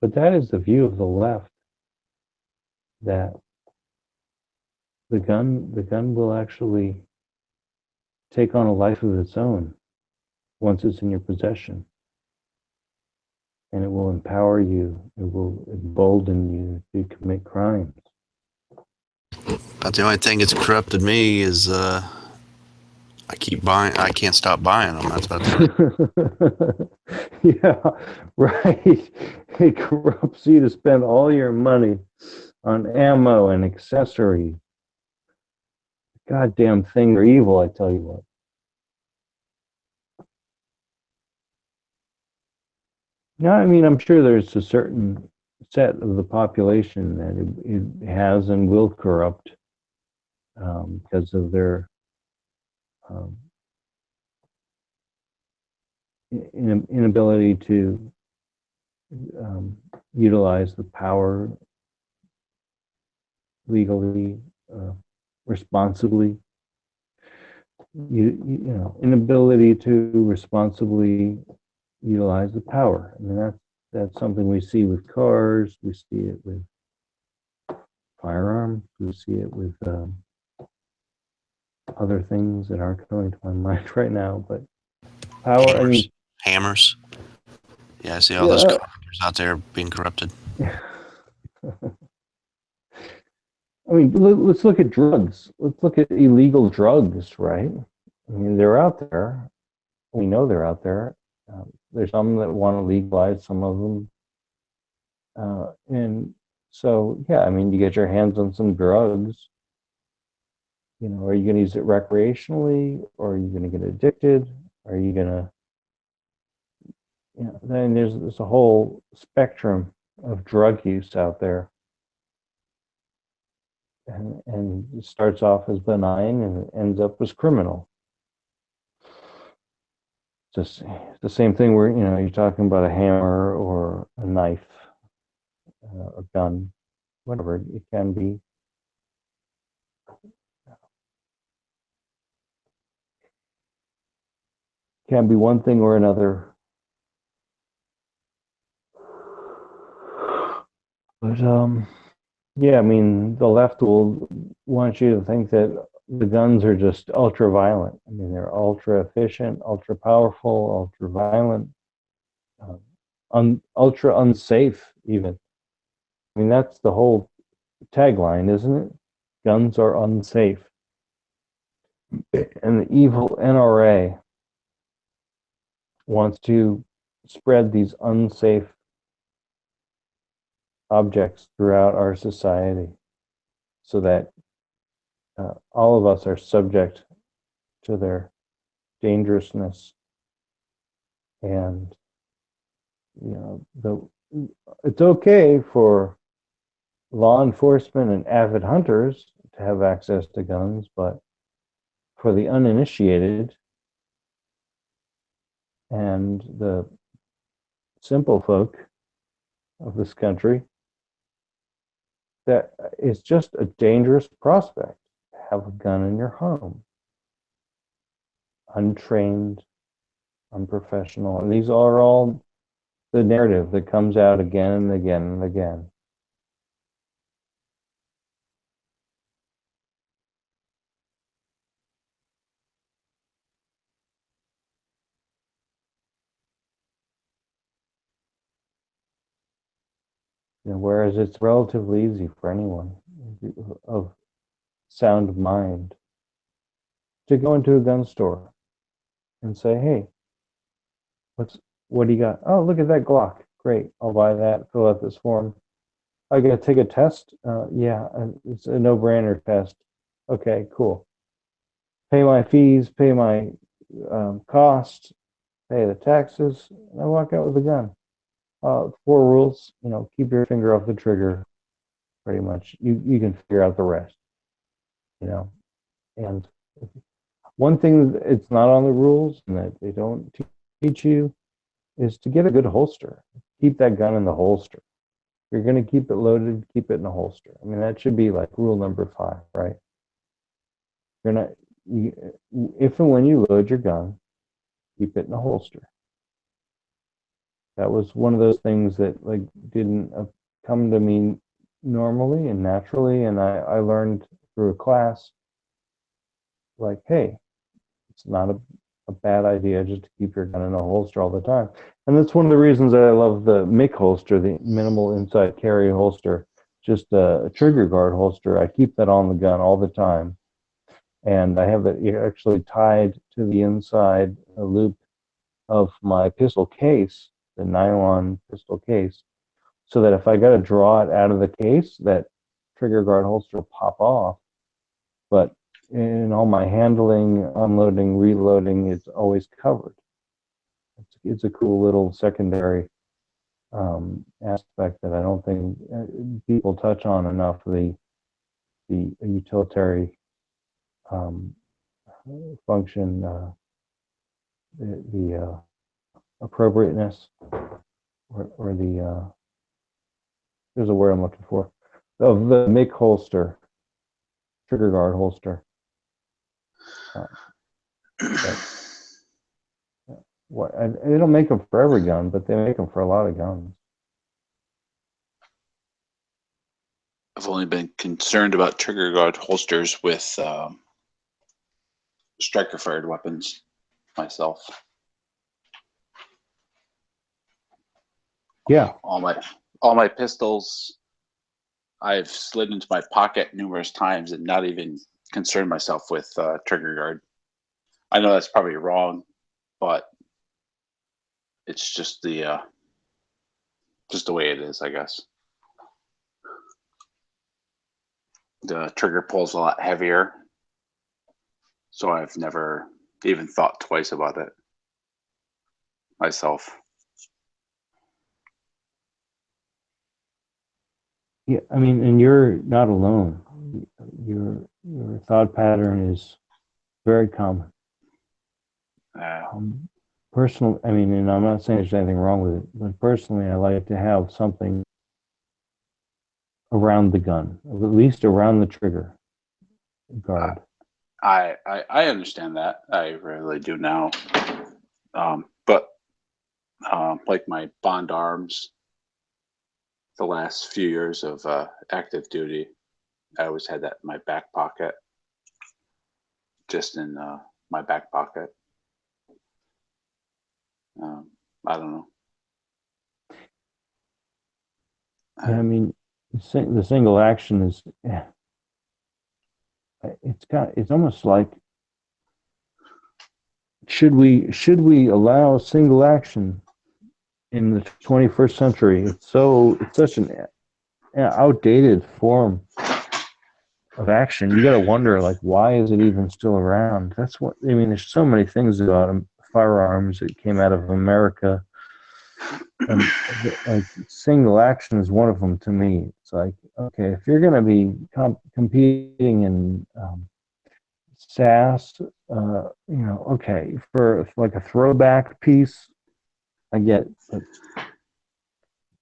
But that is the view of the left, that the gun will actually take on a life of its own once it's in your possession. And it will empower you, it will embolden you to commit crimes. but the only thing that's corrupted me is I keep buying. I can't stop buying them. That's about it. Yeah, right. It corrupts you to spend all your money on ammo and accessories. Goddamn thing are evil, I tell you what. No, I mean, I'm sure there's a certain set of the population that it has and will corrupt because of their inability to utilize the power legally, responsibly. You know, inability to responsibly utilize the power. I mean, that's something we see with cars. We see it with firearms. We see it with other things that aren't coming to my mind right now. But power. Hammers. I mean, Hammers. Yeah, I see all those carpenters out there being corrupted. I mean, let's look at drugs. Let's look at illegal drugs, right? I mean, they're out there. We know they're out there. There's some that want to legalize some of them. And so, yeah, I mean, you get your hands on some drugs. You know, are you going to use it recreationally, or are you going to get addicted? Are you going to, you know, then there's a whole spectrum of drug use out there. And it starts off as benign and it ends up as criminal. Just the same thing where, you know, you're talking about a hammer or a knife, a gun, whatever it can be. Can be one thing or another. But yeah, I mean, the left will want you to think that the guns are just ultra violent. I mean, they're ultra efficient, ultra powerful, ultra violent, ultra unsafe, even. I mean, that's the whole tagline, isn't it? Guns are unsafe. And the evil NRA wants to spread these unsafe objects throughout our society so that all of us are subject to their dangerousness. And, you know, it's okay for law enforcement and avid hunters to have access to guns, but for the uninitiated and the simple folk of this country, that is just a dangerous prospect to have a gun in your home. Untrained, unprofessional. And these are all the narrative that comes out again and again and again. whereas it's relatively easy for anyone of sound mind to go into a gun store and say, "Hey, what do you got? Oh, look at that Glock. Great, I'll buy that. Fill out this form. I got to take a test. Yeah, it's a no-brainer test. Okay, cool. Pay my fees, pay my costs, pay the taxes, and I walk out with a gun. 4 rules. Keep your finger off the trigger. Pretty much, you can figure out the rest. And one thing that it's not on the rules and that they don't teach you is to get a good holster. Keep that gun in the holster. If you're going to keep it loaded, keep it in a holster. I mean, that should be like rule number 5, right? If and when you load your gun, keep it in a holster. That was one of those things that didn't come to me normally and naturally, and I learned through a class. Hey, it's not a bad idea just to keep your gun in a holster all the time. And that's one of the reasons that I love the MIC holster, the minimal inside carry holster, just a trigger guard holster. I keep that on the gun all the time. And I have it actually tied to the inside loop of my pistol case, the nylon pistol case, so that if I got to draw it out of the case, that trigger guard holster will pop off. But in all my handling, unloading, reloading, it's always covered. It's a cool little secondary aspect that I don't think people touch on enough. The utilitarian function, the appropriateness, or the there's a word I'm looking for, of the MIG holster, trigger guard holster. They don't make them for every gun, but they make them for a lot of guns. I've only been concerned about trigger guard holsters with striker fired weapons myself. Yeah. All my pistols, I've slid into my pocket numerous times and not even concerned myself with trigger guard. I know that's probably wrong, but it's just the way it is, I guess. The trigger pulls a lot heavier, so I've never even thought twice about it myself. Yeah, I mean, and you're not alone. Your thought pattern is very common. Personally, I mean, and I'm not saying there's anything wrong with it, but personally, I like to have something around the gun, at least around the trigger guard. I understand that. I really do now. But like my Bond arms, the last few years of active duty, I always had that in my back pocket, just in my back pocket. I don't know. Yeah, I mean, the single action is, it's almost like, should we allow single action in the 21st century? It's such an outdated form of action. You got to wonder, why is it even still around? That's what I mean. There's so many things about them. Firearms that came out of America, and single action is one of them to me. It's like, okay, if you're going to be competing in SAS, okay, for like a throwback piece, I get, but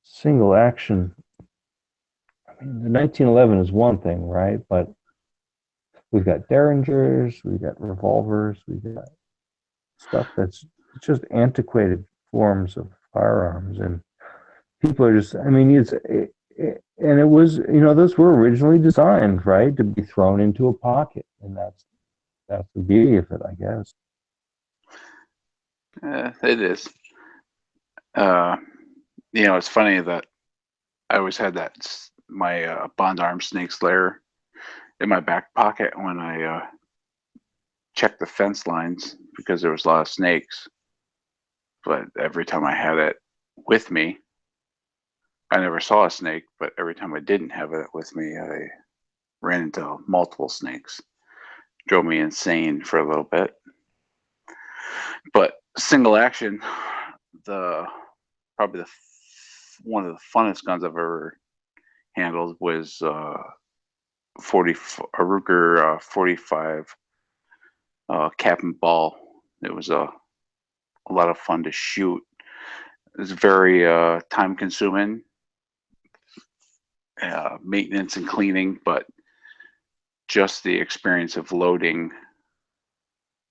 single action. I mean, the 1911 is one thing, right? But we've got Derringers, we've got revolvers, we've got stuff that's just antiquated forms of firearms, and people are just, I mean, and it was, those were originally designed, right, to be thrown into a pocket, and that's the beauty of it, I guess. It is. It's funny that I always had my Bond Arm Snake Slayer in my back pocket when I checked the fence lines because there was a lot of snakes. But every time I had it with me, I never saw a snake. But every time I didn't have it with me, I ran into multiple snakes. Drove me insane for a little bit. But single action, probably one of the funnest guns I've ever handled was a Ruger 45 cap and ball. It was a lot of fun to shoot. It was very time consuming, maintenance and cleaning, but just the experience of loading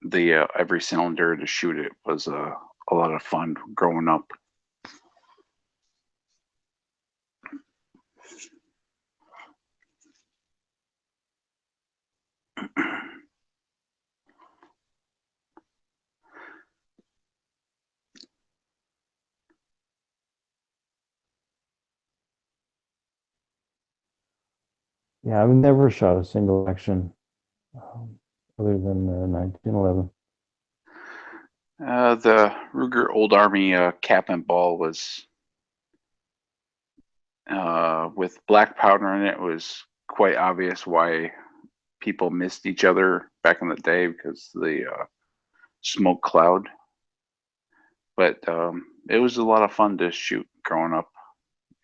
the every cylinder to shoot it was a lot of fun growing up. Yeah, I've never shot a single action other than 1911. The Ruger Old Army cap and ball was with black powder in it. It was quite obvious why people missed each other back in the day because the smoke cloud. But it was a lot of fun to shoot growing up.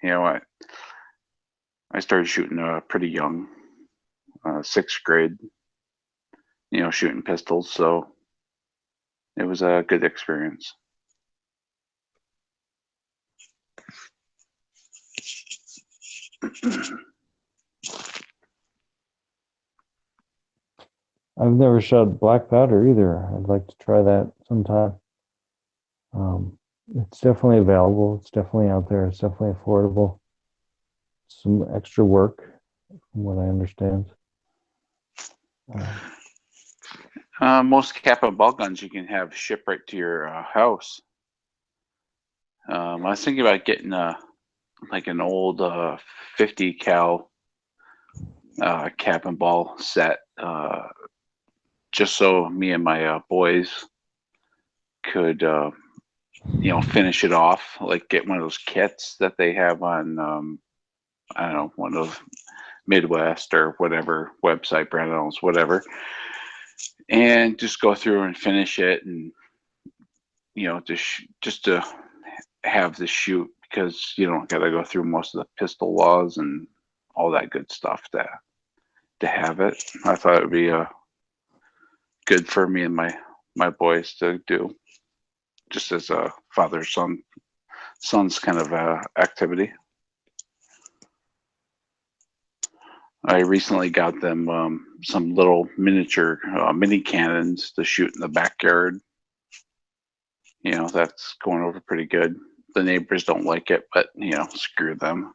You know, I started shooting pretty young, 6th grade, you know, shooting pistols. So it was a good experience. I've never shot black powder either. I'd like to try that sometime. It's definitely available. It's definitely out there. It's definitely affordable. Some extra work, from what I understand. Most cap and ball guns you can have shipped right to your house. I was thinking about getting like an old 50 cal cap and ball set, just so me and my boys could you know, finish it off, like get one of those kits that they have on I don't know, one of Midwest or whatever website, brand owns, whatever, and just go through and finish it, and you know, just to have the shoot, because you don't got to go through most of the pistol laws and all that good stuff to have it. I thought it would be good for me and my boys to do, just as a father-son's kind of activity. I recently got them some little miniature mini cannons to shoot in the backyard. You know, that's going over pretty good. The neighbors don't like it, but you know, screw them.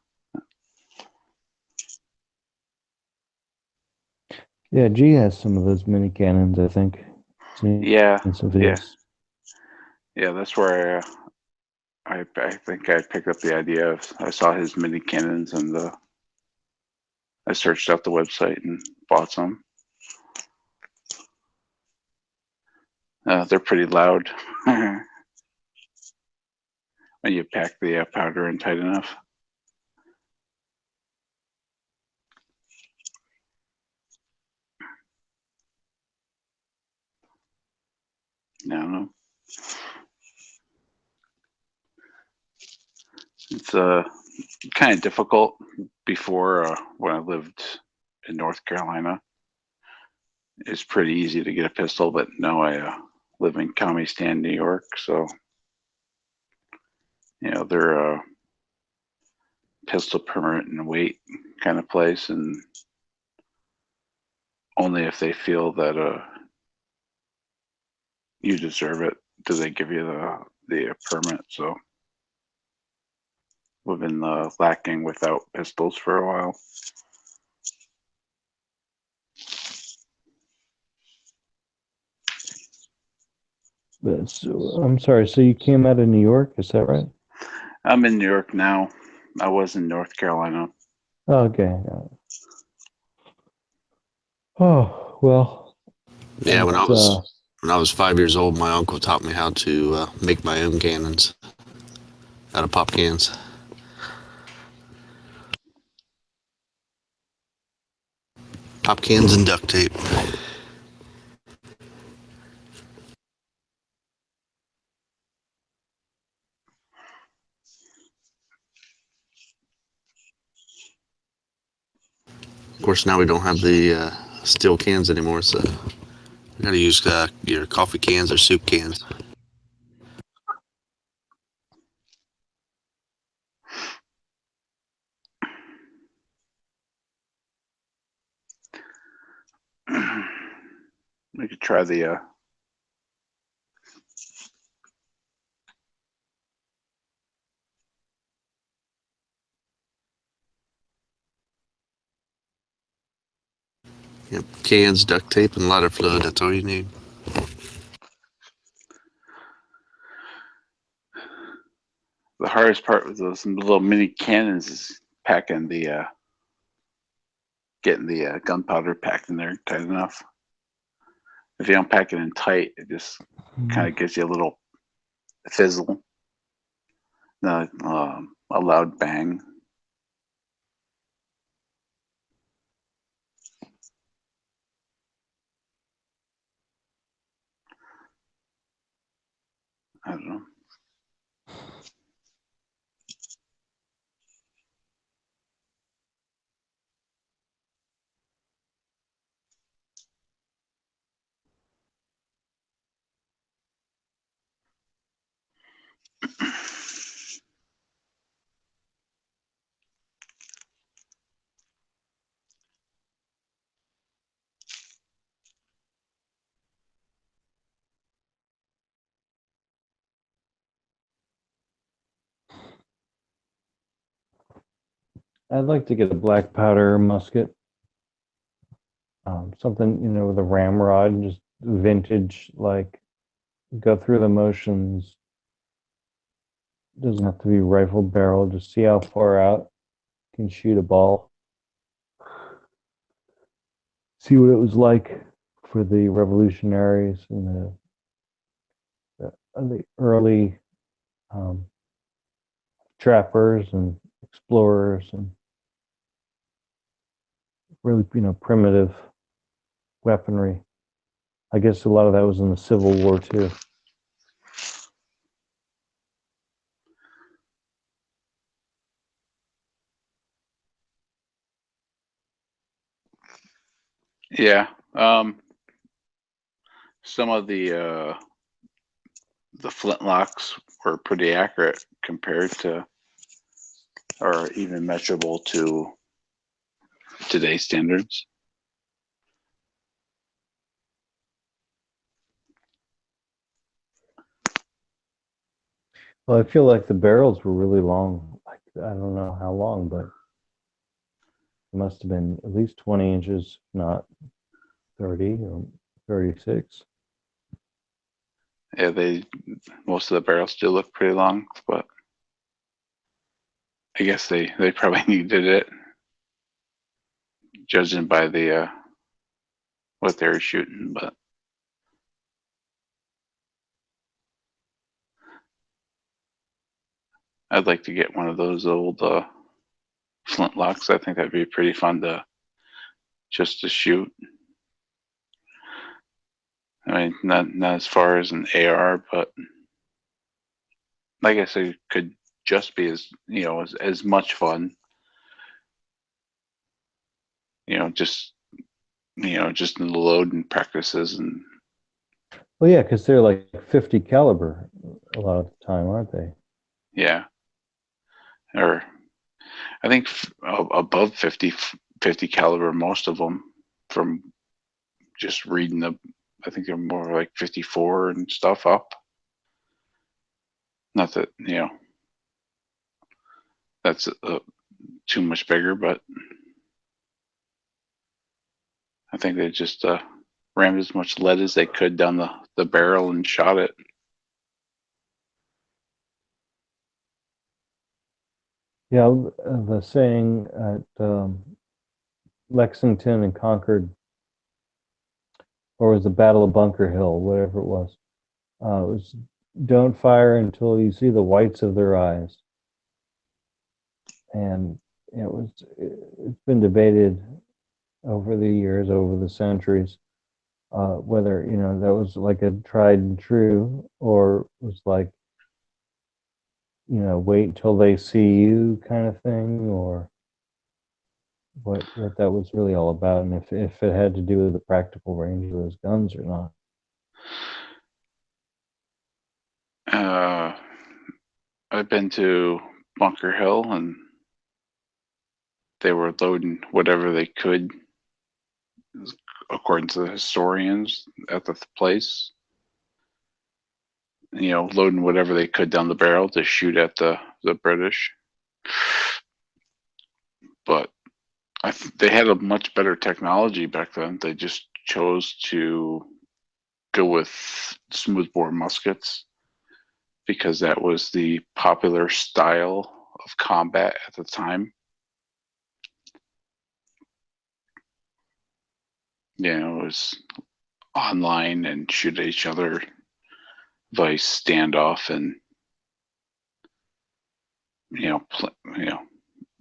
Yeah, G has some of those mini cannons, I think. Yeah, some yeah, videos. yeah. That's where I think I picked up the idea of. I saw his mini cannons, and I searched out the website and bought some. They're pretty loud when you pack the powder in tight enough. I don't know. It's kind of difficult before when I lived in North Carolina. It's pretty easy to get a pistol, but now I live in Commie-Stan, New York, so you know, they're a pistol permit and weight kind of place, and only if they feel that you deserve it do they give you the permit. So we've been lacking without pistols for a while. So, I'm sorry, so you came out of New York, is that right? I'm in New York now. I was in North Carolina. Okay. Oh well. Yeah, when I It's, was 5 years old, my uncle taught me how to make my own cannons out of pop cans. Pop cans and duct tape. Of course, now we don't have the steel cans anymore, so you gotta use your coffee cans or soup cans. We could try the Yep, cans, duct tape, and lighter fluid. That's all you need. the hardest part with those little mini cannons is packing getting the gunpowder packed in there tight enough. If you don't pack it in tight, it just kind of gives you a little fizzle, a loud bang. I don't know. I'd like to get a black powder musket. Something, with a ramrod, just vintage, like go through the motions. Doesn't have to be rifle barrel, just see how far out you can shoot a ball. See what it was like for the revolutionaries and the early trappers and explorers and really, primitive weaponry. I guess a lot of that was in the Civil War too. Yeah. Some of the flintlocks were pretty accurate compared to, or even measurable to today's standards. Well, I feel like the barrels were really long. Like, I don't know how long, but it must have been at least 20 inches, not 30 or 36. Yeah, most of the barrels still look pretty long, but I guess they probably needed it, judging by the what they were shooting. But I'd like to get one of those old flintlocks. I think that'd be pretty fun to shoot. I mean, not as far as an AR, but I guess it could just be as much fun. Just in the load and practices and. Well, yeah, because they're like 50 caliber a lot of the time, aren't they? Yeah. Or I think above 50 caliber, most of them, from just reading I think they're more like 54 and stuff up. Not that, that's too much bigger, but I think they just rammed as much lead as they could down the barrel and shot it. Yeah, the saying at Lexington and Concord, or was the Battle of Bunker Hill, whatever it was, don't fire until you see the whites of their eyes. And it's been debated over the years, over the centuries, whether, that was like a tried and true, or was like, wait until they see you kind of thing, or what that was really all about, and if it had to do with the practical range of those guns or not. I've been to Bunker Hill, and they were loading whatever they could, according to the historians at the place. Loading whatever they could down the barrel to shoot at the British. But they had a much better technology back then. They just chose to go with smoothbore muskets because that was the popular style of combat at the time. It was online and shoot at each other, vice standoff, and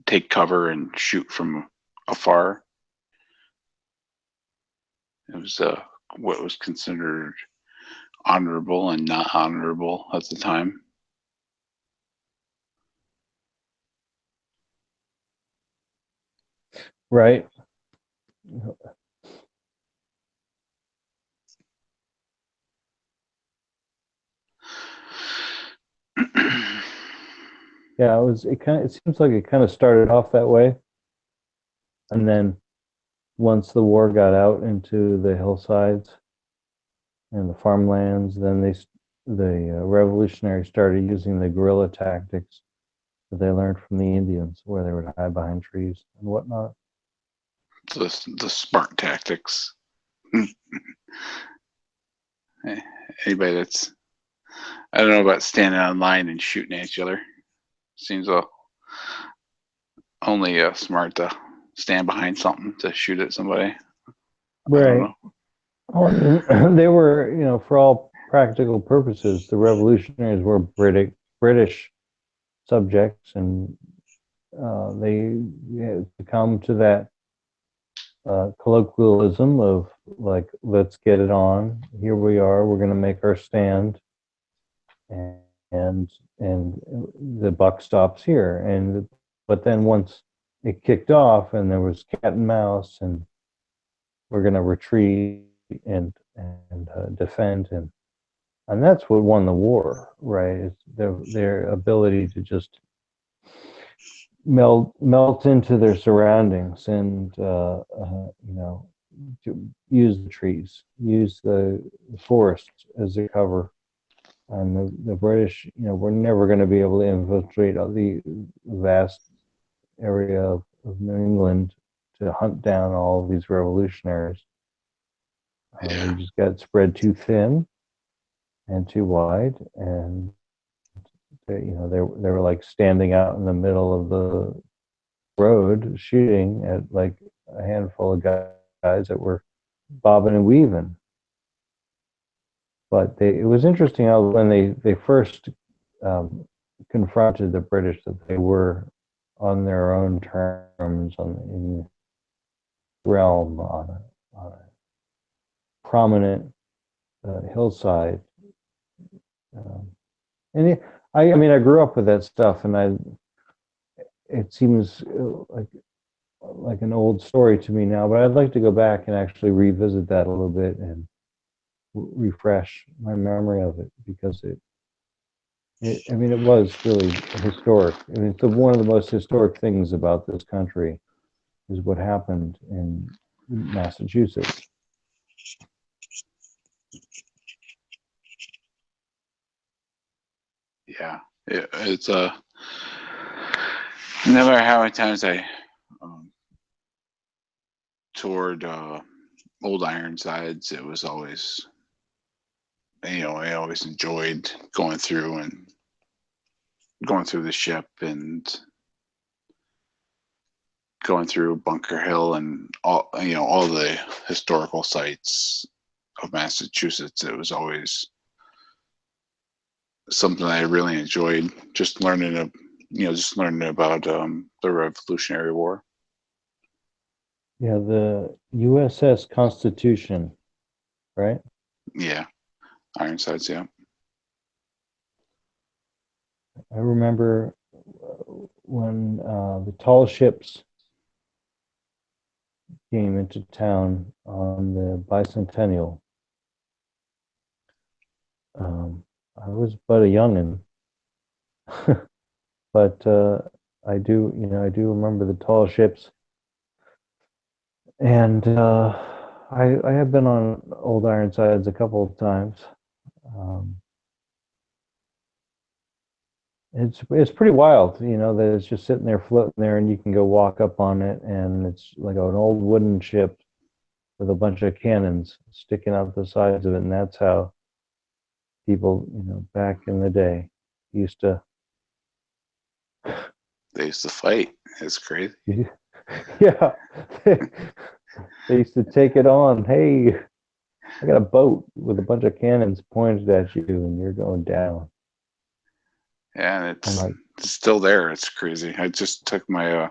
take cover and shoot from afar. It was what was considered honorable and not honorable at the time. Right. Yeah, it seems like it kind of started off that way. And then once the war got out into the hillsides and the farmlands, then the revolutionaries started using the guerrilla tactics that they learned from the Indians, where they would hide behind trees and whatnot. The smart tactics. Anybody that's, I don't know about standing online and shooting at each other. Seems only smart to stand behind something to shoot at somebody. Right. Well, they were, for all practical purposes, the revolutionaries were British subjects, and they had come to that colloquialism of like, let's get it on. Here we are. We're going to make our stand, and the buck stops here. But then once it kicked off, and there was cat and mouse, and we're going to retreat and defend, and that's what won the war, right? It's their ability to just melt into their surroundings, and to use the trees, use the forest as a cover. And the British, were never going to be able to infiltrate the vast area of New England to hunt down all of these revolutionaries. They just got spread too thin and too wide, and they were like standing out in the middle of the road shooting at like a handful of guys that were bobbing and weaving. But it was interesting how when they first confronted the British, that they were on their own terms in realm on a prominent hillside. And I grew up with that stuff, and it seems like an old story to me now, but I'd like to go back and actually revisit that a little bit and refresh my memory of it, because it was really historic. It's one of the most historic things about this country is what happened in Massachusetts. Yeah, it's no matter how many times I toured Old Ironsides, it was always, I always enjoyed going through the ship and going through Bunker Hill and all all the historical sites of Massachusetts, it was always something I really enjoyed. Just learning about the Revolutionary War. Yeah, the USS Constitution, right? Yeah, Ironsides. Yeah. I remember when the tall ships came into town on the bicentennial. I was but a youngin', but I do remember the tall ships, and I have been on old Ironsides a couple of times. It's pretty wild, that it's just sitting there floating there, and you can go walk up on it, and it's like an old wooden ship with a bunch of cannons sticking out the sides of it, and that's how people, back in the day used to. They used to fight. It's crazy. Yeah, they used to take it on. Hey, I got a boat with a bunch of cannons pointed at you, and you're going down. Yeah, and it's still there. It's crazy. I just took my a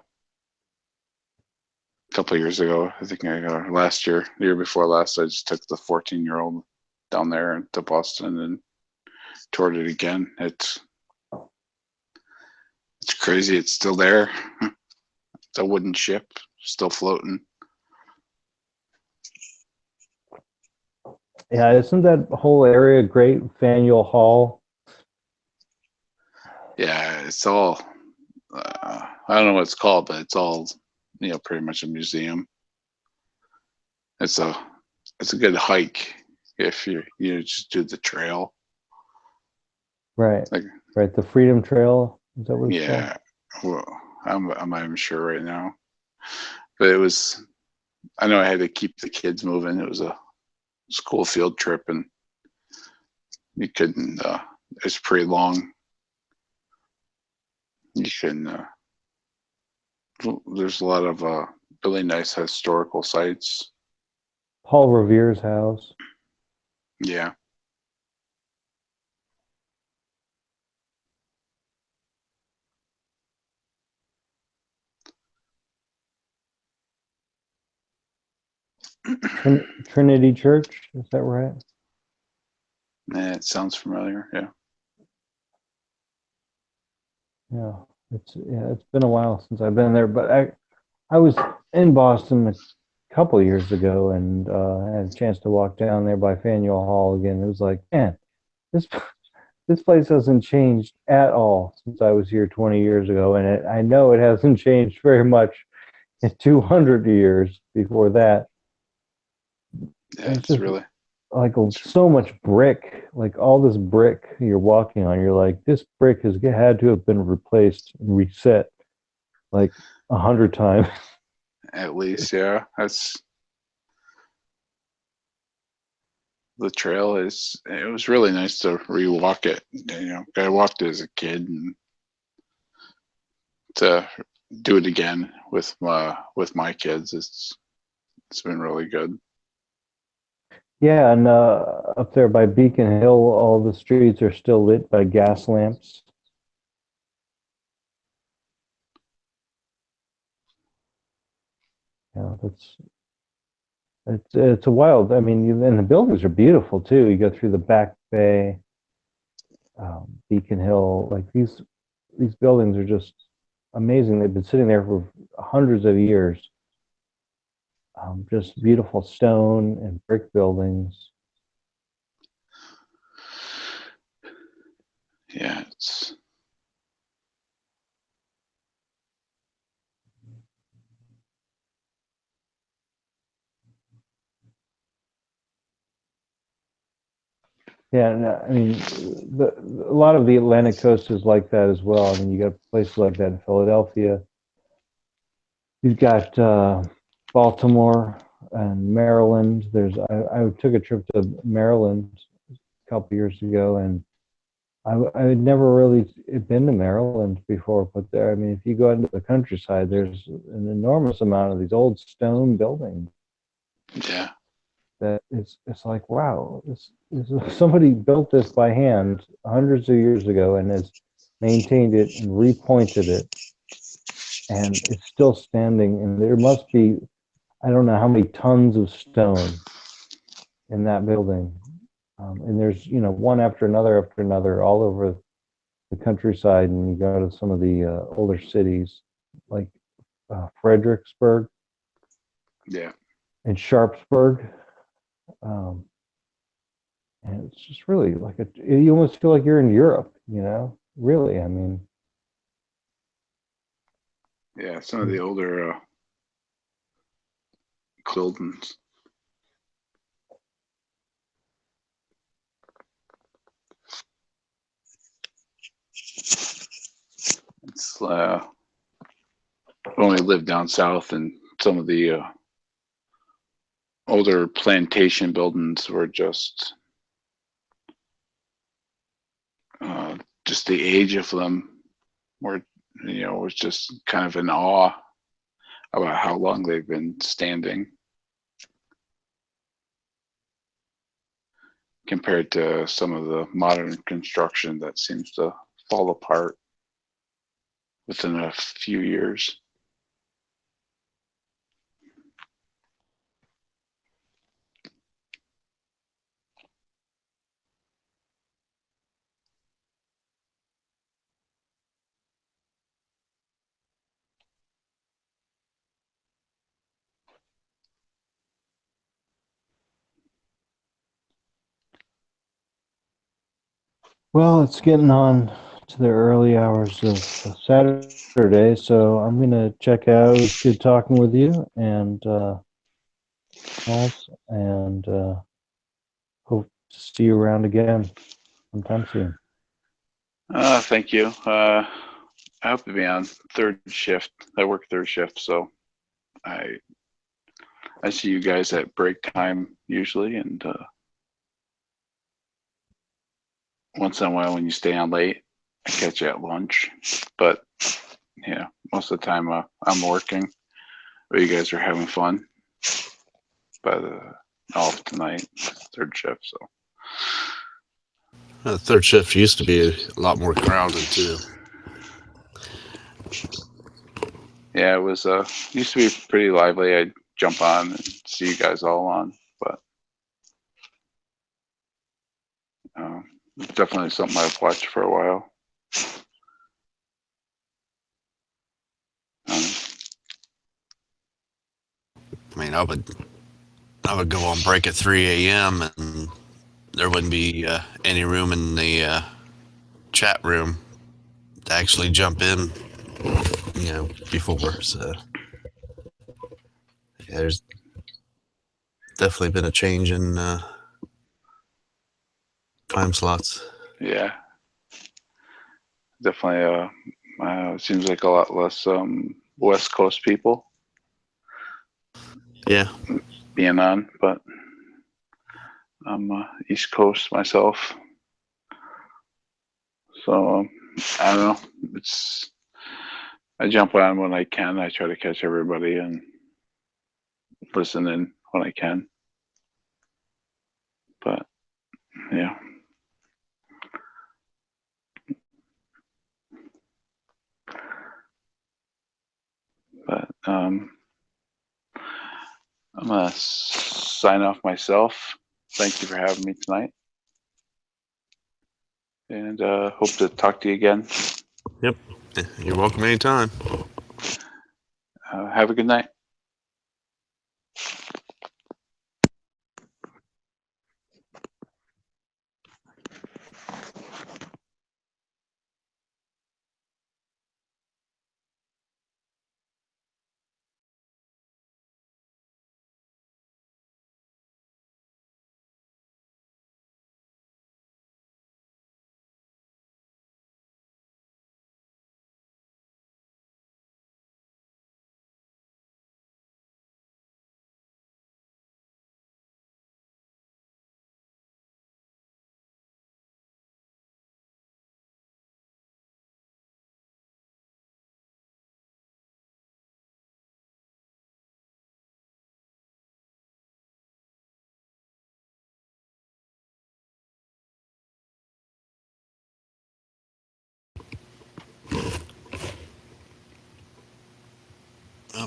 couple of years ago. I think last year, the year before last, I just took the 14-year-old down there to Boston and toured it again. It's crazy. It's still there. It's a wooden ship, still floating. Yeah, isn't that whole area great? Faneuil Hall. Yeah, it's all. I don't know what it's called, but it's all pretty much a museum. It's a good hike if you just do the trail. Right. Right. The Freedom Trail. Is that what it's called? Yeah. Well, I'm not even sure right now, but it was. I know I had to keep the kids moving. It was a school field trip, and you couldn't. It's pretty long. You can. There's a lot of really nice historical sites. Paul Revere's house. Yeah. Trinity Church, is that right? Yeah, it sounds familiar. Yeah. Yeah, it's been a while since I've been there, but I was in Boston a couple of years ago, and I had a chance to walk down there by Faneuil Hall again. It was like, man, this place hasn't changed at all since I was here 20 years ago, and I know it hasn't changed very much in 200 years before that. Yeah, it's really like so much brick, like all this brick you're walking on. You're like, this brick has had to have been replaced and reset like 100 times. At least, yeah. That's the trail is. It was really nice to rewalk it. I walked it as a kid, and to do it again with my kids, it's been really good. Yeah, and up there by Beacon Hill, all the streets are still lit by gas lamps. Yeah, it's a wild. I mean, and the buildings are beautiful too. You go through the Back Bay, Beacon Hill. Like these buildings are just amazing. They've been sitting there for hundreds of years. Just beautiful stone and brick buildings. Yeah, it's. Yeah, and I mean, a lot of the Atlantic coast is like that as well. I mean, you got places like that in Philadelphia. You've got Baltimore and Maryland. I took a trip to Maryland a couple years ago, and I had never really been to Maryland before, but there, I mean, if you go into the countryside, there's an enormous amount of these old stone buildings Yeah. that it's like, wow, somebody built this by hand hundreds of years ago and has maintained it and repointed it, and it's still standing. And there must be, I don't know how many tons of stone in that building. And there's, one after another all over the countryside. And you go to some of the older cities like Fredericksburg Yeah. and Sharpsburg. And it's just really like you almost feel like you're in Europe, really. I mean, Yeah. Some of the older buildings. It's only lived down south, and some of the older plantation buildings were just the age of them were, was just kind of in awe about how long they've been standing compared to some of the modern construction that seems to fall apart within a few years. well, it's getting on to the early hours of Saturday, so I'm gonna check out. It was good talking with you, and hope to see you around again sometime soon. Thank you. I hope to be on third shift. I work third shift, so I see you guys at break time usually, and once in a while when you stay on late, I catch you at lunch. But yeah, most of the time I'm working, but you guys are having fun. But off tonight, third shift. So Third shift used to be a lot more crowded too. yeah, it was used to be pretty lively. I'd jump on and see you guys all on, but definitely something I've watched for a while. I mean, I would go on break at 3 a.m. and there wouldn't be any room in the chat room to actually jump in, before. So yeah, there's definitely been a change in time slots. Yeah, definitely. It seems like a lot less West Coast people. Yeah, being on, but I'm East Coast myself, so I don't know. I jump on when I can. I try to catch everybody and listen in when I can. But yeah. But I'm gonna sign off myself. Thank you for having me tonight, and hope to talk to you again. Yep, you're welcome anytime. Have a good night.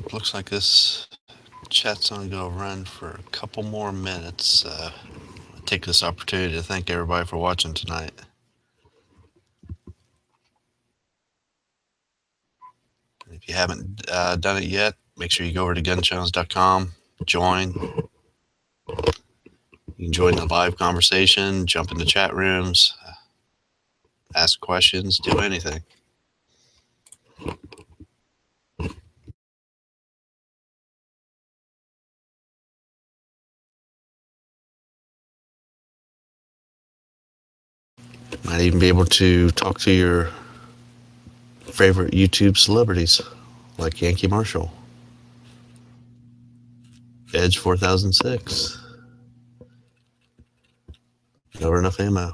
It looks like this chat's going to go run for a couple more minutes. I take this opportunity to thank everybody for watching tonight. If you haven't done it yet, make sure you go over to gunchallenge.com, join. You can join the live conversation, jump into chat rooms, ask questions, do anything. Might even be able to talk to your favorite YouTube celebrities like Yankee Marshall, Edge 4006, Never Enough Ammo.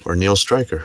Or Neil Stryker.